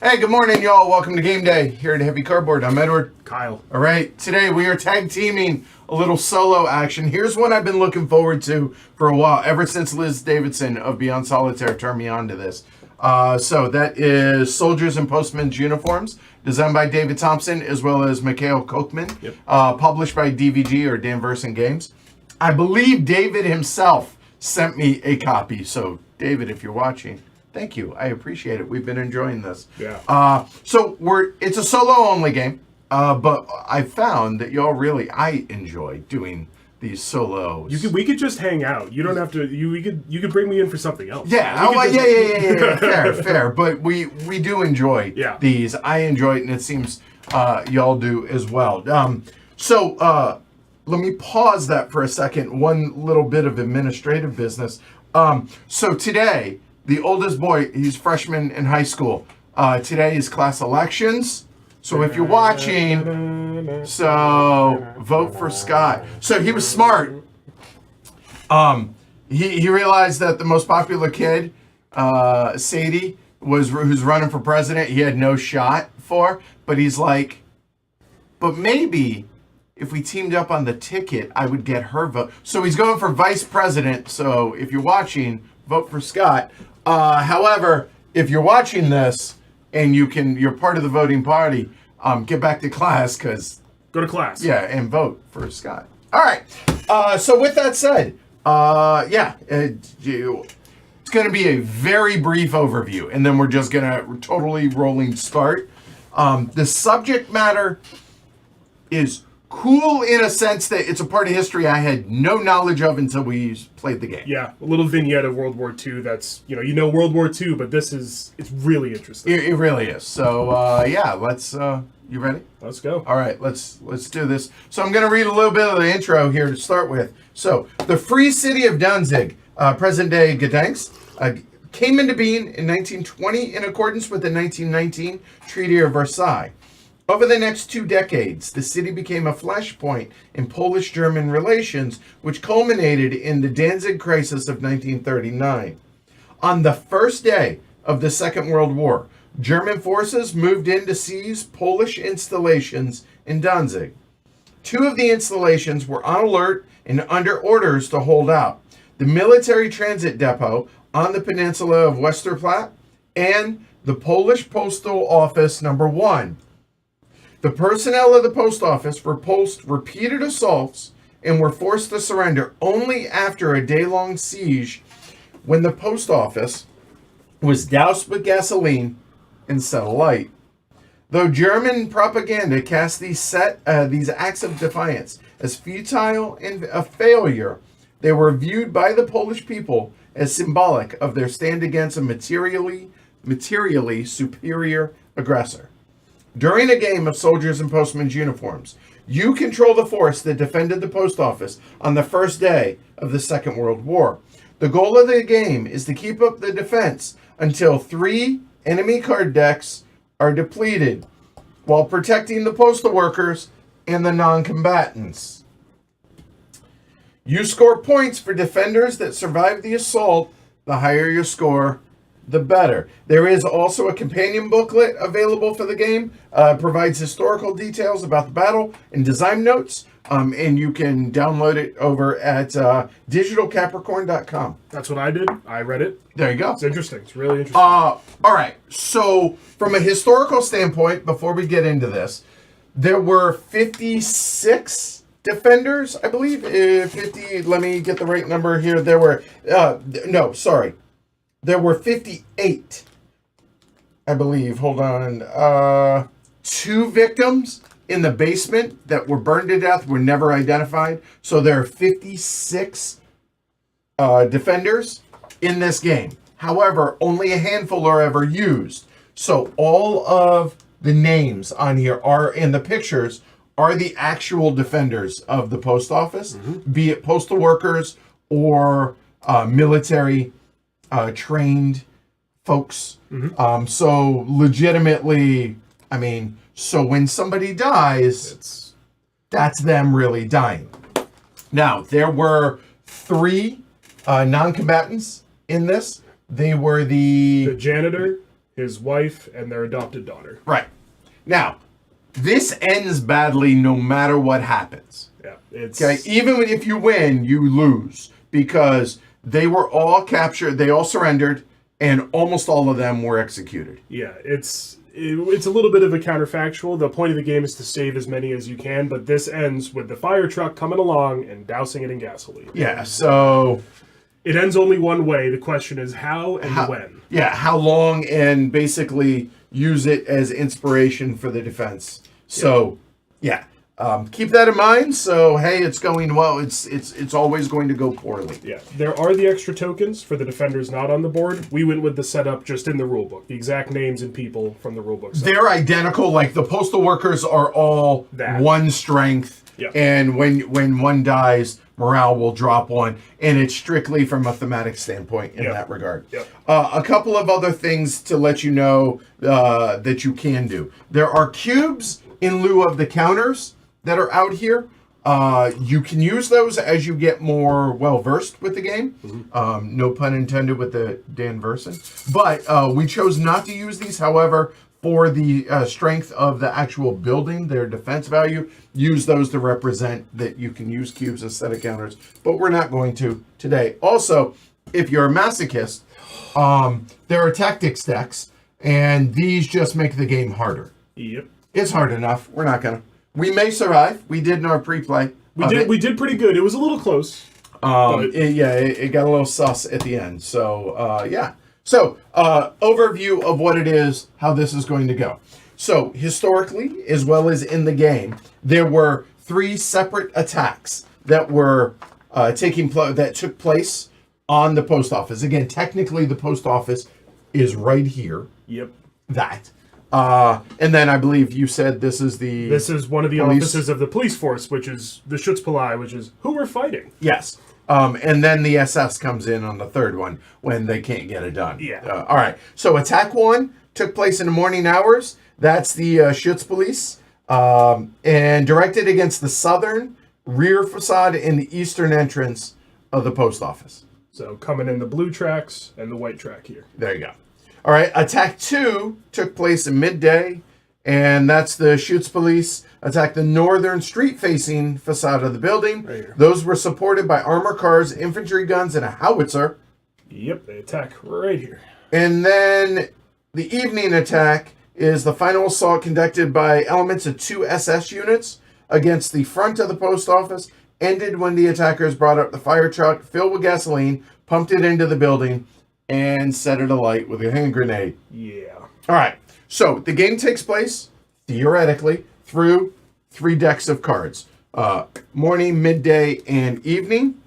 Hey, good morning, y'all. Welcome to Game Day here at Heavy Cardboard. I'm Edward. Kyle. All right, today we are tag teaming a little solo action. Here's what I've been looking forward to for a while, ever since Liz Davidson of Beyond Solitaire turned me on to this. So that is Soldiers and Postmen's Uniforms, designed by David Thompson as well as Mikhail Kochman, published by DVG or Dan Verson Games. I believe David himself sent me a copy. So, David, if you're watching, thank you. I appreciate it. We've been enjoying this. Yeah. So it's a solo only game, but I found that y'all I enjoy doing these solos. We could just hang out. You don't have to. You could bring me in for something else. Yeah. Yeah. Fair. But we do enjoy these. I enjoy it, and it seems y'all do as well. So let me pause that for a second. One little bit of administrative business. So today, the oldest boy, he's freshman in high school. Today is class elections. So if you're watching, so vote for Scott. So he was smart. He realized that the most popular kid, Sadie, who's running for president, he had no shot for. But he's like, but maybe if we teamed up on the ticket, I would get her vote. So he's going for vice president. So if you're watching, vote for Scott. However, if you're watching this and you're part of the voting party, get back to class because go to class. Yeah, and vote for Scott. All right. So with that said, it's going to be a very brief overview, and then we're just going to totally rolling start. The subject matter is cool in a sense that it's a part of history I had no knowledge of until we played the game. Yeah, a little vignette of World War II that's, World War II, but it's really interesting. It really is. So, let's, you ready? Let's go. All right, let's do this. So I'm going to read a little bit of the intro here to start with. So, the Free City of Danzig, present-day Gdansk, came into being in 1920 in accordance with the 1919 Treaty of Versailles. Over the next 2 decades, the city became a flashpoint in Polish-German relations, which culminated in the Danzig Crisis of 1939. On the first day of the Second World War, German forces moved in to seize Polish installations in Danzig. 2 of the installations were on alert and under orders to hold out: the military transit depot on the peninsula of Westerplatte and the Polish Postal Office Number 1. The personnel of the post office repulsed repeated assaults and were forced to surrender only after a day-long siege, when the post office was doused with gasoline and set alight. Though German propaganda cast these acts of defiance as futile and a failure, they were viewed by the Polish people as symbolic of their stand against a materially superior aggressor. During a game of soldiers in postmen's uniforms, you control the force that defended the post office on the first day of the Second World War. The goal of the game is to keep up the defense until 3 enemy card decks are depleted, while protecting the postal workers and the non-combatants. You score points for defenders that survive the assault. The higher your score, the better. There is also a companion booklet available for the game. Provides historical details about the battle and design notes. And you can download it over at digitalcapricorn.com. That's what I did. I read it. There you go. It's interesting. It's really interesting. All right. So from a historical standpoint, before we get into this, there were 56 defenders, I believe. 50. Let me get the right number here. There were There were 58, I believe. Hold on. 2 victims in the basement that were burned to death were never identified. So there are 56 defenders in this game. However, only a handful are ever used. So all of the names on here are in the pictures are the actual defenders of the post office, be it postal workers or military trained folks. So legitimately, I mean, so when somebody dies, that's them really dying. Now, there were 3 non-combatants in this. They were the janitor, his wife, and their adopted daughter. Right. Now, this ends badly no matter what happens. Yeah. Okay. Even if you win, you lose, because they were all captured, they all surrendered, and almost all of them were executed. Yeah, it's a little bit of a counterfactual. The point of the game is to save as many as you can, but this ends with the fire truck coming along and dousing it in gasoline. Yeah, so it ends only one way. The question is how and when. Yeah, how long, and basically use it as inspiration for the defense. So, yeah. Keep that in mind. So, hey, it's going well. It's always going to go poorly. Yeah, there are the extra tokens for the defenders not on the board. We went with the setup just in the rulebook, the exact names and people from the rulebook. They're identical. Like the postal workers are all one strength, and when one dies, morale will drop one, and it's strictly from a thematic standpoint in that regard. A couple of other things to let you know that you can do. There are cubes in lieu of the counters that are out here. You can use those as you get more well-versed with the game. No pun intended with the Dan Verson. But we chose not to use these. However, for the strength of the actual building, their defense value, use those to represent that you can use cubes instead of counters. But we're not going to today. Also, if you're a masochist, there are tactics decks, and these just make the game harder. Yep. It's hard enough. We're not going to. We may survive. We did in our pre-play. We did pretty good. It was a little close. It got a little sus at the end. So, yeah. So, overview of what it is, how this is going to go. So, historically, as well as in the game, there were 3 separate attacks that were that took place on the post office. Again, technically, the post office is right here. Yep. That. And then I believe you said this is one of the police offices of the police force, which is the Schutzpolizei, which is who we're fighting. Yes. And then the SS comes in on the third one when they can't get it done. Yeah. All right. So attack 1 took place in the morning hours. That's the Schutzpolizei, and directed against the southern rear facade and the eastern entrance of the post office. So coming in the blue tracks and the white track here. There you go. All right, attack 2 took place in Midday, and that's the Schutzpolizei attacked the northern street-facing facade of the building. Right here. Those were supported by armor cars, infantry guns, and a howitzer. Yep, they attack right here. And then the evening attack is the final assault conducted by elements of 2 SS units against the front of the post office, ended when the attackers brought up the fire truck, filled with gasoline, pumped it into the building, and set it alight with a hand grenade. Yeah. All right. So the game takes place, theoretically, through 3 decks of cards. Morning, midday, and evening.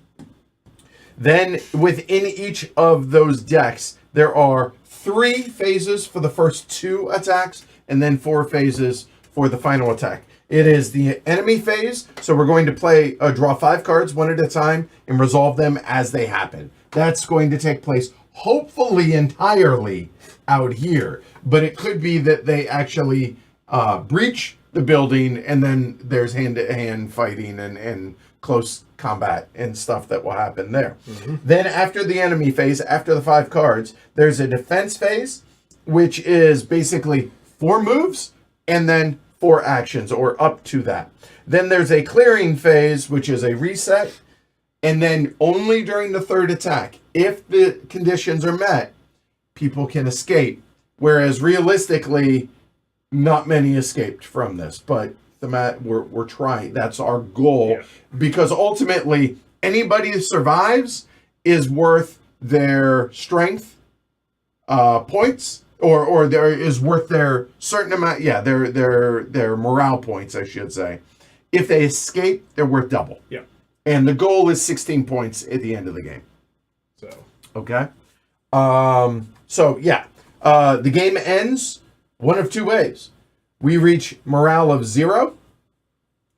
Then within each of those decks, there are 3 phases for the first 2 attacks, and then 4 phases for the final attack. It is the enemy phase, so we're going to draw 5 cards one at a time and resolve them as they happen. That's going to take place hopefully entirely out here, but it could be that they actually breach the building, and then there's hand-to-hand fighting and close combat and stuff that will happen there. Then after the enemy phase, after the 5 cards, there's a defense phase, which is basically 4 moves and then 4 actions, or up to that. Then there's a clearing phase, which is a reset, and then only during the 3rd attack, if the conditions are met, people can escape. Whereas realistically, not many escaped from this. But we're trying. That's our goal. Because ultimately, anybody who survives is worth their strength points, or there is worth their certain amount. Yeah, their morale points, I should say. If they escape, they're worth double. Yeah. And the goal is 16 points at the end of the game. So. Okay. The game ends one of 2 ways. We reach morale of 0,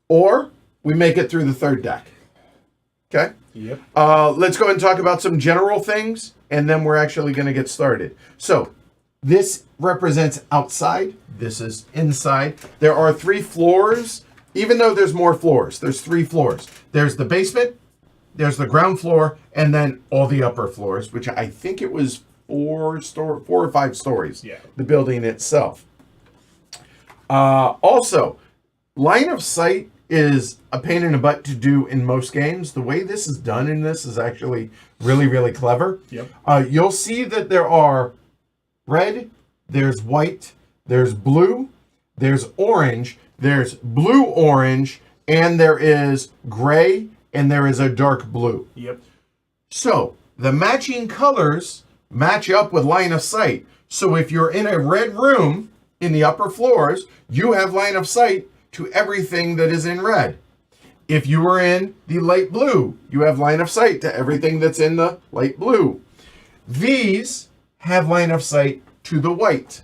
or we make it through the 3rd deck. Okay? Yep. Let's go ahead and talk about some general things, and then we're actually going to get started. So, this represents outside. This is inside. There are 3 floors. Even though there's more floors, there's 3 floors. There's the basement, there's the ground floor, and then all the upper floors, which I think it was 4 or 5 stories. Yeah. The building itself. Also, line of sight is a pain in the butt to do in most games. The way this is done in this is actually really, really clever. Yep. You'll see that there are red, there's white, there's blue, there's orange, there's blue-orange, and there is gray, and there is a dark blue. Yep. So, the matching colors match up with line of sight. So if you're in a red room in the upper floors, you have line of sight to everything that is in red. If you are in the light blue, you have line of sight to everything that's in the light blue. These have line of sight to the white.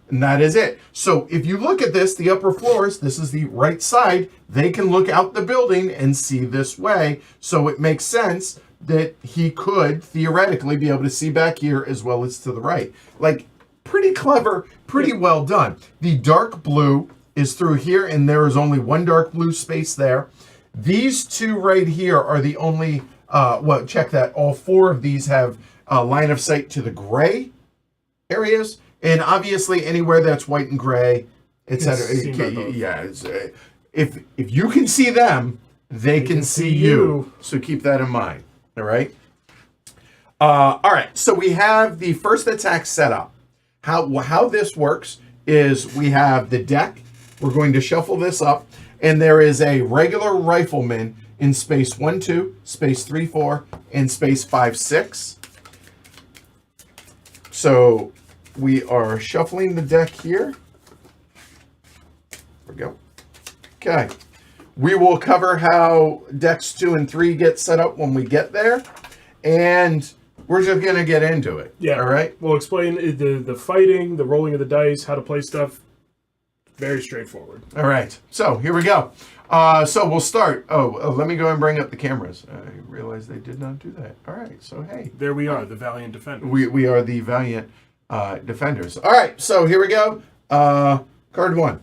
And that is it. So if you look at this, the upper floors, this is the right side, they can look out the building and see this way. So it makes sense that he could theoretically be able to see back here as well as to the right. Like, pretty clever, pretty well done. The dark blue is through here, and there is only one dark blue space there. These two right here are the only, well, check that. All four of these have line of sight to the gray areas. And obviously, anywhere that's white and gray, etc. Yeah, if you can see them, they can see you. So keep that in mind. All right. All right. So we have the first attack set up. How this works is we have the deck. We're going to shuffle this up, and there is a regular rifleman in space 1, 2, space 3, 4, and space 5, 6. So we are shuffling the deck here. There we go. Okay. We will cover how decks 2 and 3 get set up when we get there. And we're just going to get into it. Yeah. All right? We'll explain the fighting, the rolling of the dice, how to play stuff. Very straightforward. All right. So here we go. So we'll start. Let me go and bring up the cameras. I realized they did not do that. All right. So, hey. There we are, the Valiant Defenders. We are the Valiant Defenders. All right. So here we go. Card 1.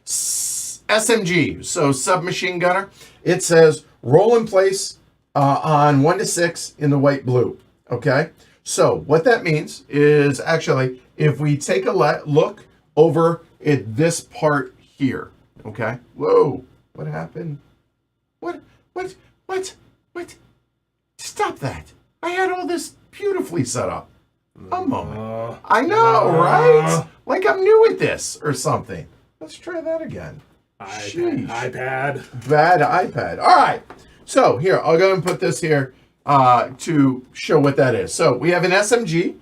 SMG. So submachine gunner. It says roll in place on 1 to 6 in the white blue. Okay. So what that means is actually if we take a look over at this part here. Okay. Whoa. What happened? What? Stop that. I had all this beautifully set up. A moment. I know, right? Like I'm new at this or something. Let's try that again. iPad. Bad iPad. All right. So here, I'll go and put this here to show what that is. So we have an SMG.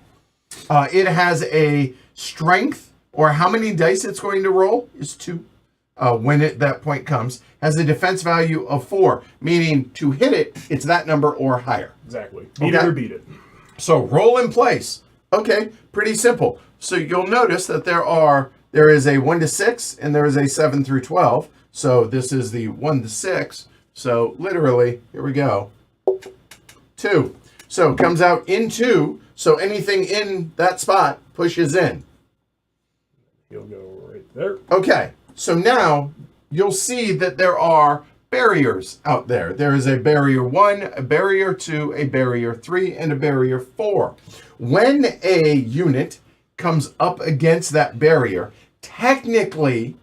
It has a strength, or how many dice it's going to roll is 2 when that point comes. Has a defense value of 4, meaning to hit it, it's that number or higher. Exactly. Beat it or beat it. So roll in place. Okay, pretty simple. So you'll notice that there is a 1 to 6 and there is a 7 through 12. So this is the 1 to 6. So literally, here we go. 2. So it comes out in 2. So anything in that spot pushes in. You'll go right there. Okay. So now you'll see that there are barriers out there. There is a barrier 1, a barrier 2, a barrier 3, and a barrier 4. When a unit comes up against that barrier, technically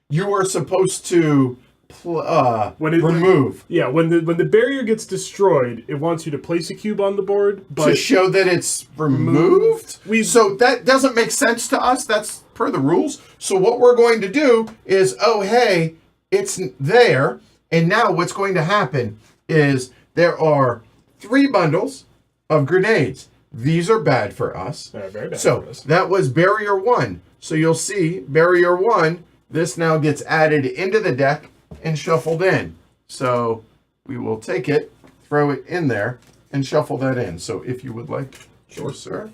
you are supposed to remove. When the barrier gets destroyed, it wants you to place a cube on the board, but to show that it's removed. So that doesn't make sense to us. That's per the rules. So what we're going to do is, oh hey, it's there, and now what's going to happen is there are 3 bundles of grenades. These are bad for us. Very bad so for us. That was barrier 1. So you'll see barrier 1. This now gets added into the deck and shuffled in. So we will take it, throw it in there, and shuffle that in. So if you would like, sure, sir.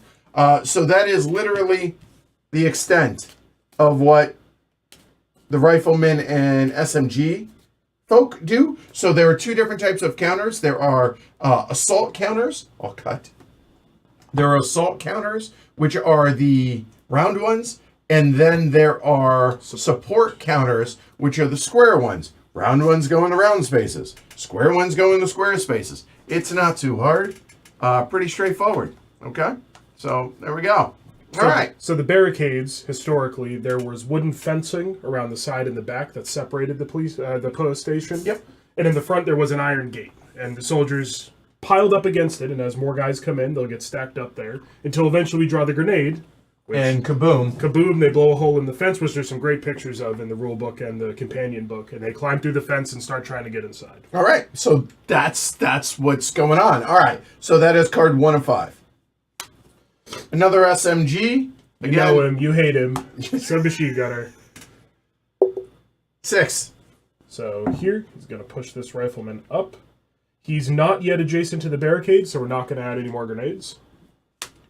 So that is literally the extent of what the riflemen and SMG folk do. So there are 2 different types of counters. There are assault counters. I'll cut. There are assault counters, which are the round ones. And then there are support counters, which are the square ones. Round ones go in the round spaces. Square ones go in the square spaces. It's not too hard. Pretty straightforward. Okay? So there we go. All right. So the barricades, historically, there was wooden fencing around the side and the back that separated the post station. Yep. And in the front, there was an iron gate. And the soldiers piled up against it, and as more guys come in, they'll get stacked up there until eventually we draw the grenade. And kaboom. Kaboom, they blow a hole in the fence, which there's some great pictures of in the rule book and the companion book. And they climb through the fence and start trying to get inside. All right. So that's what's going on. All right. So that is card 1 of 5. Another SMG. You know him. You hate him. Submachine gunner. 6. So here, he's going to push this rifleman up. He's not yet adjacent to the barricade, so we're not going to add any more grenades.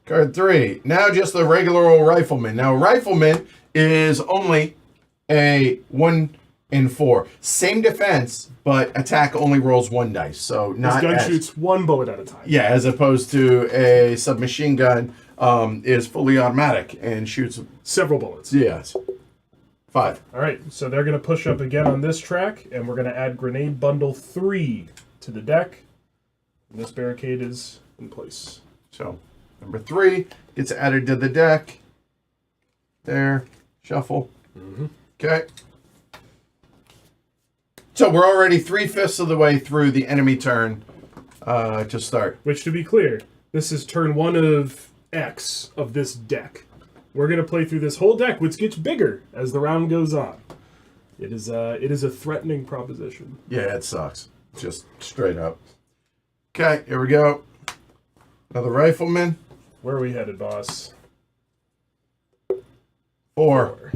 Card 3. Now just the regular old rifleman. Now, rifleman is only a 1 in 4. Same defense, but attack only rolls 1 dice. So not His gun shoots 1 bullet at a time. Yeah, as opposed to a submachine gun is fully automatic and shoots several bullets. Yes. 5. All right, so they're going to push up again on this track, and we're going to add grenade bundle 3 to the deck. And this barricade is in place. So, number 3 gets added to the deck. There. Shuffle. Okay. So, we're already 3/5 of the way through the enemy turn to start. Which, to be clear, this is turn 1 of X of this deck. We're going to play through this whole deck, which gets bigger as the round goes on. It is a threatening proposition. Yeah, it sucks. Just straight up. Okay, here we go. Another rifleman. Where are we headed, boss? 4.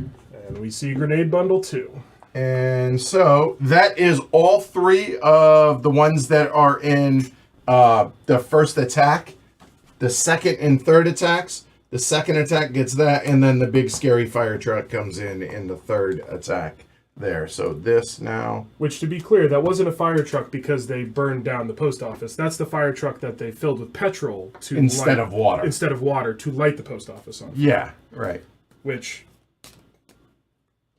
And we see grenade bundle 2. And so that is all 3 of the ones that are in the first attack. The second and third attacks. The second attack gets that, and then the big scary fire truck comes in the third attack there. So this now... Which, to be clear, that wasn't a fire truck because they burned down the post office. That's the fire truck that they filled with petrol to Instead of water to light the post office on. Yeah, right. Which...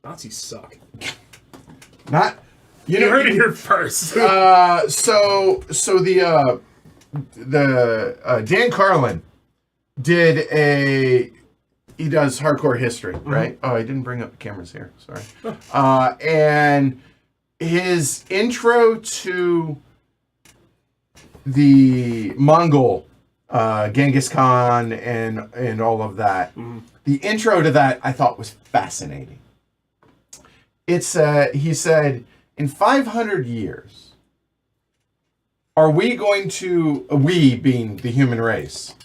Nazis suck. Not... You heard it here first. So Dan Carlin he does hardcore history, right? Oh, I didn't bring up the cameras here. Sorry. And his intro to the Mongol, Genghis Khan and all of that, the intro to that I thought was fascinating. He said, in 500 years, are we going to, we being the human race,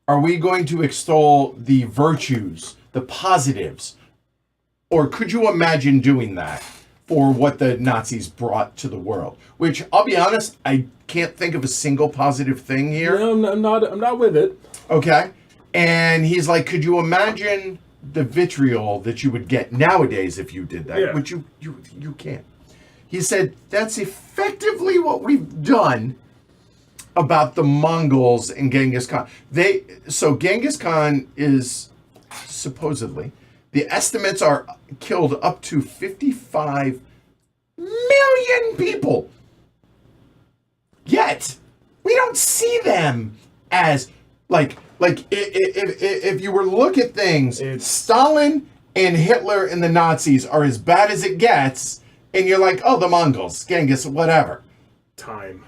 are we going to extol the virtues, the positives? Or could you imagine doing that for what the Nazis brought to the world? Which, I'll be honest, I can't think of a single positive thing here. No, I'm not with it. Okay. And he's like, could you imagine the vitriol that you would get nowadays if you did that? Yeah. Which you can't. He said, that's effectively what we've done about the Mongols and Genghis Khan. So Genghis Khan is supposedly, the estimates are killed up to 55 million people. Yet, we don't see them as, like if you were to look at things, Stalin and Hitler and the Nazis are as bad as it gets, and you're like, oh, the Mongols, Genghis, whatever. Time.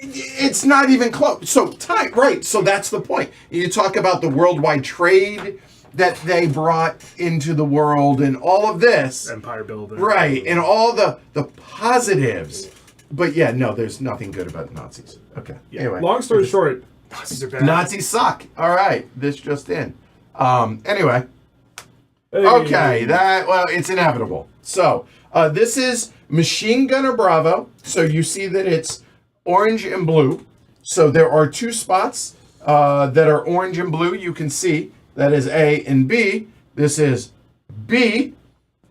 It's not even close. So time, right? So that's the point. You talk about the worldwide trade that they brought into the world and all of this, empire building, right? And all the positives. But yeah, no, there's nothing good about Nazis. Okay. Yeah. Anyway, long story short, Nazis are bad. Nazis suck. All right, this just in. Anyway. Hey. Okay, it's inevitable. So, this is Machine Gunner Bravo. So you see that it's orange and blue. So there are 2 spots that are orange and blue. You can see that is A and B. This is B.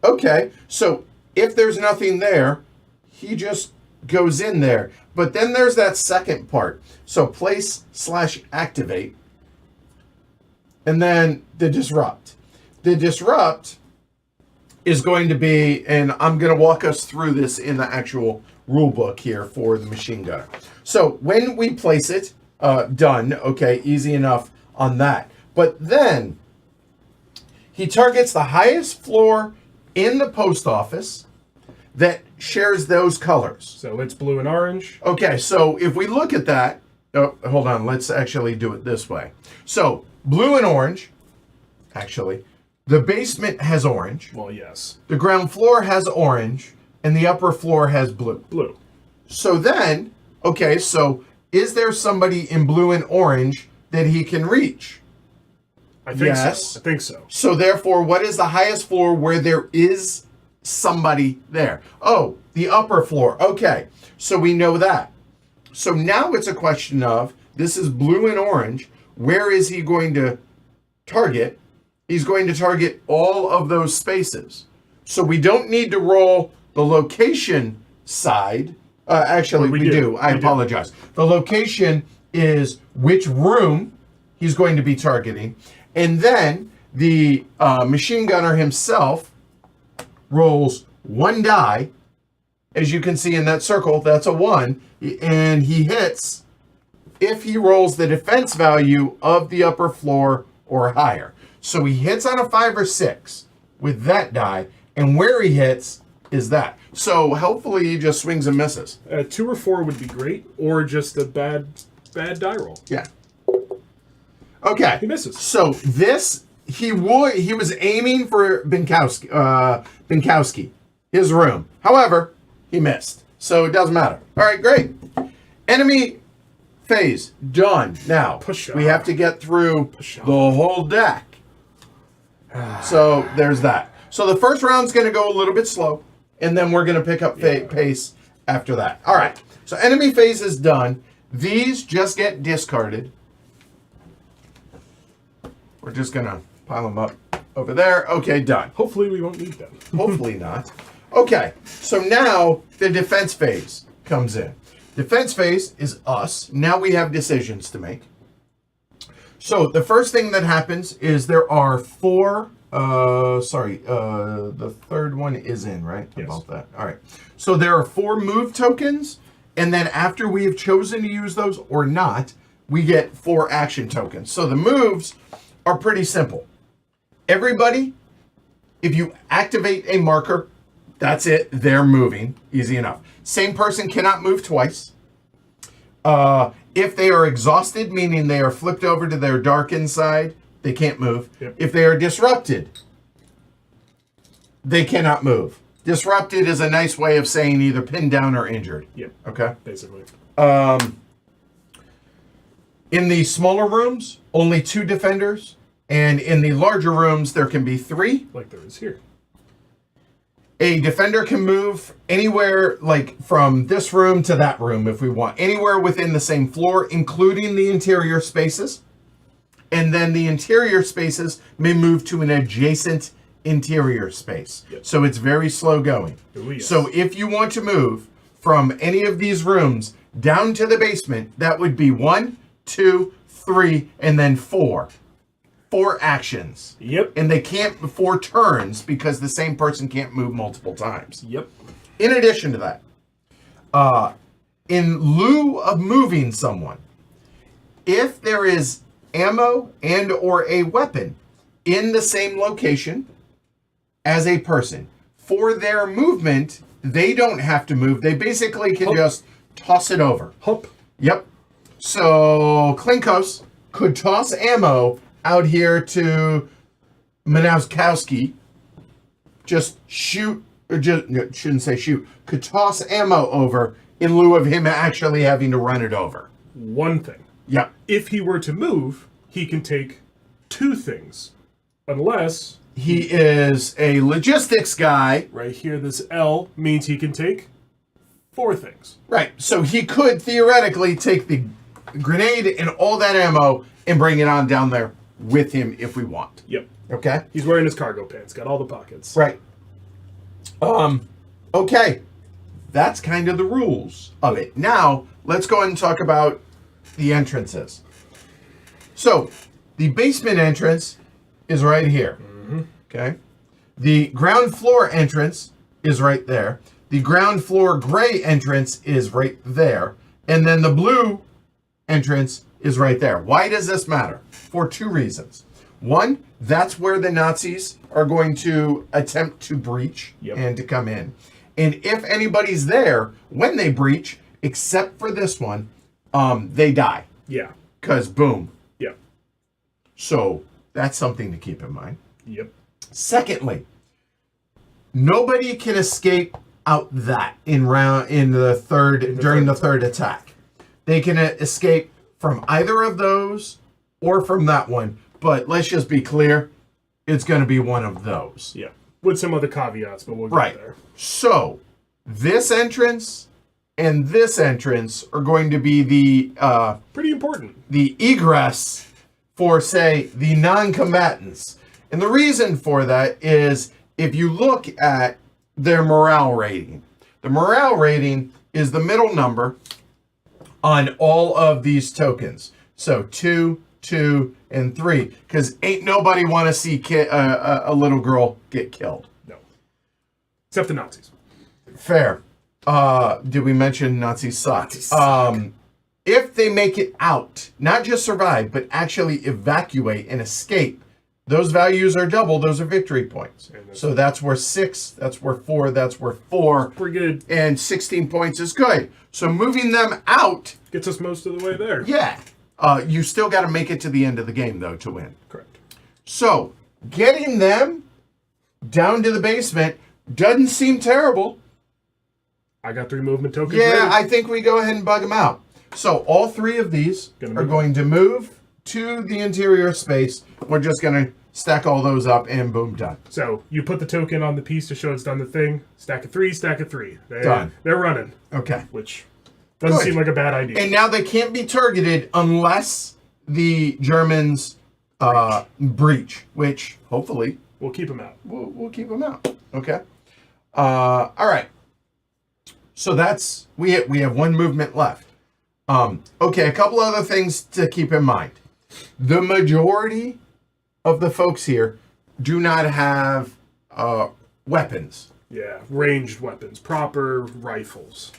Okay, so if there's nothing there, he just goes in there. But then there's that second part. So place/activate. And then the disrupt. The disrupt is going to be, and I'm going to walk us through this in the actual rule book here for the machine gunner. So when we place it, done, okay, easy enough on that. But then he targets the highest floor in the post office that shares those colors. So it's blue and orange. Okay, so if we look at that, oh, hold on, let's actually do it this way. So blue and orange, actually. The basement has orange. Well, yes. The ground floor has orange, and the upper floor has blue. Blue. So then, okay, so is there somebody in blue and orange that he can reach? I think so. So therefore, what is the highest floor where there is somebody there. Oh, the upper floor. Okay, so we know that. So now it's a question of, this is blue and orange. Where is he going to target? He's going to target all of those spaces. So we don't need to roll the location side. Actually, we do. I apologize. The location is which room he's going to be targeting. And then the machine gunner himself rolls one die. As you can see in that circle, that's a 1. And he hits if he rolls the defense value of the upper floor or higher. So he hits on a 5 or 6 with that die. And where he hits is that. So hopefully he just swings and misses. 2 or 4 would be great, or just a bad die roll. Yeah. Okay. He misses. So this, he was aiming for Binkowski, his room. However, he missed. So it doesn't matter. All right, great. Enemy phase done. Now we have to get through the whole deck. So there's that. So the first round's going to go a little bit slow, and then we're going to pick up pace after that. All right. So enemy phase is done. These just get discarded. We're just going to pile them up over there. Okay, done. Hopefully we won't need them. Hopefully not. Okay, so now the defense phase comes in. Defense phase is us. Now we have decisions to make. So the first thing that happens is there are 4... the third one is in, right? Yes. About that. All right. So there are 4 move tokens, and then after we have chosen to use those or not, we get 4 action tokens. So the moves are pretty simple. Everybody, if you activate a marker, that's it. They're moving. Easy enough. Same person cannot move twice. If they are exhausted, meaning they are flipped over to their darkened side, they can't move. Yep. If they are disrupted, they cannot move. Disrupted is a nice way of saying either pinned down or injured. Yep. Okay? Basically. In the smaller rooms, only 2 defenders. And in the larger rooms, there can be 3. Like there is here. A defender can move anywhere, like from this room to that room if we want. Anywhere within the same floor, including the interior spaces. And then the interior spaces may move to an adjacent interior space. Yep. So it's very slow going. Oh, yes. So if you want to move from any of these rooms down to the basement, that would be 1, 2, 3, and then 4. 4 actions. Yep. And they can't 4 turns because the same person can't move multiple times. Yep. In addition to that, in lieu of moving someone, if there is ammo and or a weapon in the same location as a person, for their movement, they don't have to move. They basically can just toss it over. Hop. Yep. So Klinkos could toss ammo out here to Manowskowski. Just shoot, or just shouldn't say shoot. Could toss ammo over in lieu of him actually having to run it over. One thing. Yep. If he were to move, he can take 2 things. Unless... he is a logistics guy. Right here, this L means he can take 4 things. Right. So he could theoretically take the grenade and all that ammo and bring it on down there with him if we want. Yep. Okay? He's wearing his cargo pants. Got all the pockets. Right. Okay. That's kind of the rules of it. Now, let's go ahead and talk about the entrances. So, the basement entrance is right here. Mm-hmm. Okay? The ground floor entrance is right there. The ground floor gray entrance is right there. And then the blue entrance is right there. Why does this matter? For 2 reasons. One, that's where the Nazis are going to attempt to breach and to come in. And if anybody's there when they breach, except for this one, they die. Yeah. Because boom. Yep. So that's something to keep in mind. Yep. Secondly, nobody can escape out that during the third attack. They can escape from either of those or from that one. But let's just be clear, it's going to be one of those. Yeah. with some other caveats, but we'll get Right. there. So, this entrance and this entrance are going to be Pretty important. the egress for, say, the non-combatants. And the reason for that is if you look at their morale rating, the morale rating is the middle number on all of these tokens. So 2, 2, and 3. Because ain't nobody want to see a little girl get killed. No. Except the Nazis. Fair. Did we mention Nazis suck? Nazis suck. If they make it out, not just survive, but actually evacuate and escape, those values are double. Those are victory points. So that's worth 6. That's worth 4. That's worth 4. Pretty good. And 16 points is good. So moving them out Gets us most of the way there. yeah. You still got to make it to the end of the game, though, to win. Correct. So getting them down to the basement doesn't seem terrible. I got 3 movement tokens Yeah, ready. I think we go ahead and bug them out. So all 3 of these are going to move to the interior space. We're just going to stack all those up and boom, done. So you put the token on the piece to show it's done the thing. Stack of 3, stack of 3. Done. They're running, Okay. which doesn't Good. seem like a bad idea. And now they can't be targeted unless the Germans breach, which hopefully We'll keep them out. we'll keep them out. Okay. All right. So that's we have 1 movement left. Okay, a couple other things to keep in mind. The majority of the folks here do not have weapons. Yeah, ranged weapons, proper rifles.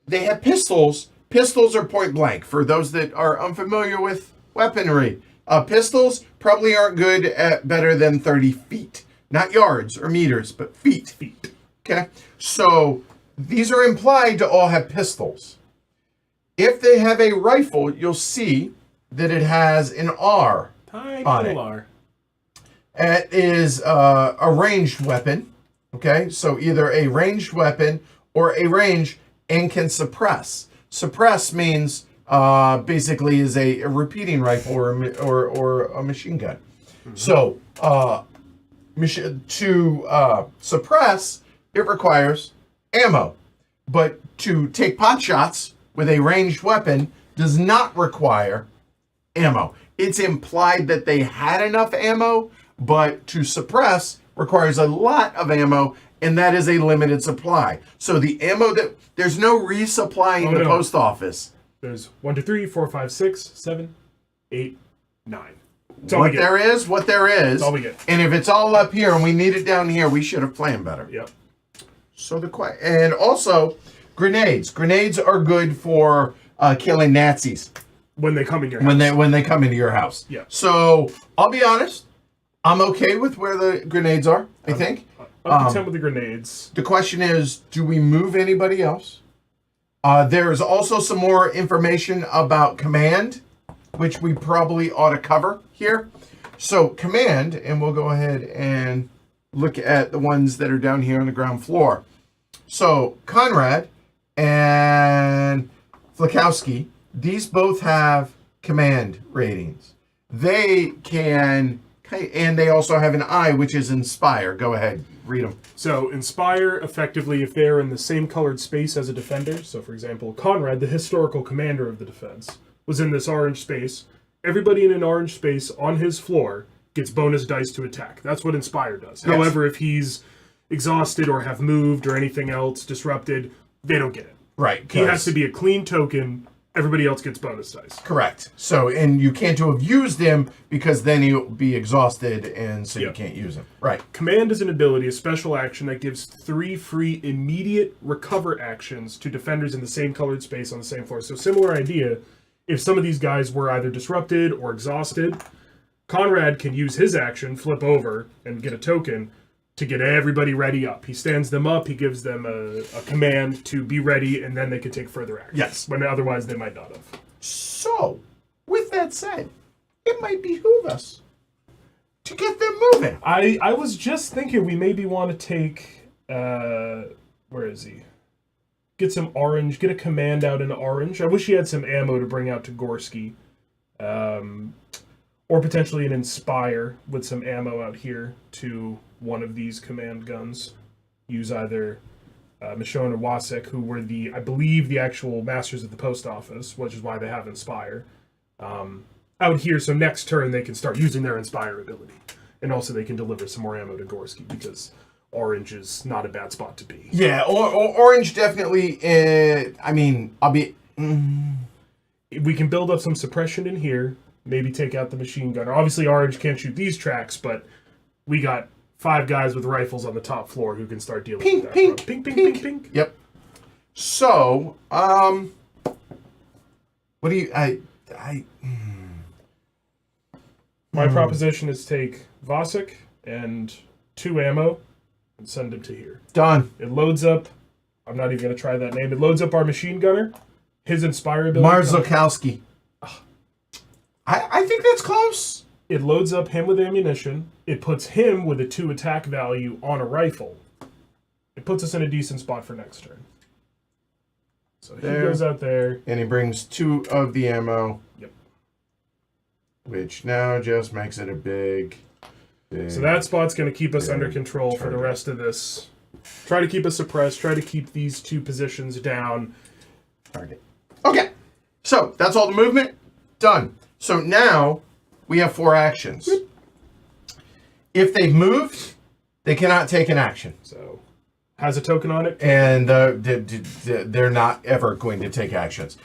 They have pistols. Pistols are point blank. For those that are unfamiliar with weaponry, pistols probably aren't good at better than 30 feet. Not yards or meters, but feet. Feet. Okay? So these are implied to all have pistols. If they have a rifle, you'll see that it has an R Tiny on it. little R. It is a ranged weapon. Okay? So either a ranged weapon or a range and can suppress. Suppress means basically is a repeating rifle or a machine gun. Mm-hmm. So to suppress, it requires ammo. But to take pot shots with a ranged weapon does not require ammo. It's implied that they had enough ammo, but to suppress requires a lot of ammo, and that is a limited supply. So the ammo there's no resupplying the post office. There's 1, 2, 3, 4, 5, 6, 7, 8, 9. What there is. That's all we get. And if it's all up here and we need it down here, we should have planned better. Yep. So and also grenades. Grenades are good for killing Nazis When they come in your house. when they come into your house. Yeah. So I'll be honest, I'm okay with where the grenades are. I think. Up to 10 with the grenades. The question is, do we move anybody else? There's also some more information about command, which we probably ought to cover here. So command, and we'll go ahead and look at the ones that are down here on the ground floor. So Conrad and Flakowski, these both have command ratings. They can, and they also have an I, which is inspire. Go ahead, read them. So, inspire, effectively, if they're in the same colored space as a defender. So, for example, Conrad, the historical commander of the defense, was in this orange space. Everybody in an orange space on his floor gets bonus dice to attack. That's what inspire does. Yes. However, if he's exhausted or have moved or anything else disrupted, they don't get it. Right. He has to be a clean token. Everybody else gets bonus dice. Correct. So, and you can't have used him because then he'll be exhausted, and so you can't use him. Right. Command is an ability, a special action that gives 3 free immediate recover actions to defenders in the same colored space on the same floor. So similar idea, if some of these guys were either disrupted or exhausted, Conrad can use his action, flip over, and get a token to get everybody ready up. He stands them up, he gives them a command to be ready, and then they can take further action. Yes. When otherwise they might not have. So, with that said, it might behoove us to get them moving. I was just thinking we maybe want to take, where is he? Get some orange, get a command out in orange. I wish he had some ammo to bring out to Gorski. Or potentially an Inspire with some ammo out here to one of these command guns. Use either Michonne or Wasik, who were I believe, the actual masters of the post office, which is why they have Inspire. Out here, so next turn they can start using their Inspire ability. And also they can deliver some more ammo to Gorski, because orange is not a bad spot to be. Yeah, orange definitely, I'll be... We can build up some suppression in here, maybe take out the machine gunner. Obviously, orange can't shoot these tracks, but we got 5 guys with rifles on the top floor who can start dealing with that. Pink. Pink. Yep. So, what do you... My proposition is take Vasek and 2 ammo and send him to here. Done. It loads up... I'm not even going to try that name. It loads up our machine gunner. His Inspire ability... Marzukowski. I think that's close. It loads up him with ammunition. It puts him with a 2 attack value on a rifle. It puts us in a decent spot for next turn. So he goes out there. And he brings 2 of the ammo. Yep. Which now just makes it a big... So that spot's going to keep us under control for the rest of this. Try to keep us suppressed. Try to keep these 2 positions down. Target. Okay. So that's all the movement. Done. So now we have 4 actions. If they've moved, they cannot take an action. So has a token on it. And they're not ever going to take actions.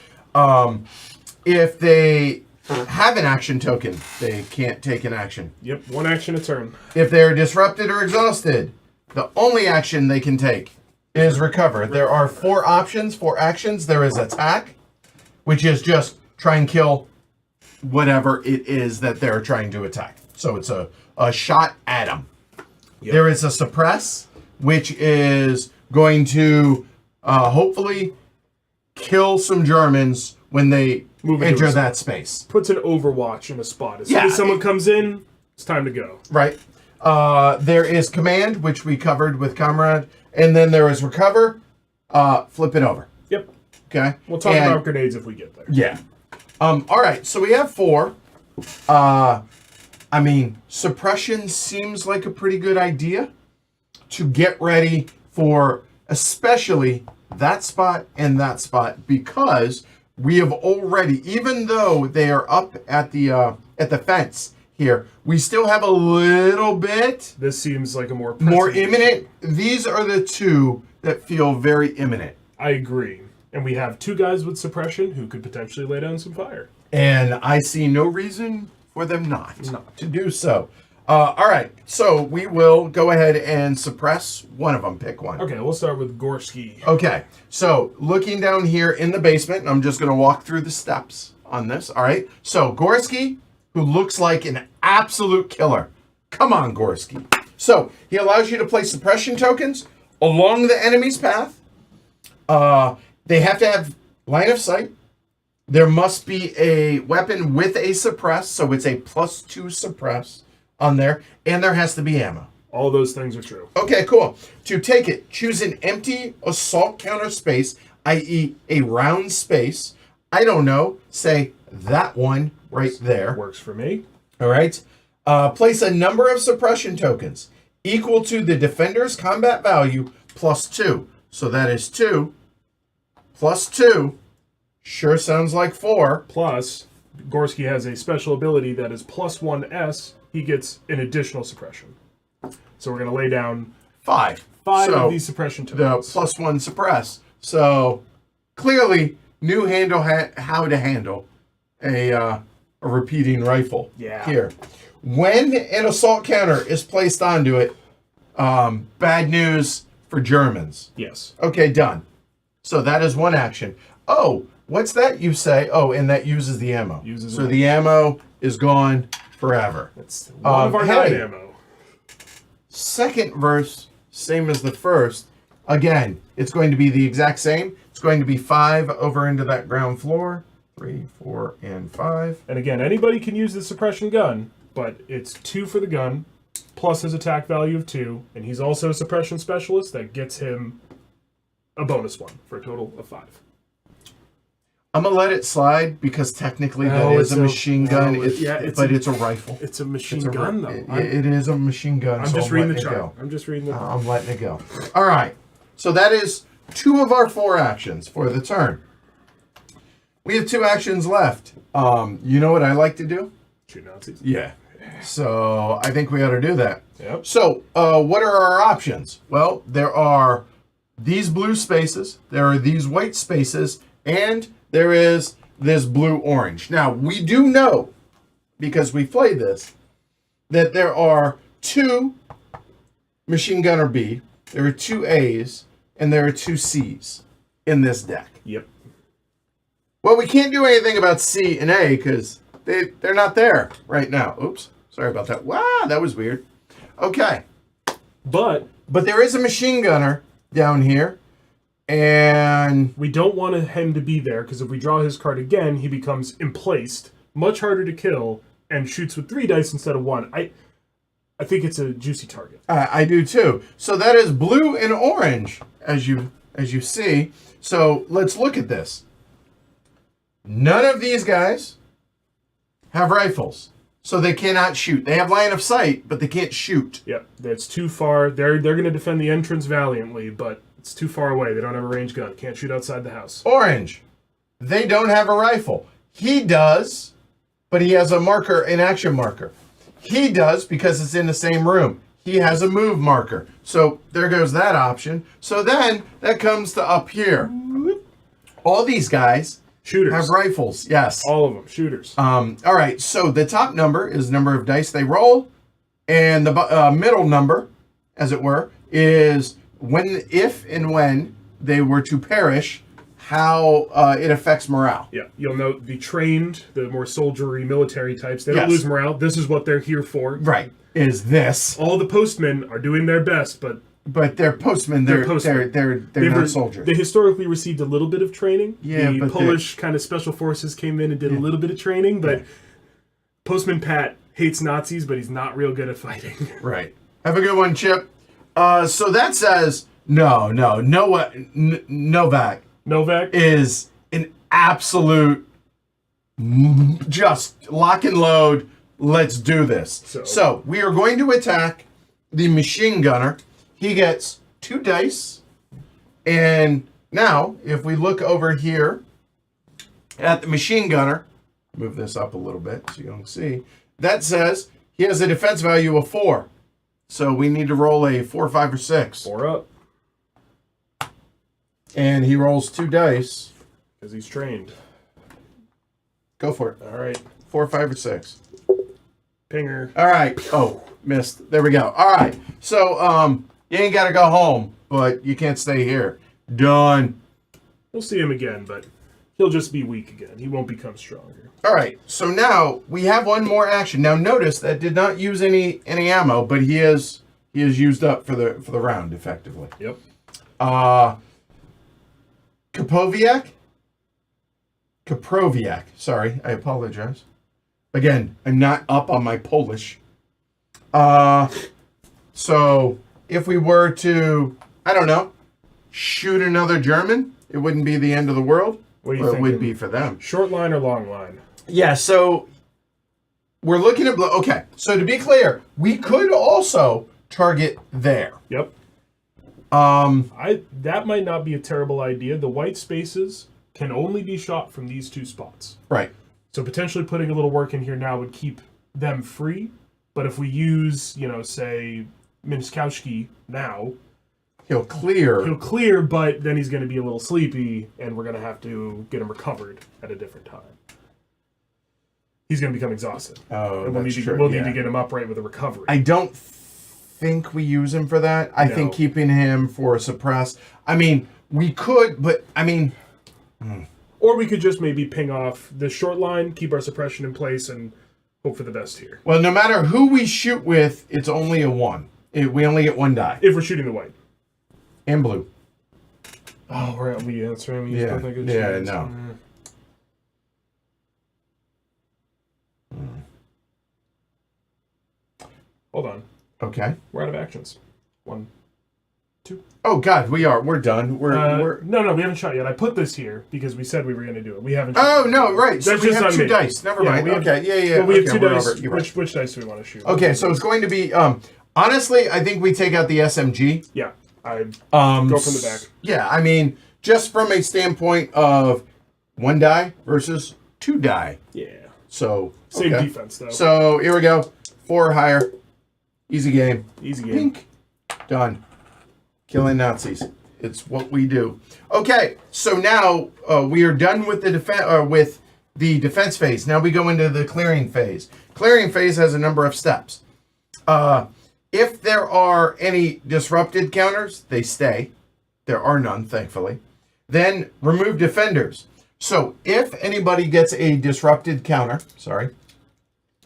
If they have an action token, they can't take an action. Yep, 1 action a turn. If they're disrupted or exhausted, the only action they can take is recover. There are 4 options, 4 actions. There is attack, which is just try and kill whatever it is that they're trying to attack. So it's a shot at them. Yep. There is a suppress, which is going to hopefully kill some Germans when they enter that space. Puts an overwatch in a spot. As soon as someone comes in, it's time to go. Right. There is command, which we covered with Comrade. And then there is recover, flip it over. Yep. Okay. We'll talk about grenades if we get there. Yeah. All right. So we have 4. Suppression seems like a pretty good idea to get ready for especially that spot and that spot, because we have already, even though they are up at the fence here, we still have a little bit. This seems like a more imminent. These are the 2 that feel very imminent. I agree. And we have 2 guys with suppression who could potentially lay down some fire. And I see no reason for them not to do so. All right, so we will go ahead and suppress one of them. Pick one. Okay, we'll start with Gorski. Okay, so looking down here in the basement, I'm just going to walk through the steps on this. All right, so Gorski, who looks like an absolute killer. Come on, Gorski. So he allows you to place suppression tokens along the enemy's path. They have to have line of sight. There must be a weapon with a suppress, so it's a +2 suppress on there, and there has to be ammo. All those things are true. Okay, cool. To take it, choose an empty assault counter space, i.e. a round space. I don't know, say that one right there. Works for me. All right. Place a number of suppression tokens equal to the defender's combat value +2. So that is 2 +2. Sure sounds like 4. Plus, Gorski has a special ability that is +1s. He gets an additional suppression. So we're going to lay down 5. 5 so of these suppression tokens. The +1 suppress. So clearly knew how to handle a repeating rifle. Yeah. Here. When an assault counter is placed onto it, bad news for Germans. Yes. Okay, done. So that is 1 action. Oh, what's that you say? Oh, and that uses the ammo. So the ammo is gone forever. That's one of our 9 ammo. Second verse, same as the first. Again, it's going to be the exact same. It's going to be 5 over into that ground floor. 3, 4, and 5. And again, anybody can use the suppression gun, but it's 2 for the gun, plus his attack value of 2, and he's also a suppression specialist that gets him a bonus 1 for a total of 5. I'm gonna let it slide because technically that is a machine gun. But it's a rifle. It's a machine gun, though. It is a machine gun. I'm just reading the chart. I'm just reading the. I'm letting it go. All right. So that is 2 of our 4 actions for the turn. We have 2 actions left. You know what I like to do? Shoot Nazis. Yeah. So I think we ought to do that. Yep. So what are our options? Well, there are these blue spaces, there are these white spaces, and there is this blue-orange. Now, we do know, because we played this, that there are 2 Machine Gunner B, there are 2 A's, and there are 2 C's in this deck. Yep. Well, we can't do anything about C and A because they're not there right now. Oops. Sorry about that. Wow, that was weird. Okay. But there is a machine gunner down here. And we don't want him to be there because if we draw his card again, he becomes emplaced, much harder to kill, and shoots with 3 dice instead of 1. I think it's a juicy target. I do too. So that is blue and orange, as you see. So let's look at this. None of these guys have rifles, so they cannot shoot. They have line of sight, but they can't shoot. Yep, that's too far. They're going to defend the entrance valiantly, but it's too far away. They don't have a ranged gun. Can't shoot outside the house. Orange. They don't have a rifle. He does, but he has a marker, an action marker. He does because it's in the same room. He has a move marker. So there goes that option. So then that comes to up here. All these guys shooters have rifles. Yes. All of them. Shooters. All right. So the top number is the number of dice they roll. And the middle number, as it were, is if and when they were to perish, how it affects morale. Yeah, you'll note the trained, the more soldiery, military types, they don't lose morale. This is what they're here for. Right, is this. All the postmen are doing their best, but they're postmen. They're not soldiers. They historically received a little bit of training. Yeah, the Polish kind of special forces came in and did a little bit of training, but Postman Pat hates Nazis, but he's not real good at fighting. Right. Have a good one, Chip. So that says Novak is an absolute just lock and load. Let's do this. So we are going to attack the machine gunner. He gets 2 dice. And now, if we look over here at the machine gunner, move this up a little bit so you don't see, that says he has a defense value of 4. So we need to roll a 4, 5, or 6. 4 up. And he rolls 2 dice. Because he's trained. Go for it. All right. 4, 5, or 6. Pinger. All right. Oh, missed. There we go. All right. So, you ain't got to go home, but you can't stay here. Done. We'll see him again, but he'll just be weak again. He won't become stronger. All right. So now we have one more action. Now notice that did not use any ammo, but he is used up for the round effectively. Yep. Kaprowiak. Sorry, I apologize. Again, I'm not up on my Polish. So if we were to, I don't know, shoot another German, it wouldn't be the end of the world. What do you think? It would be for them. Short line or long line? Yeah, so we're looking at... Okay, so to be clear, we could also target there. Yep. That might not be a terrible idea. The white spaces can only be shot from these 2 spots. Right. So potentially putting a little work in here now would keep them free. But if we use, say, Minskowski now... He'll clear, but then he's going to be a little sleepy, and we're going to have to get him recovered at a different time. He's going to become exhausted. Oh, and we'll need to get him upright with a recovery. I don't think we use him for that. I think keeping him for suppress. I mean, we could, but I mean... Or we could just maybe ping off the short line, keep our suppression in place, and hope for the best here. Well, no matter who we shoot with, it's only a 1. We only get 1 die. If we're shooting the white. And blue. Oh, we're at we answering. No. Hold on. Okay. We're out of actions. 1. 2. Oh God, we're done. We're No, we haven't shot yet. I put this here because we said we were going to do it. We haven't. Oh no, right. So That's we just have on 2 me. dice. Never mind. we have- Okay, yeah. Well, we have okay, 2 we're dice. over. You're right. Which dice do we want to shoot? Okay, so it's going to be. Honestly, I think we take out the SMG. Yeah, I go from the back. Yeah, I mean, just from a standpoint of 1 die versus 2 die. Yeah. So Same okay. defense though. So here we go. 4 or higher. Easy game. Easy game. Pink. Done. Killing Nazis. It's what we do. Okay, so now we are done with the defense phase. Now we go into the clearing phase. Clearing phase has a number of steps. If there are any disrupted counters, they stay. There are none, thankfully. Then remove defenders. So if anybody gets a disrupted counter,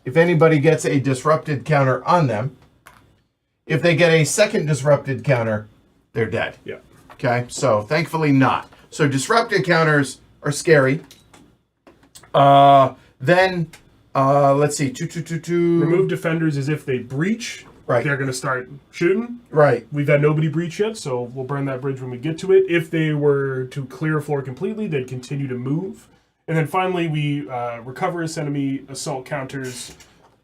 if anybody gets a disrupted counter on them, if they get a second disrupted counter, they're dead. Yeah. Okay, so thankfully not. So disrupted counters are scary. Then let's see, 2. Remove defenders as if they breach. Right. They're going to start shooting. Right. We've had nobody breach yet, so we'll burn that bridge when we get to it. If they were to clear a floor completely, they'd continue to move. And then finally, we recover enemy assault counters.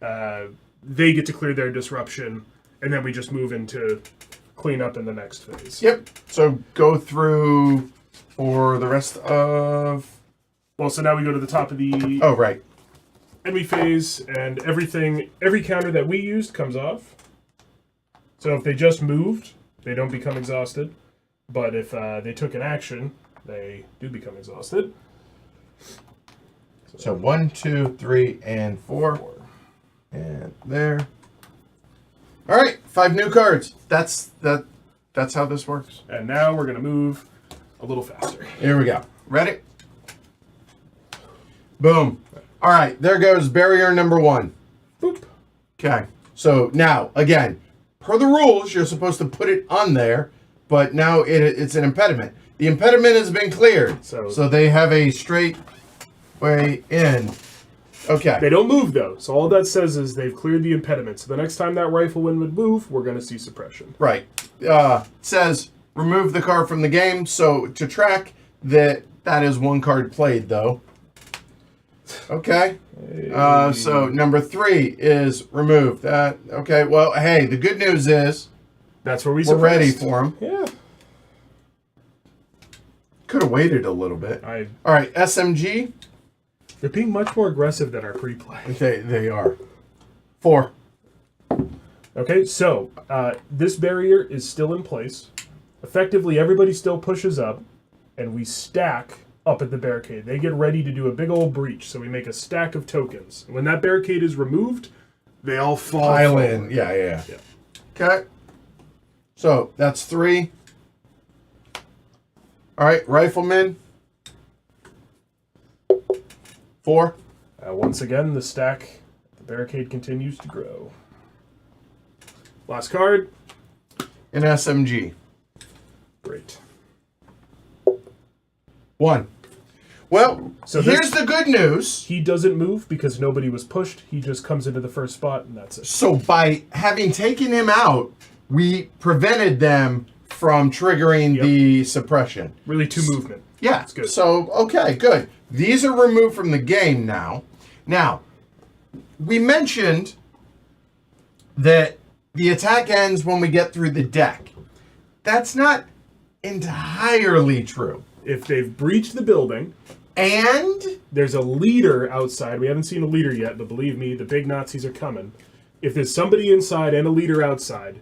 They get to clear their disruption, and then we just move into cleanup in the next phase. Yep. So go through for the rest of. Well, so now we go to the top of the Oh, right. enemy phase, and every counter that we used comes off. So if they just moved, they don't become exhausted. But if they took an action, they do become exhausted. So 1, 2, 3, and 4. And there. All right, 5 new cards. That's how this works. And now we're going to move a little faster. Here we go. Ready? Boom. All right, there goes barrier number 1. Boop. Okay. So now, again, per the rules, you're supposed to put it on there, but now it's an impediment. The impediment has been cleared, so they have a straight way in. Okay. They don't move, though. So all that says is they've cleared the impediment. So the next time that rifleman would move, we're going to see suppression. Right. Says remove the card from the game. So to track that is 1 card played, though. Okay. So number 3 is removed. Okay. Well, hey, the good news is that's where we're ready for him. Yeah. Could have waited a little bit. All right. SMG. They're being much more aggressive than our pre-play. They are. 4. Okay, so this barrier is still in place. Effectively, everybody still pushes up, and we stack up at the barricade. They get ready to do a big old breach, so we make a stack of tokens. When that barricade is removed, they all fall in. Yeah. Okay. So that's 3. All right, rifleman. 4. Once again, the barricade continues to grow. Last card. An SMG. Great. 1. Well, so here's the good news. He doesn't move because nobody was pushed. He just comes into the first spot, and that's it. So by having taken him out, we prevented them from triggering the suppression. Really, 2 movement. Yeah. That's good. So, okay, good. These are removed from the game now. Now, we mentioned that the attack ends when we get through the deck. That's not entirely true. If they've breached the building, and there's a leader outside. We haven't seen a leader yet, but believe me, the big Nazis are coming. If there's somebody inside and a leader outside,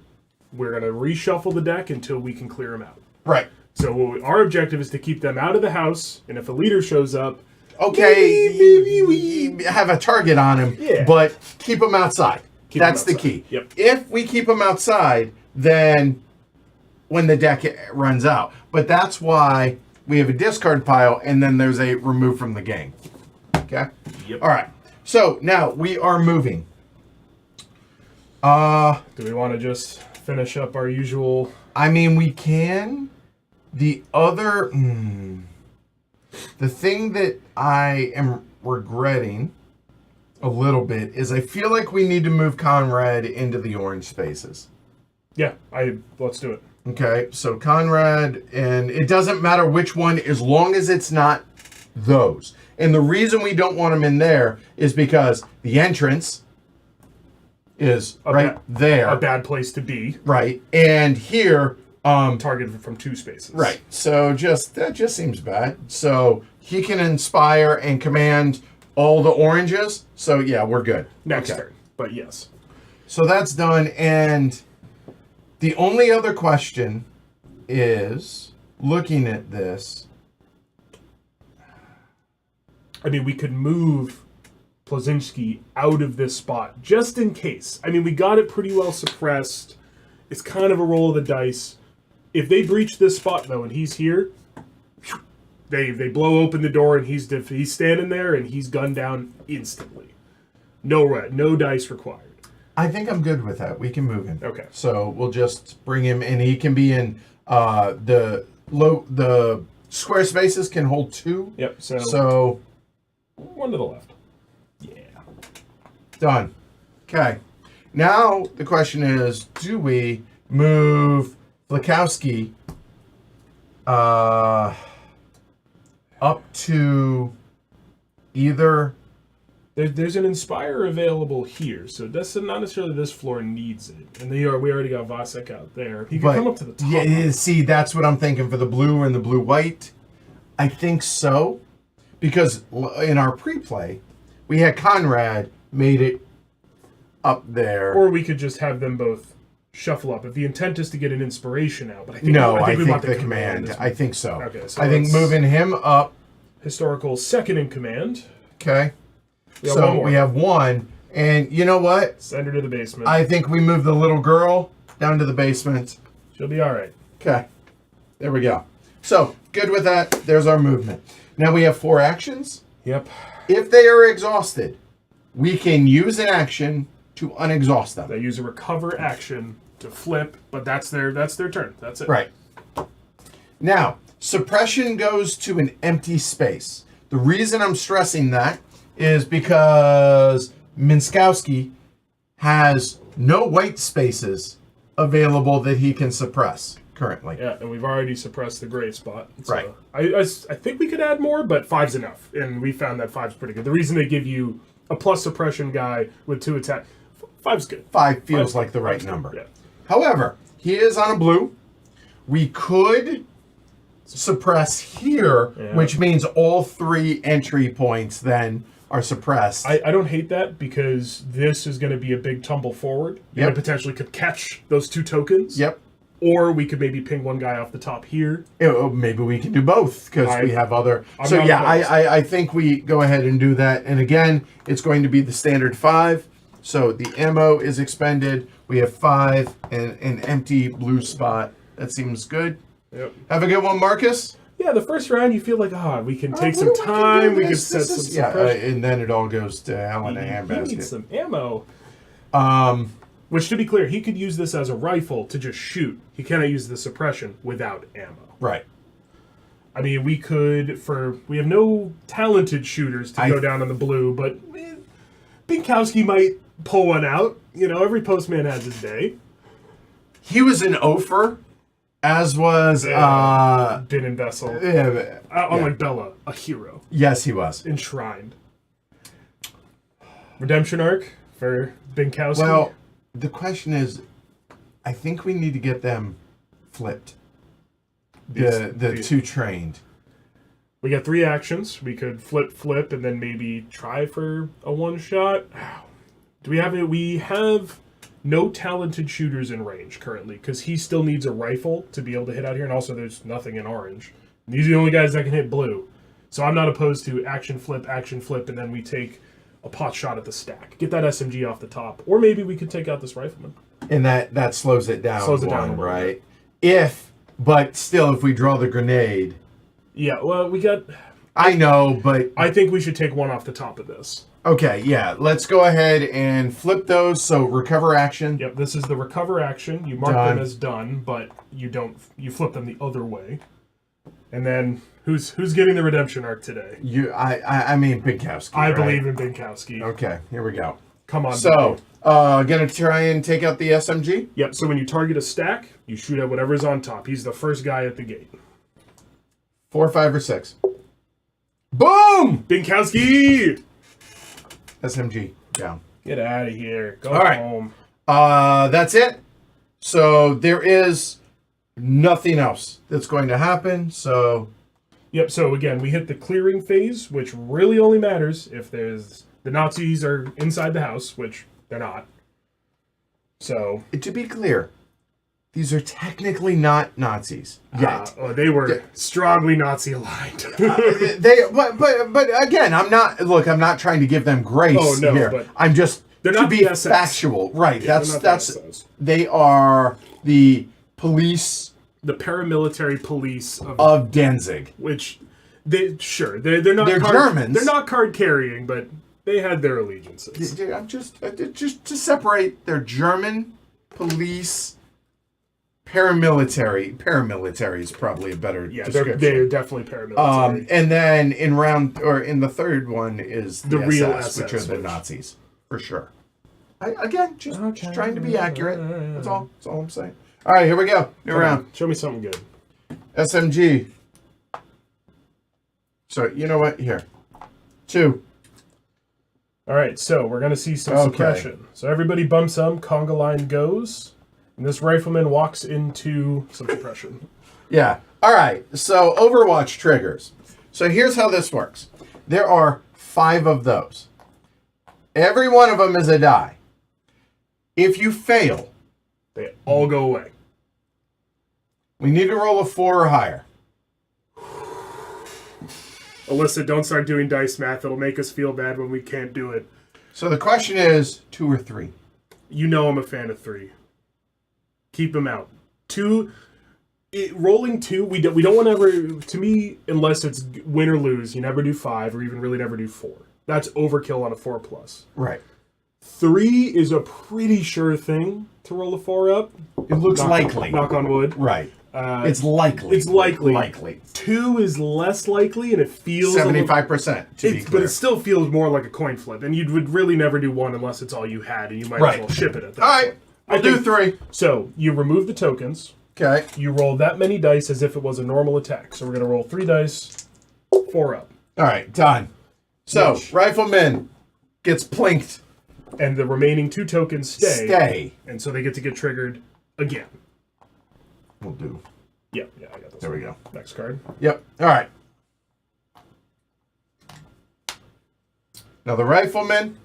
we're going to reshuffle the deck until we can clear them out. Right. So our objective is to keep them out of the house, and if a leader shows up, maybe we have a target on him, but keep them outside. That's the key. Yep. If we keep them outside, then when the deck runs out. But that's why we have a discard pile, and then there's a remove from the game. Okay? Yep. All right. So now we are moving. Do we want to just finish up our usual... I mean, we can. The other... the thing that I am regretting a little bit is I feel like we need to move Conrad into the orange spaces. Yeah, let's do it. Okay, so Conrad, and it doesn't matter which one as long as it's not those. And the reason we don't want them in there is because the entrance is right there. A bad place to be. Right. And here... targeted from 2 spaces. Right. So that just seems bad. So he can inspire and command all the oranges. So yeah, we're good. Next turn. But yes. So that's done. And the only other question is, looking at this... I mean, we could move Plazinski out of this spot, just in case. I mean, we got it pretty well suppressed. It's kind of a roll of the dice. If they breach this spot, though, and he's here, they blow open the door, and he's standing there, and he's gunned down instantly. No dice required. I think I'm good with that. We can move him. Okay. So we'll just bring him, and he can be in the square spaces can hold 2. Yep. So 1 to the left. Yeah. Done. Okay. Now the question is, do we move Flakowski up to either... There's an Inspire available here, so that's not necessarily this floor needs it. And we already got Vasek out there. He can come up to the top. Yeah, see, that's what I'm thinking for the blue and the blue-white. I think so, because in our pre-play, we had Conrad made it up there. Or we could just have them both shuffle up. If the intent is to get an inspiration out, but I think we want the command. I think so. Okay, so I think moving him up. Historical second in command. Okay. So we have 1, and you know what? Send her to the basement. I think we move the little girl down to the basement. She'll be all right. Okay. There we go. So, good with that. There's our movement. Now we have 4 actions. Yep. If they are exhausted, we can use an action to unexhaust them. They use a recover action to flip, but that's their turn. That's it. Right. Now, suppression goes to an empty space. The reason I'm stressing that is because Minskowski has no white spaces available that he can suppress currently. Yeah, and we've already suppressed the gray spot. So right. I think we could add more, but 5's enough, and we found that 5's pretty good. The reason they give you a plus suppression guy with 2 attack, 5's good. 5 feels like the right number. Yeah. However, he is on a blue. We could suppress here, which means all 3 entry points then are suppressed. I don't hate that because this is going to be a big tumble forward. Yep. And potentially could catch those 2 tokens. Yep. Or we could maybe ping one guy off the top here. Maybe we can do both because we have other... So yeah, I think we go ahead and do that. And again, it's going to be the standard 5. So the ammo is expended. We have 5 and an empty blue spot. That seems good. Yep. Have a good one, Marcus. Yeah, the first round you feel like, we can take some time. We can set some suppression. And then it all goes to hell in a handbasket. He needs some ammo. Which, to be clear, he could use this as a rifle to just shoot. He cannot use the suppression without ammo. Right. I mean, we have no talented shooters to go down on the blue, but Binkowski might pull one out. You know, every postman has his day. He was an Ofer, as was Din and Vessel. Unlike Bella, a hero. Yes, he was. Enshrined. Redemption arc for Binkowski. Well, the question is, I think we need to get them flipped. The 2 trained. We got 3 actions. We could flip, and then maybe try for a 1-shot. Do we have it? We have no talented shooters in range currently because he still needs a rifle to be able to hit out here, and also there's nothing in orange. And these are the only guys that can hit blue. So I'm not opposed to action flip, and then we take a pot shot at the stack. Get that SMG off the top. Or maybe we could take out this rifleman. And that slows it down. Slows it down, right? But still, if we draw the grenade... Yeah, well, we got... I know, but... I think we should take 1 off the top of this. Okay, yeah. Let's go ahead and flip those. So, recover action. Yep, this is the recover action. You mark them as done, but you flip them the other way. And then... Who's getting the redemption arc today? I mean Binkowski. I believe in Binkowski. Okay, here we go. Come on. So, Midday. gonna try and take out the SMG. Yep, so when you target a stack, you shoot at whatever's on top. He's the first guy at the gate. 4, 5, or 6. Boom! Binkowski! SMG down. Get out of here. Go All right. home. That's it. So there is nothing else that's going to happen. So Yep, so again, we hit the clearing phase, which really only matters if there's the Nazis are inside the house, which they're not. So to be clear, these are technically not Nazis yet. they were strongly Nazi aligned. But again, I'm not trying to give them grace here. But I'm just they're to not be the SS. factual, right? Yeah, that's they are the police, the paramilitary police of Danzig, which they're not they're Germans. They're not card carrying, but they had their allegiances. I'm just to separate. They're German police. Paramilitary is probably a better description. They're definitely paramilitary. And then in the third one is the real SS, which are the Nazis, for sure. Just trying to be accurate. That's all I'm saying. All right, here we go. New round. Show me something good. SMG. So, you know what? Here. 2. All right, so we're going to see some suppression. So everybody bumps conga line goes, and this rifleman walks into some suppression. Yeah. All right. So Overwatch triggers. So here's how this works. There are 5 of those. Every one of them is a die. If you fail, They all go away. we need to roll a 4 or higher. Alyssa, don't start doing dice math. It'll make us feel bad when we can't do it. So the question is 2 or 3. You know I'm a fan of 3. Keep them out. 2... rolling 2, we don't want to ever, to me, unless it's win or lose, you never do 5 or even really never do 4. That's overkill on a 4+. Right. 3 is a pretty sure thing to roll a 4 up. It looks likely. Knock on wood. Right. It's likely. It's likely. Likely. 2 is less likely, and it feels 75%, to be clear. But it still feels more like a coin flip, and you would really never do 1 unless it's all you had, and you might as well ship it at that All right. point. I'll do 3. So, you remove the tokens. Okay. You roll that many dice as if it was a normal attack. So we're going to roll 3 dice, 4 up. All right, done. So, Rifleman gets plinked. And the remaining 2 tokens Stay. And so they get to get triggered again. We'll do. Yeah, I got this. There we go. Next card. Yep. All right. Now the Rifleman.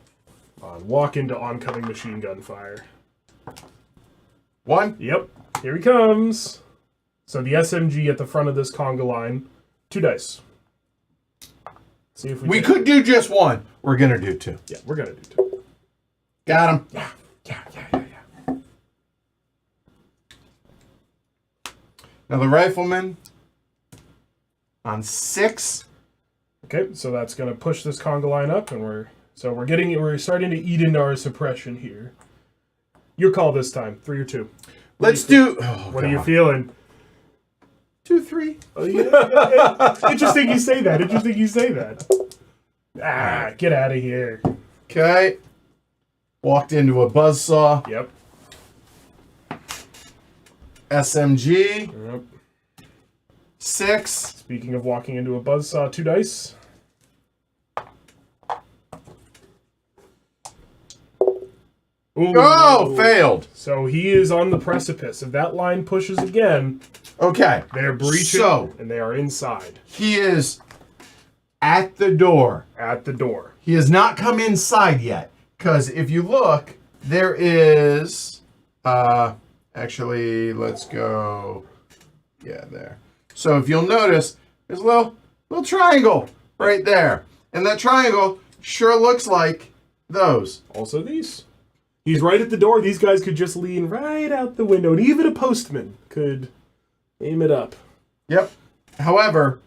Walk into oncoming machine gun fire. 1. Yep. Here he comes. So the SMG at the front of this conga line. 2 dice. See if we could do just 1. We're going to do 2. Yeah, we're going to do 2. Got him. Yeah. Now the Rifleman on 6. Okay, so that's going to push this conga line up, and we're starting to eat into our suppression here. Your call this time, 3 or 2. Let's do. What are you feeling? 2, 3. Oh, yeah. Interesting you say that. Get out of here. Okay. Walked into a buzzsaw. Yep. SMG. Yep. 6. Speaking of walking into a buzzsaw, 2 dice. Ooh. Oh, failed. So he is on the precipice. If that line pushes again, okay, they're breaching and they are inside. He is at the door. He has not come inside yet. Because if you look, there is... actually, let's go... Yeah, there. So if you'll notice, there's a little triangle right there. And that triangle sure looks like those. Also these. He's right at the door. These guys could just lean right out the window. And even a postman could aim it up. Yep. However,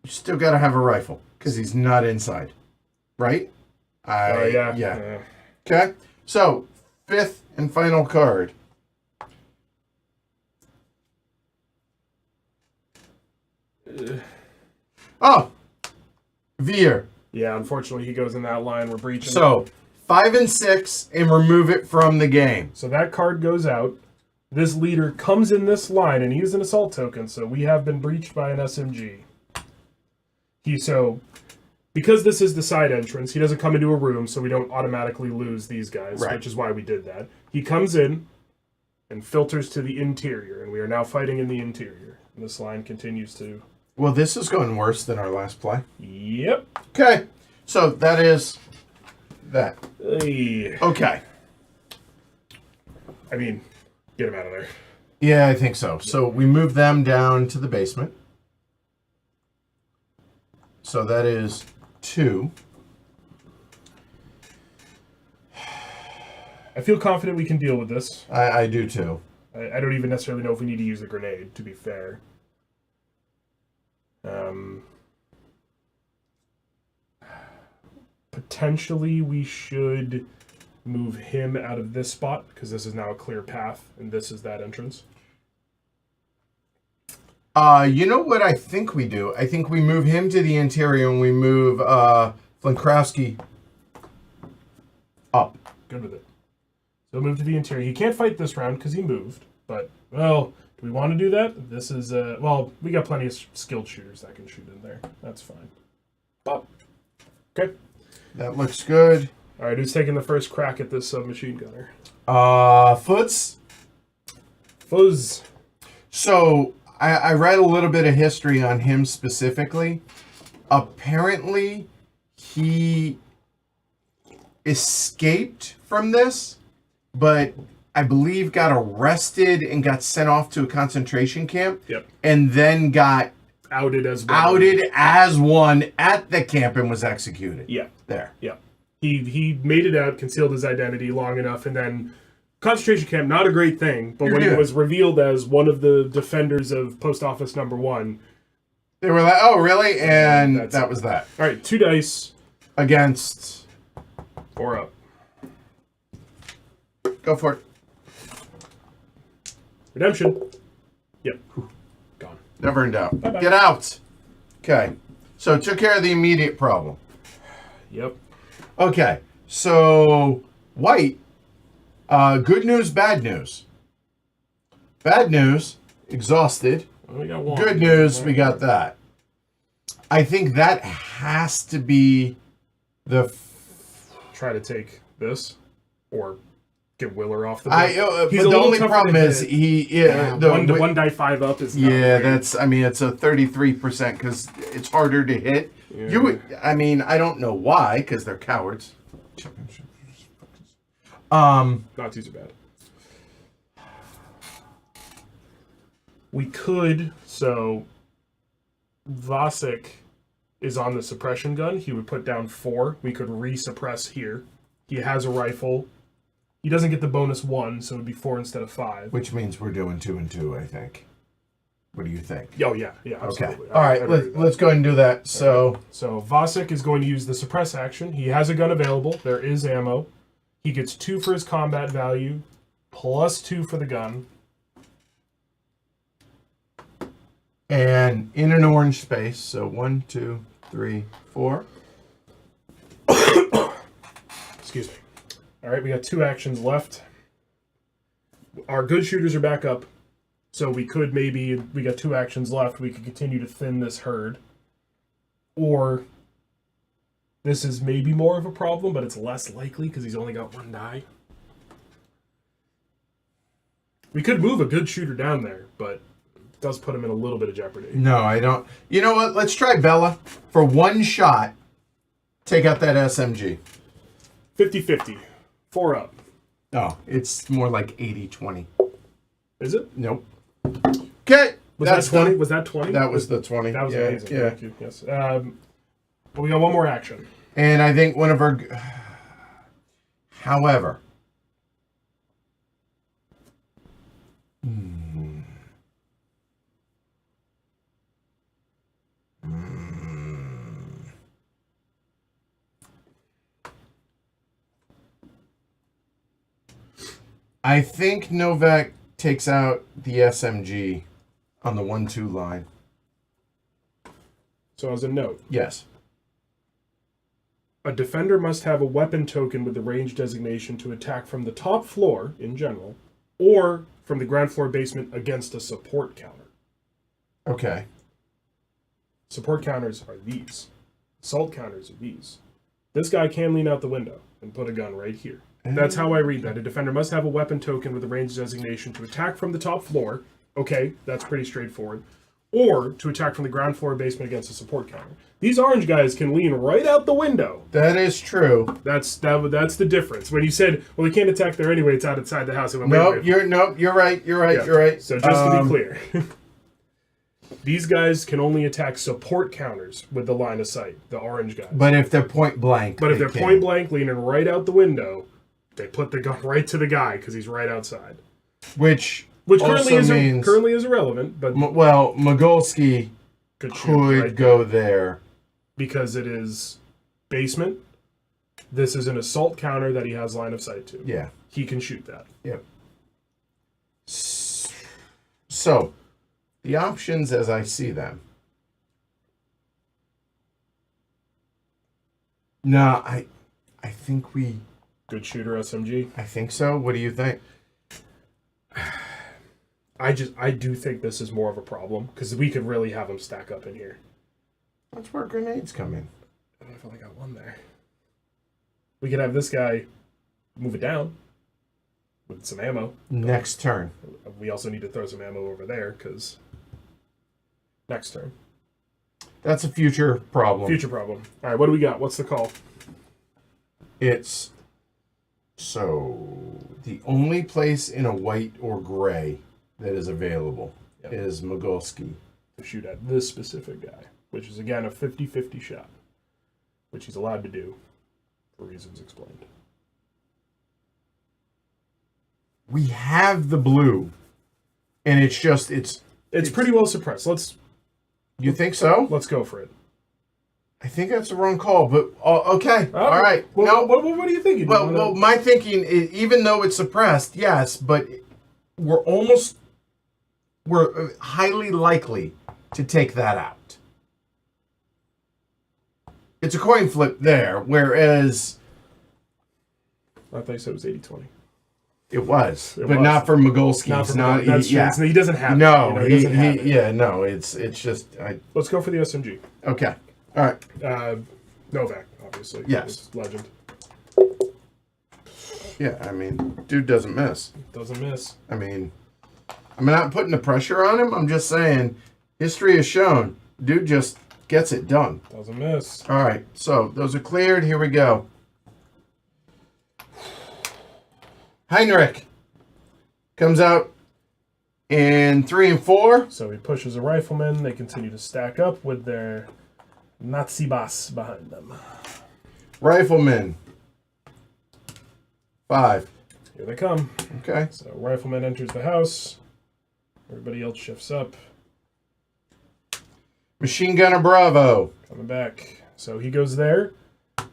you still got to have a rifle. Because he's not inside. Right? Yeah. Okay. So, 5th and final card. Oh! Veer. Yeah, unfortunately he goes in that line. We're breaching. So, 5 and 6 and remove it from the game. So that card goes out. This leader comes in this line, and he is an assault token, so we have been breached by an SMG. Because this is the side entrance, he doesn't come into a room, so we don't automatically lose these guys, right. Which is why we did that. He comes in and filters to the interior, and we are now fighting in the interior. And this line continues to... Well, this is going worse than our last play. Yep. Okay, so that is that. Hey. Okay. I mean, get him out of there. Yeah, I think so. So we move them down to the basement. So that is 2. I feel confident we can deal with this. I do too. I don't even necessarily know if we need to use the grenade, to be fair. Potentially we should move him out of this spot, because this is now a clear path, and this is that entrance. You know what I think we do? I think we move him to the interior and we move Flinkrowski up. Good with it. So move to the interior. He can't fight this round because he moved, but, well, do we want to do that? This is, well, we got plenty of skilled shooters that can shoot in there. That's fine. Pop. Okay. That looks good. All right, who's taking the first crack at this submachine gunner? Foots. Fuzz. So, I read a little bit of history on him specifically. Apparently, he escaped from this, but I believe got arrested and got sent off to a concentration camp. Yep. And then got Outed as one. outed as one at the camp and was executed. Yeah. There. Yeah. He made it out, concealed his identity long enough, and then concentration camp, not a great thing, but when he was revealed as one of the defenders of Post Office number 1, they were like, oh, really? And that was that. All right, 2 dice. Against... 4 up. Go for it. Redemption. Yep. Gone. Never in doubt. Bye-bye. Get out. Okay. So took care of the immediate problem. Yep. Okay. So white. Good news, bad news. Bad news, exhausted. Well, we got one. Good news, we got that. I think that has to be the... Try to take this, or get Willer off the board. But the only problem is one die 5 up is not yeah, great. that's, I mean, it's a 33% because it's harder to hit. Yeah. You would, I mean, I don't know why, because they're cowards. Not too bad. We could, so Vasek is on the suppression gun. He would put down 4. We could re-suppress here. He has a rifle. He doesn't get the bonus 1, so it would be 4 instead of 5. Which means we're doing 2 and 2, I think. What do you think? Oh, yeah, absolutely. Okay. All right, let's go ahead and do that. So Vasek is going to use the suppress action. He has a gun available. There is ammo. He gets 2 for his combat value, plus 2 for the gun. And in an orange space, so 1, 2, 3, 4. Excuse me. All right, we got 2 actions left. Our good shooters are back up, so we could we got 2 actions left. We could continue to thin this herd. Or this is maybe more of a problem, but it's less likely because he's only got 1 die. We could move a good shooter down there, but it does put him in a little bit of jeopardy. No, I don't. You know what? Let's try Bella. For 1 shot, take out that SMG. 50-50. 4 up. No, it's more like 80-20. Is it? Nope. Okay. Was that 20? Was that 20? That was the 20. That was yeah, amazing. Yeah. Thank you. Yes. But we got 1 more action. And I think one of our... However... I think Novak takes out the SMG on the 1-2 line. So as a note, Yes. A defender must have a weapon token with the range designation to attack from the top floor, in general, or from the ground floor basement against a support counter. Okay. Support counters are these. Assault counters are these. This guy can lean out the window and put a gun right here. That's how I read that. A defender must have a weapon token with a range designation to attack from the top floor. Okay, that's pretty straightforward. Or to attack from the ground floor basement against a support counter. These orange guys can lean right out the window. That is true. That's the difference. When you said, well, they can't attack there anyway, it's outside the house. You're right. You're right. So just to be clear, these guys can only attack support counters with the line of sight, the orange guys. But if they're point blank. But if they're point blank, leaning right out the window, they put the gun right to the guy because he's right outside. Which currently is irrelevant, but Mogolski could go there because it is basement. This is an assault counter that he has line of sight to. Yeah, he can shoot that. Yep. So, the options as I see them. No, I think we. Good shooter SMG. I think so. What do you think? I do think this is more of a problem because we could really have them stack up in here. That's where grenades come in. I've only got one there. We could have this guy move it down with some ammo. Next turn. We also need to throw some ammo over there because next turn. That's a future problem. Future problem. All right, what do we got? What's the call? It's so the only place in a white or gray that is available is Mogolski. To shoot at this specific guy, which is, again, a 50-50 shot, which he's allowed to do for reasons explained. We have the blue, and it's pretty well suppressed. You think so? Let's go for it. I think that's the wrong call, but okay. All right. Well, what are you thinking? Well, my thinking, even though it's suppressed, yes, but we're highly likely to take that out. It's a coin flip there, whereas I thought you said it was 80-20. It was, but not for Mogolski. He doesn't have. No, he doesn't have it. Yeah, no. It's just. Let's go for the SMG. Okay. All right. Novak, obviously. Yes. Legend. Yeah, I mean, dude doesn't miss. Doesn't miss. I mean, I'm not putting the pressure on him. I'm just saying, history has shown, dude just gets it done. Doesn't miss. All right, so those are cleared. Here we go. Heinrich comes out in 3 and 4. So he pushes a rifleman. They continue to stack up with their Nazi boss behind them. Rifleman. 5. Here they come. Okay. So rifleman enters the house. Everybody else shifts up. Machine Gunner Bravo. Coming back. So he goes there.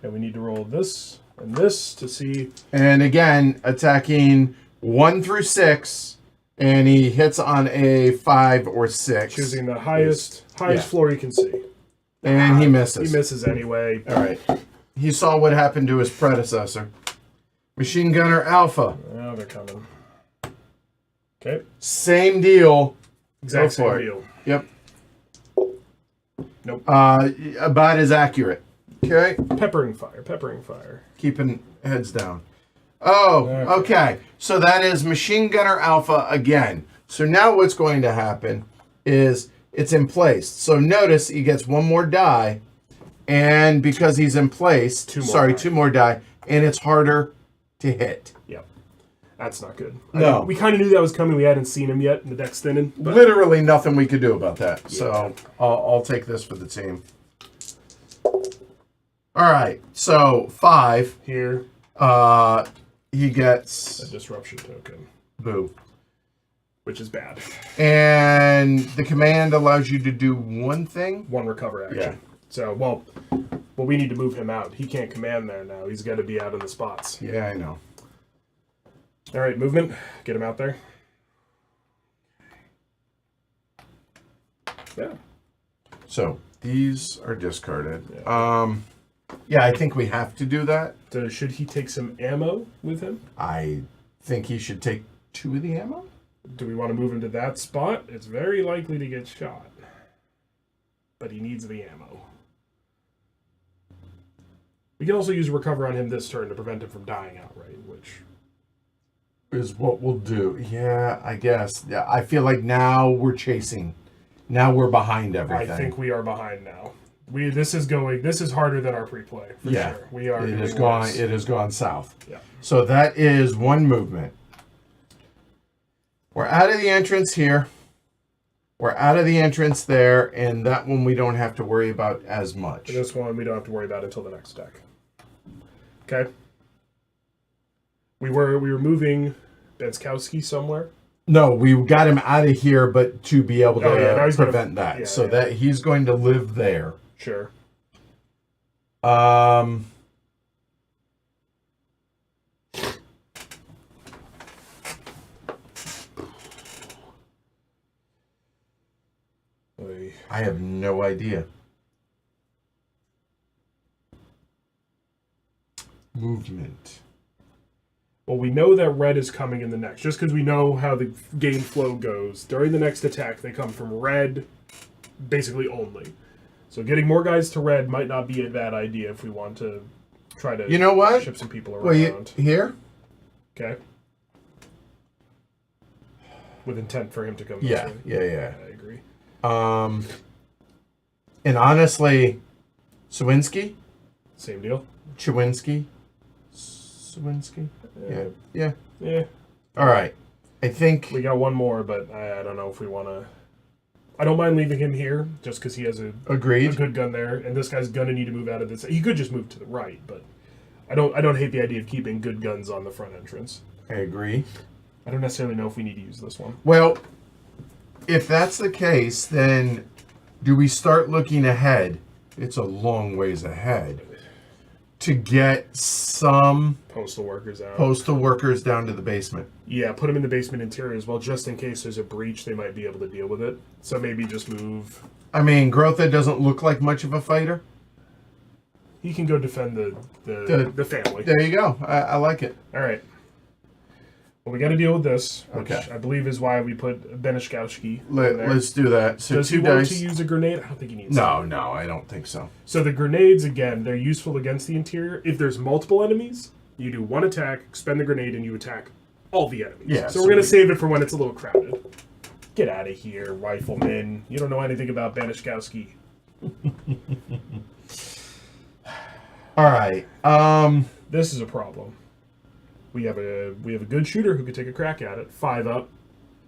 And we need to roll this and this to see. And again, attacking 1 through 6. And he hits on a 5 or 6. Choosing the highest floor you can see. And he misses. He misses anyway. All right. He saw what happened to his predecessor. Machine Gunner Alpha. Now they're coming. Okay. Same deal. Exact same deal. Yep. Nope. About as accurate. Okay. Peppering fire. Keeping heads down. Oh, okay. So that is Machine Gunner Alpha again. So now what's going to happen is it's in place. So notice he gets 1 more die. And because he's in place, 2 more die. And it's harder to hit. Yep. That's not good. No. We kind of knew that was coming. We hadn't seen him yet in the deck's thinning. Literally nothing we could do about that. Yeah. So I'll take this for the team. All right. So 5. Here. He gets a disruption token. Boo. Which is bad. And the command allows you to do one thing? 1 recover action. Yeah. So, well, we need to move him out. He can't command there now. He's got to be out in the spots. Yeah, I know. All right, movement. Get him out there. Yeah. So, these are discarded. Yeah. Yeah, I think we have to do that. So should he take some ammo with him? I think he should take 2 of the ammo. Do we want to move him to that spot? It's very likely to get shot. But he needs the ammo. We can also use recover on him this turn to prevent him from dying outright, which is what we'll do. Yeah, I guess. Yeah, I feel like now we're chasing. Now we're behind everything. I think we are behind now. This is harder than our pre-play, for sure. We are. It has gone south. Yeah. So that is 1 movement. We're out of the entrance here. We're out of the entrance there, and that one we don't have to worry about as much. This one we don't have to worry about until the next deck. Okay. We were moving Benskowski somewhere. No, we got him out of here, but to be able to prevent that. Yeah, so that he's going to live there. Sure. I have no idea. Movement. Well, we know that red is coming in the next, just because we know how the game flow goes. During the next attack, they come from red, basically only. So getting more guys to red might not be a bad idea if we want to try to ship some people around. Well, here? Okay. With intent for him to come this way. Yeah. I agree. And honestly, Sawinski? Same deal. Chawinski? Yeah. All right. I think we got one more, but I don't know if we want to. I don't mind leaving him here just because he has a good gun there, and this guy's gonna need to move out of this. He could just move to the right, but I don't hate the idea of keeping good guns on the front entrance. I agree. I don't necessarily know if we need to use this one. Well, if that's the case, then do we start looking ahead? It's a long ways ahead. To get some postal workers out. Postal workers down to the basement. Yeah, put them in the basement interior as well, just in case there's a breach, they might be able to deal with it. So maybe just move. I mean, Grotha doesn't look like much of a fighter. He can go defend the family. There you go. I like it. All right. Well, we got to deal with this, which I believe is why we put Benishkowski Let's do that. So does he want to use a grenade? I don't think he needs No, I don't think so. So the grenades, again, they're useful against the interior. If there's multiple enemies, you do one attack, expend the grenade, and you attack all the enemies. Yeah, so we're going to save it for when it's a little crowded. Get out of here, rifleman. You don't know anything about Benishkowski. All right. This is a problem. We have a good shooter who could take a crack at it. 5 up.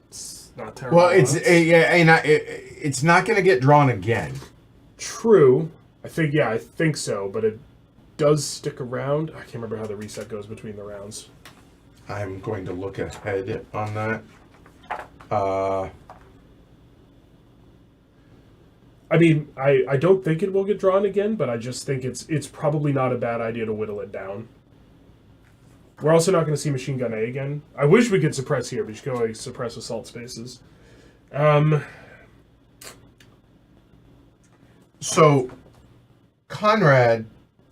It's not terrible. Well, it's not going to get drawn again. True. I think so, but it does stick around. I can't remember how the reset goes between the rounds. I'm going to look ahead on that. I mean, I don't think it will get drawn again, but I just think it's probably not a bad idea to whittle it down. We're also not going to see Machine Gun A again. I wish we could suppress here, but you can only suppress assault spaces. So, Conrad,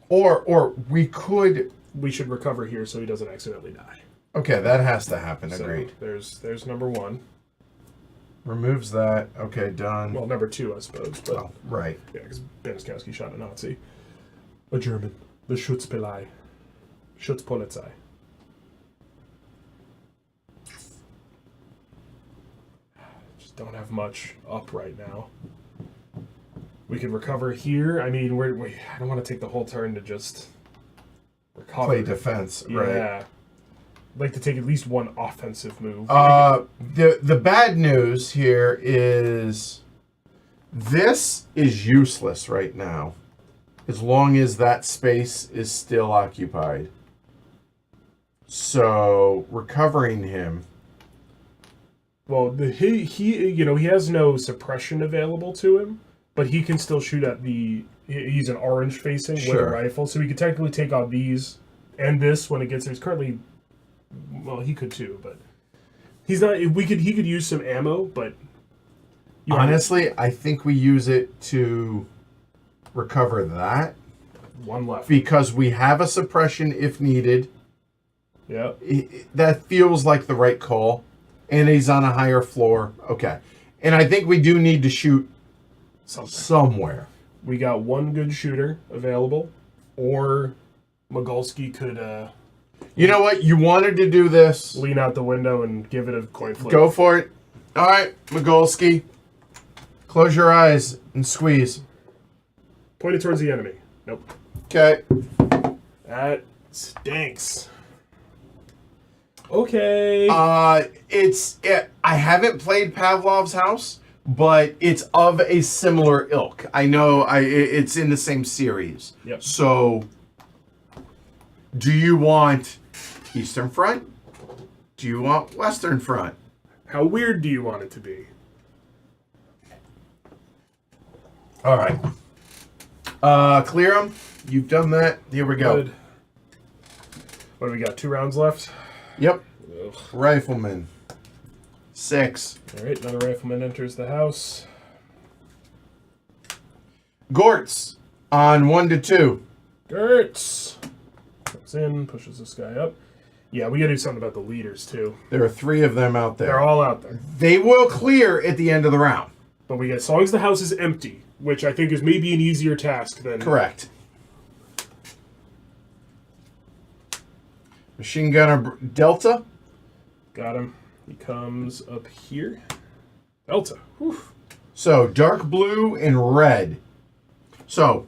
or we could... We should recover here so he doesn't accidentally die. Okay, that has to happen. So agreed. There's number 1. Removes that. Okay, done. Well, number 2, I suppose. But, oh, right. Yeah, because Benskowski shot a Nazi. A German. The Schutzpolizei. Schutzpolizei. Just don't have much up right now. We can recover here. I mean, I don't want to take the whole turn to just recover. Play defense, right. Yeah. I'd like to take at least one offensive move. The bad news here is this is useless right now, as long as that space is still occupied. So recovering him. Well, he has no suppression available to him, but he can still shoot at he's an orange facing with a rifle, so he could technically take out these and this when it gets there. He's currently, well, he could too, but he's not. He could use some ammo, but honestly, I think we use it to recover that. One left. because we have a suppression if needed. Yep. That feels like the right call. And he's on a higher floor. Okay. And I think we do need to shoot somewhere. We got one good shooter available, or Mogulski could You know what? You wanted to do this. lean out the window and give it a coin flip. Go for it. All right, Mogulski. Close your eyes and squeeze. Point it towards the enemy. Nope. Okay. That stinks. Okay. I haven't played Pavlov's House, but it's of a similar ilk. I know it's in the same series. Yep. So, do you want Eastern Front? Do you want Western Front? How weird do you want it to be? All right. Clear them. You've done that. Here we go. Good. What do we got? 2 rounds left? Yep. Ugh. Rifleman. 6. All right, another rifleman enters the house. Gortz on 1 to 2. Gertz comes in, pushes this guy up. Yeah, we gotta do something about the leaders too. There are 3 of them out there. They're all out there. They will clear at the end of the round. But we get, as long as the house is empty, which I think is maybe an easier task than... Correct. Machine Gunner Delta. Got him. He comes up here. Delta. Whew. So, dark blue and red. So,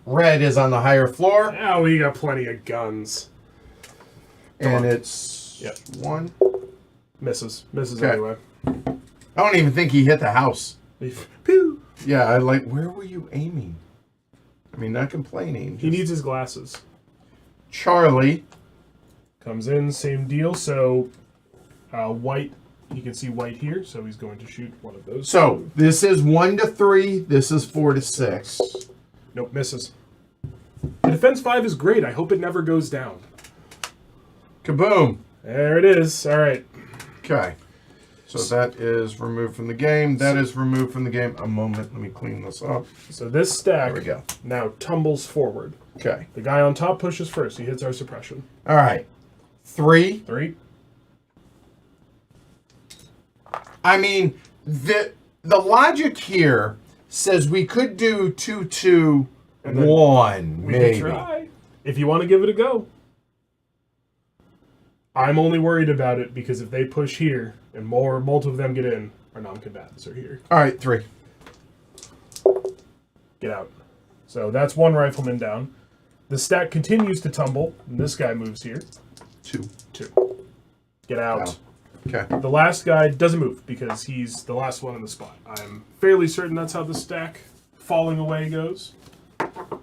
red is on the higher floor. Now we got plenty of guns. And it's Yep. 1. Misses Okay. anyway. I don't even think he hit the house. Pew! Yeah, where were you aiming? I mean, not complaining. He needs his glasses. Charlie. Comes in, same deal. So, white, you can see white here, so he's going to shoot one of those. So, this is 1 to 3. This is 4 to 6. Nope, misses. The defense 5 is great. I hope it never goes down. Kaboom. There it is. All right. Okay. So that is removed from the game. That is removed from the game. A moment. Let me clean this up. So this stack There we go. now tumbles forward. Okay. The guy on top pushes first. He hits our suppression. All right. 3. 3. I mean, the logic here says we could do 2, 2, And then 1, We maybe. can try. If you want to give it a go. I'm only worried about it because if they push here and multiple of them get in, our non-combatants are here. All right, 3. Get out. So that's 1 rifleman down. The stack continues to tumble, and this guy moves here. 2. 2. Get out. Wow. Okay. The last guy doesn't move because he's the last one in the spot. I'm fairly certain that's how the stack falling away goes.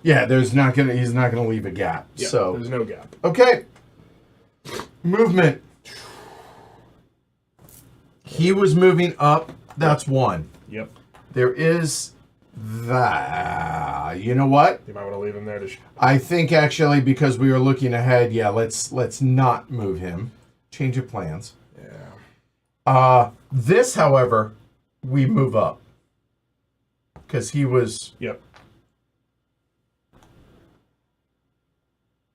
Yeah, he's not gonna leave a gap. Yeah, So there's no gap. okay. Movement. He was moving up. That's 1. Yep. There is that. You know what? You might want to leave him there to... I think actually because we were looking ahead, yeah, let's not move him. Change of plans. Yeah. This, however, we move up. Because he was... Yep.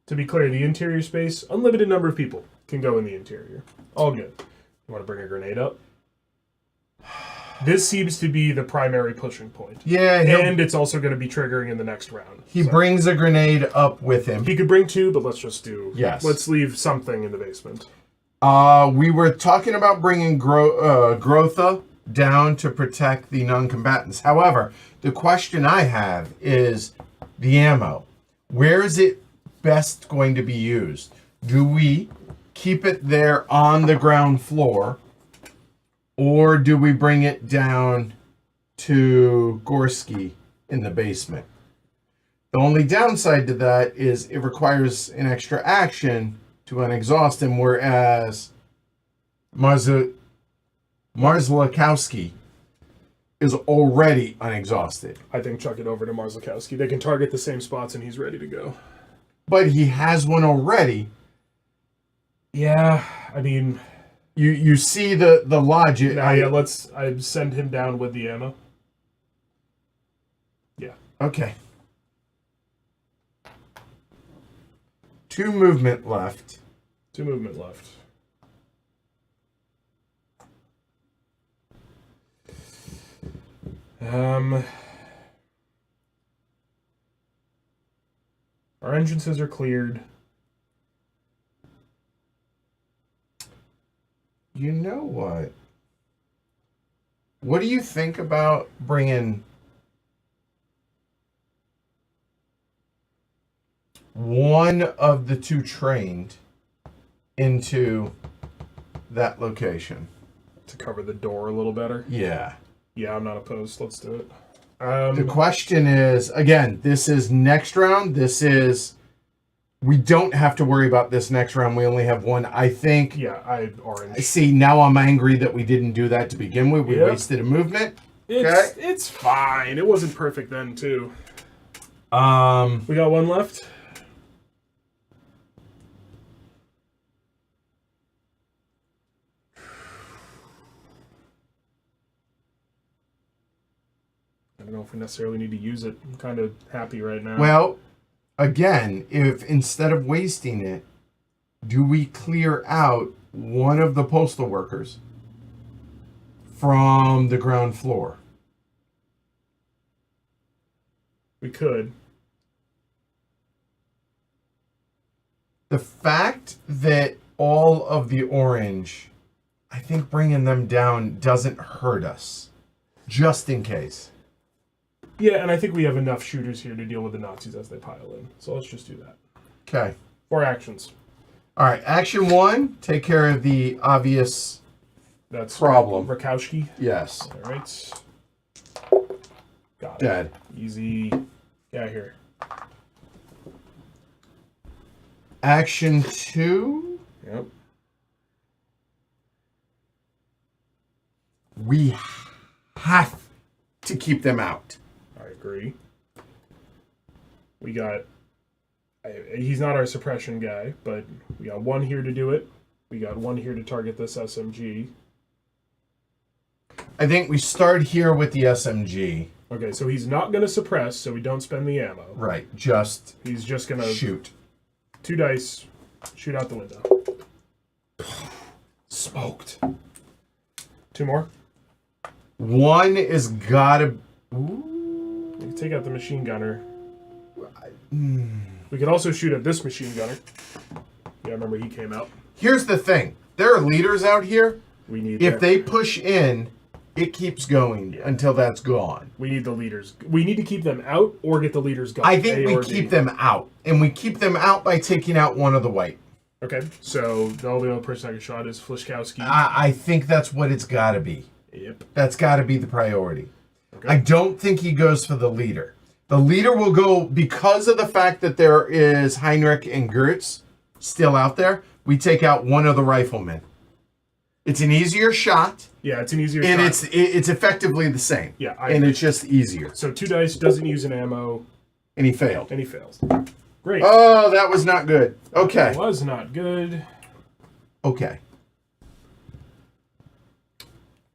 To be clear, the interior space, unlimited number of people can go in the interior. All good. You want to bring a grenade up? This seems to be the primary pushing point. Yeah, And it's also going to be triggering in the next round. he brings a grenade up with him. He could bring 2, but let's just do... Yes. Let's leave something in the basement. We were talking about bringing Grotha down to protect the non-combatants. However, the question I have is the ammo. Where is it best going to be used? Do we keep it there on the ground floor, or do we bring it down to Gorski in the basement? The only downside to that is it requires an extra action to unexhaust him, whereas Marzlakowski is already unexhausted. I think chuck it over to Marzlakowski. They can target the same spots and he's ready to go. But he has one already. Yeah, I mean... You see the logic. I send him down with the ammo. Yeah. Okay. 2 movement left. 2 movement left. Our entrances are cleared. You know what? What do you think about bringing one of the 2 trained into that location? To cover the door a little better? Yeah. Yeah, I'm not opposed. Let's do it. The question is, again, this is next round. We don't have to worry about this next round. We only have one. I think. Yeah, orange. See, now I'm angry that we didn't do that to begin with. We wasted a movement. It's fine. It wasn't perfect then, too. We got 1 left. I don't know if we necessarily need to use it. I'm kind of happy right now. Well, again, if instead of wasting it, do we clear out one of the postal workers from the ground floor? We could. The fact that all of the orange, I think bringing them down doesn't hurt us. Just in case. Yeah, and I think we have enough shooters here to deal with the Nazis as they pile in. So let's just do that. Okay. 4 actions. All right. Action 1, take care of the obvious problem. Rakowski. Yes. All right. Got it. Dead. Easy. Get out of here. Action 2. Yep. We have to keep them out. I agree. We got... he's not our suppression guy, but we got 1 here to do it. We got 1 here to target this SMG. I think we start here with the SMG. Okay, so he's not going to suppress, so we don't spend the ammo. Right, just He's just going to... shoot. 2 dice, shoot out the window. Smoked. 2 more. 1 is gotta... We can take out the machine gunner. We could also shoot at this machine gunner. Yeah, I remember he came out. Here's the thing. There are leaders out here. We need... If they push in, it keeps going until that's gone. We need the leaders. We need to keep them out or get the leaders going. I think we keep them out. And we keep them out by taking out one of the white. Okay, so the only other person I can shot is Flishkowski. I think that's what it's got to be. Yep. That's got to be the priority. Okay. I don't think he goes for the leader. The leader will go, because of the fact that there is Heinrich and Gertz still out there, we take out one of the riflemen. It's an easier shot. Yeah, it's an easier and shot. And it's effectively the same. Yeah. And it's just easier. So 2 dice, doesn't use an ammo. And he failed. And he fails. Great. Oh, that was not good. Okay. That was not good. Okay.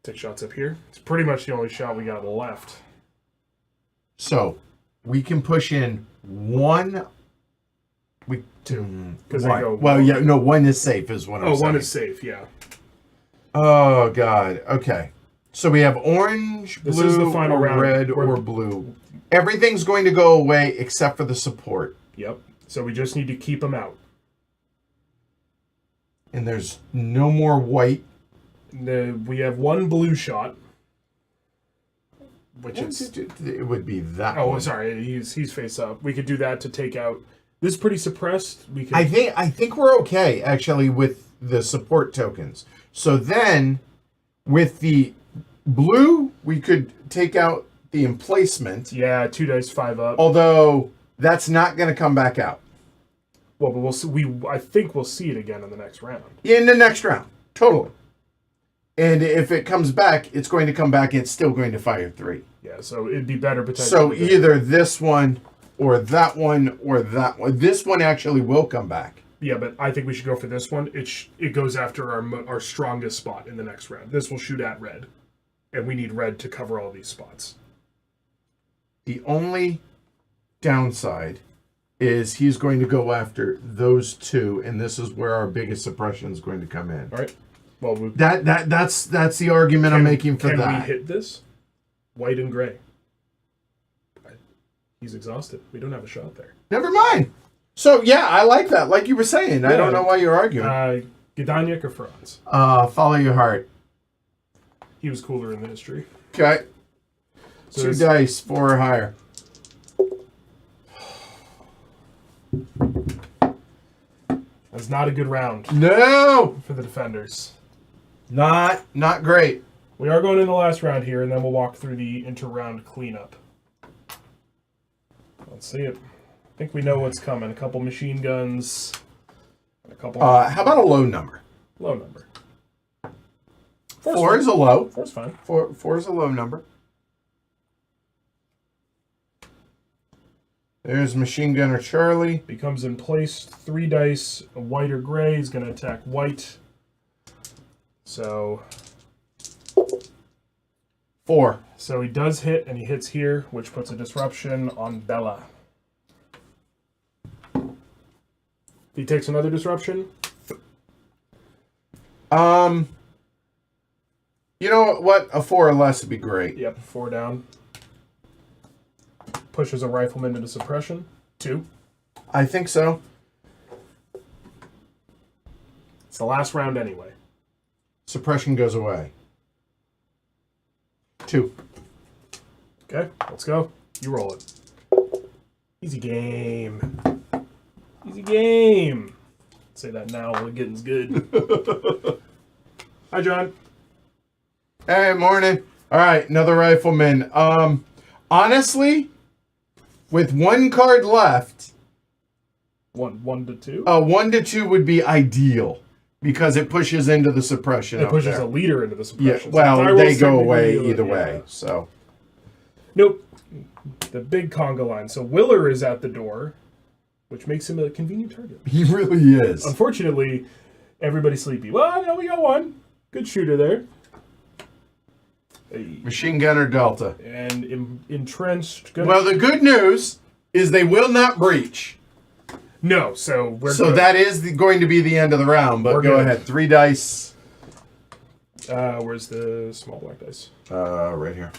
Take shots up here. It's pretty much the only shot we got left. So, we can push in 1... We 2. Because they go... Well, yeah, no, 1 is safe is what I'm saying. 1 is safe, yeah. Oh, God. Okay. So we have orange, blue, this is the final round. Red, or blue. Everything's going to go away except for the support. Yep. So we just need to keep them out. And there's no more white. We have 1 blue shot. Which is... It would be that Oh, one. sorry. He's face up. We could do that to take out... This is pretty suppressed. We could... I think we're okay, actually, with the support tokens. So then, with the blue, we could take out the emplacement. Yeah, 2 dice, 5 up. Although, that's not going to come back out. Well, but we'll see. I think we'll see it again in the next round. In the next round. Totally. And if it comes back, it's going to come back and it's still going to fire 3. Yeah, so it'd be better potentially. So either this one, or that one, or that one. This one actually will come back. Yeah, but I think we should go for this one. It goes after our strongest spot in the next round. This will shoot at red. And we need red to cover all these spots. The only downside is he's going to go after those two, and this is where our biggest suppression is going to come in. All right. Well, that's the argument I'm making for that. Can we hit this? White and gray. He's exhausted. We don't have a shot there. Never mind. So, yeah, I like that. Like you were saying. Yeah. I don't know why you're arguing. Gdansk or Franz? Follow your heart. He was cooler in the history. Okay. So 2 dice, 4 or higher. That's not a good round. No! For the defenders. Not great. We are going in the last round here, and then we'll walk through the inter-round cleanup. Let's see it. I think we know what's coming. A couple machine guns. A couple. How about a low number? Low number. 4 is a low. 4's fine. 4 is a low number. There's Machine Gunner Charlie. Becomes in place. 3 dice. A white or gray. He's going to attack white. So 4. So he does hit, and he hits here, which puts a disruption on Bella. He takes another disruption. You know what? A 4 or less would be great. Yep, 4 down. Pushes a rifleman into suppression. 2. I think so. It's the last round anyway. Suppression goes away. 2. Okay, let's go. You roll it. Easy game. Easy game. Say that now while the getting's good. Hi, John. Hey, morning. All right, another rifleman. Honestly, with 1 card left, 1 to 2. 1 to 2 would be ideal because it pushes into the suppression. It pushes a leader into the suppression. Yeah, well, so they go away either way. So, nope. The big conga line. So Willer is at the door, which makes him a convenient target. He really is. Unfortunately, everybody's sleepy. Well, no, we got one. Good shooter there. Machine Gunner Delta. And entrenched. Well, the good news is they will not breach. No, so we're so good. that is going to be the end of the round, but go ahead. 3 dice. Where's the small black dice? Right here.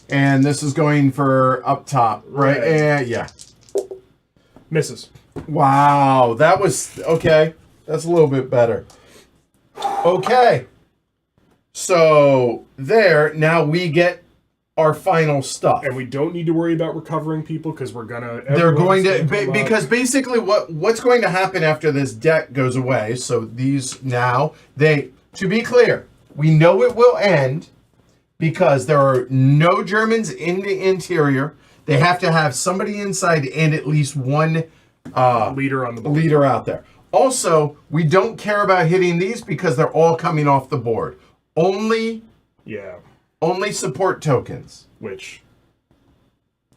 And this is going for up top, right? Yeah. Misses. Wow, that was okay. That's a little bit better. Okay. So there, now we get our final stuff. And we don't need to worry about recovering people because we're gonna. They're going to because basically what's going to happen after this deck goes away. So these now to be clear, we know it will end because there are no Germans in the interior. They have to have somebody inside and at least one leader on the board. Leader out there. Also, we don't care about hitting these because they're all coming off the board. Only support tokens. Which